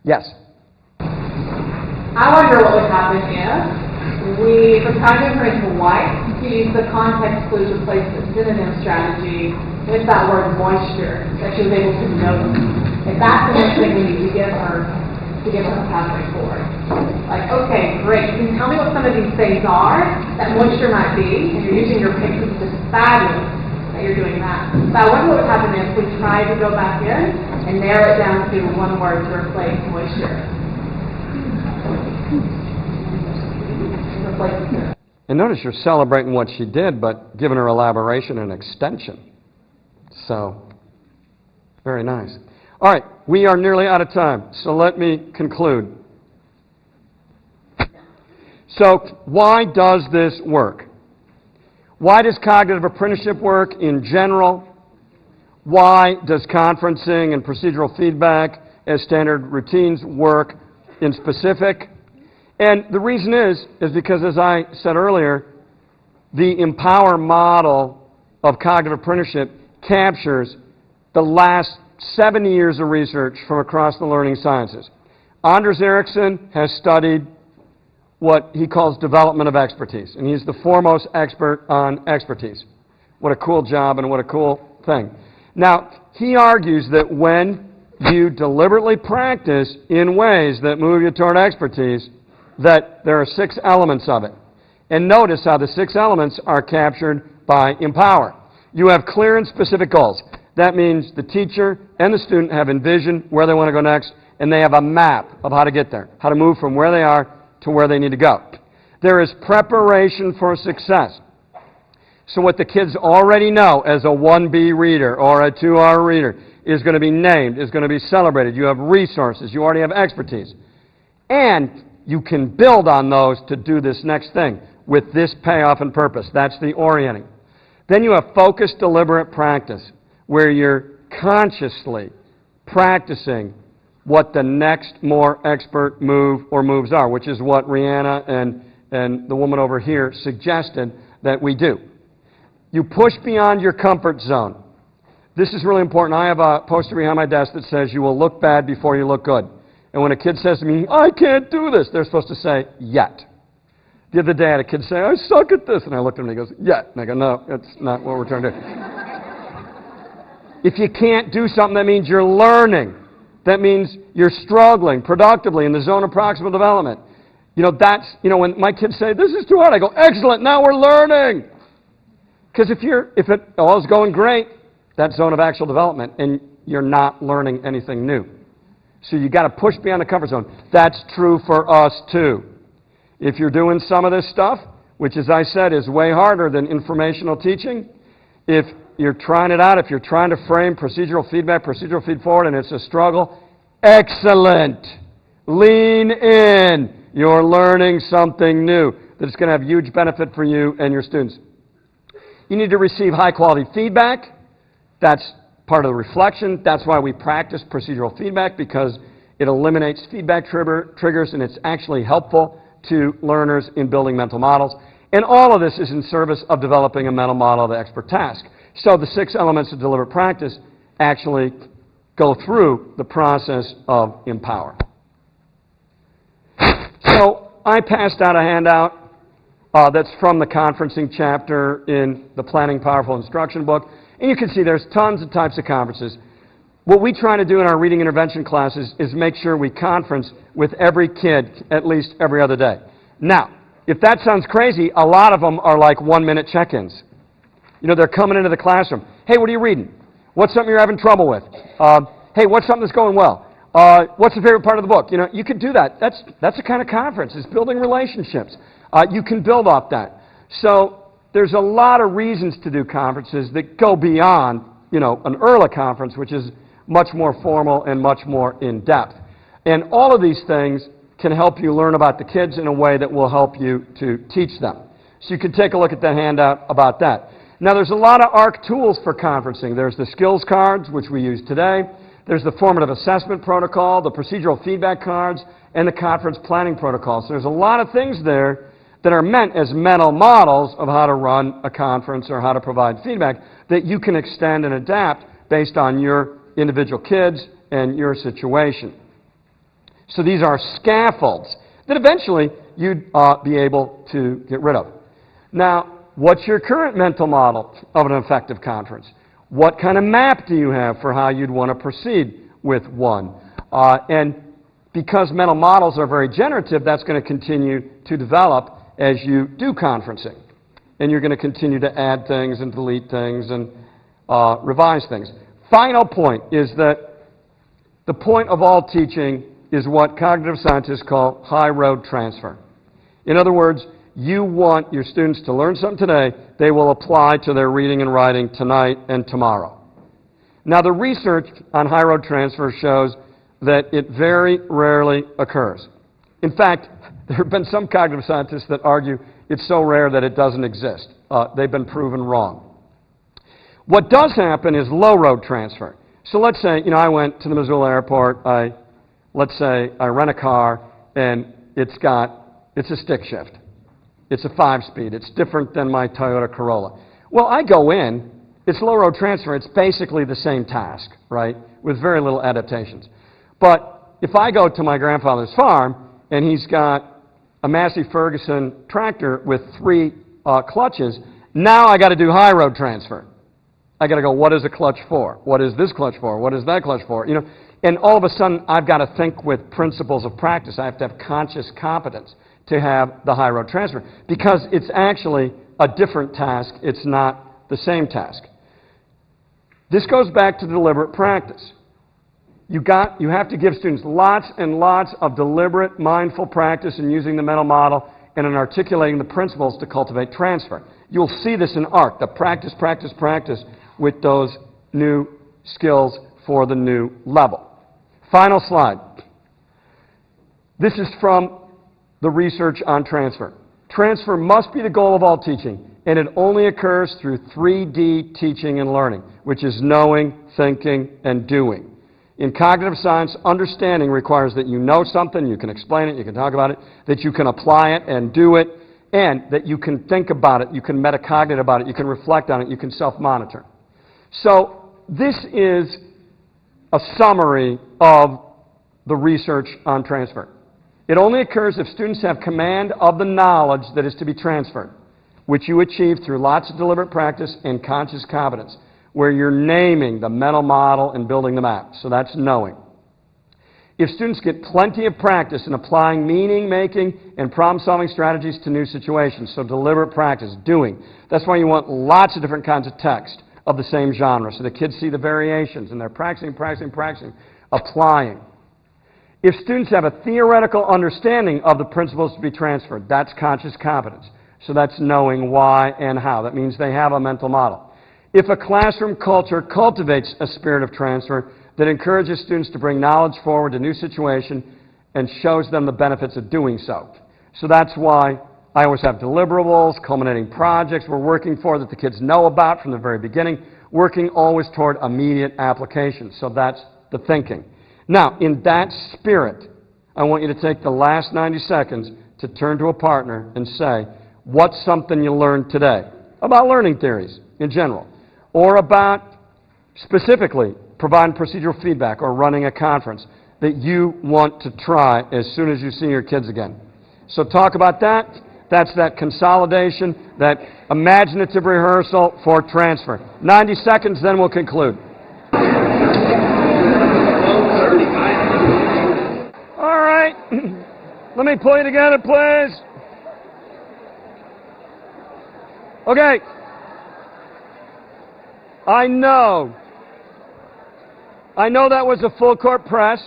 Yes? I wonder what would happen if we, for cognitive information white, to use the context clue to place the synonym strategy with that word moisture that she was able to notice. If that's the next thing we need to give her a pathway forward. Like, okay, great. Can you tell me what some of these things are that moisture might be? And you're using your pictures, which is fabulous that you're doing that. But I wonder what would happen if we tried to go back in and narrow it down to one word to replace moisture. And notice you're celebrating what she did, but giving her elaboration and extension. So, very nice. All right, we are nearly out of time, so let me conclude. So, why does this work? Why does cognitive apprenticeship work in general? Why does conferencing and procedural feedback as standard routines work in specific? And the reason is because, as I said earlier, the Empower model of cognitive apprenticeship captures the last 70 years of research from across the learning sciences. Anders Ericsson has studied what he calls development of expertise, and he's the foremost expert on expertise. What a cool job and what a cool thing. Now, he argues that when you deliberately practice in ways that move you toward expertise, that there are 6 elements of it. And notice how the 6 elements are captured by Empower. You have clear and specific goals. That means the teacher and the student have envisioned where they want to go next, and they have a map of how to get there, how to move from where they are to where they need to go. There is preparation for success. So what the kids already know as a 1B reader or a 2R reader is going to be named, is going to be celebrated. You have resources. You already have expertise. And you can build on those to do this next thing with this payoff and purpose. That's the orienting. Then you have focused, deliberate practice, where you're consciously practicing what the next more expert move or moves are, which is what Rihanna and the woman over here suggested that we do. You push beyond your comfort zone. This is really important. I have a poster behind my desk that says, you will look bad before you look good. And when a kid says to me, I can't do this, they're supposed to say, yet. The other day I had a kid say, I suck at this. And I looked at him and he goes, yet. And I go, no, that's not what we're trying to do. If you can't do something, that means you're learning. That means you're struggling productively in the zone of proximal development. When my kids say, this is too hard, I go, excellent, now we're learning. Because if it all is going great, that's zone of actual development, and you're not learning anything new. So you got to push beyond the comfort zone. That's true for us too. If you're doing some of this stuff, which as I said is way harder than informational teaching, if you're trying it out, if you're trying to frame procedural feedback, procedural feed forward, and it's a struggle, excellent. Lean in. You're learning something new that's going to have huge benefit for you and your students. You need to receive high-quality feedback. That's part of the reflection. That's why we practice procedural feedback, because it eliminates feedback triggers, and it's actually helpful to learners in building mental models. And all of this is in service of developing a mental model of the expert task. So the 6 elements of deliberate practice actually go through the process of Empower. So I passed out a handout that's from the conferencing chapter in the Planning Powerful Instruction book. And you can see there's tons of types of conferences. What we try to do in our reading intervention classes is make sure we conference with every kid at least every other day. Now, if that sounds crazy, a lot of them are like 1-minute check-ins. They're coming into the classroom. Hey, what are you reading? What's something you're having trouble with? Hey, what's something that's going well? What's the favorite part of the book? You could do that. That's a kind of conference. It's building relationships. You can build off that. So there's a lot of reasons to do conferences that go beyond, an ERLA conference, which is much more formal and much more in-depth. And all of these things can help you learn about the kids in a way that will help you to teach them. So you can take a look at the handout about that. Now, there's a lot of ARC tools for conferencing. There's the skills cards, which we use today. There's the formative assessment protocol, the procedural feedback cards, and the conference planning protocol. So there's a lot of things there that are meant as mental models of how to run a conference or how to provide feedback that you can extend and adapt based on your individual kids and your situation. So these are scaffolds that eventually you'd be able to get rid of. Now, what's your current mental model of an effective conference? What kind of map do you have for how you'd want to proceed with one? And because mental models are very generative, that's going to continue to develop as you do conferencing. And you're going to continue to add things and delete things and revise things. Final point is that the point of all teaching is what cognitive scientists call high road transfer. In other words, you want your students to learn something today, they will apply to their reading and writing tonight and tomorrow. Now, the research on high road transfer shows that it very rarely occurs. In fact, there have been some cognitive scientists that argue it's so rare that it doesn't exist. They've been proven wrong. What does happen is low road transfer. So let's say, I went to the Missoula airport, let's say I rent a car, and it's a stick shift. It's a 5-speed. It's different than my Toyota Corolla. Well, I go in, it's low road transfer. It's basically the same task, right, with very little adaptations. But if I go to my grandfather's farm, and he's got a Massey Ferguson tractor with 3 clutches, now I got to do high road transfer. I got to go, what is a clutch for? What is this clutch for? What is that clutch for? And all of a sudden, I've got to think with principles of practice. I have to have conscious competence to have the high road transfer because it's actually a different task. It's not the same task. This goes back to deliberate practice. You have to give students lots and lots of deliberate, mindful practice in using the mental model and in articulating the principles to cultivate transfer. You'll see this in ARC, the practice, practice, practice with those new skills for the new level. Final slide. This is from the research on transfer. Transfer must be the goal of all teaching, and it only occurs through 3D teaching and learning, which is knowing, thinking, and doing. In cognitive science, understanding requires that you know something, you can explain it, you can talk about it, that you can apply it and do it, and that you can think about it, you can metacognate about it, you can reflect on it, you can self-monitor. So this is a summary of the research on transfer. It only occurs if students have command of the knowledge that is to be transferred, which you achieve through lots of deliberate practice and conscious competence, where you're naming the mental model and building the map. So that's knowing. If students get plenty of practice in applying meaning-making and problem-solving strategies to new situations, so deliberate practice, doing, that's why you want lots of different kinds of text of the same genre, so the kids see the variations, and they're practicing, applying. If students have a theoretical understanding of the principles to be transferred, that's conscious competence. So that's knowing why and how. That means they have a mental model. If a classroom culture cultivates a spirit of transfer that encourages students to bring knowledge forward to new situations and shows them the benefits of doing so. So that's why I always have deliverables, culminating projects we're working for that the kids know about from the very beginning, working always toward immediate application. So that's the thinking. Now, in that spirit, I want you to take the last 90 seconds to turn to a partner and say, what's something you learned today about learning theories in general, or about specifically providing procedural feedback or running a conference that you want to try as soon as you see your kids again. So talk about that. That's that consolidation, that imaginative rehearsal for transfer. 90 seconds, then we'll conclude. All right. Let me pull you together, please. Okay. I know that was a full court press.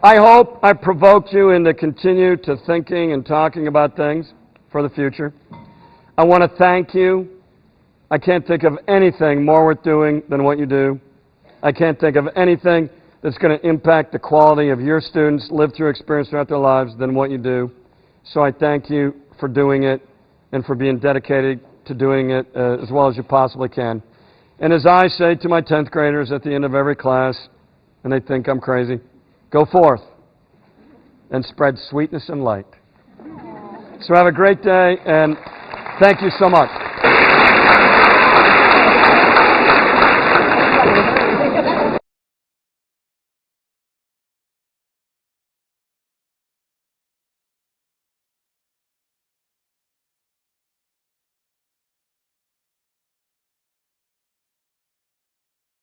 I hope I provoked you into continue to thinking and talking about things for the future. I want to thank you. I can't think of anything more worth doing than what you do. I can't think of anything that's going to impact the quality of your students' live-through experience throughout their lives than what you do. So I thank you for doing it and for being dedicated to doing it as well as you possibly can. And as I say to my 10th graders at the end of every class, and they think I'm crazy, go forth and spread sweetness and light. So have a great day, and thank you so much.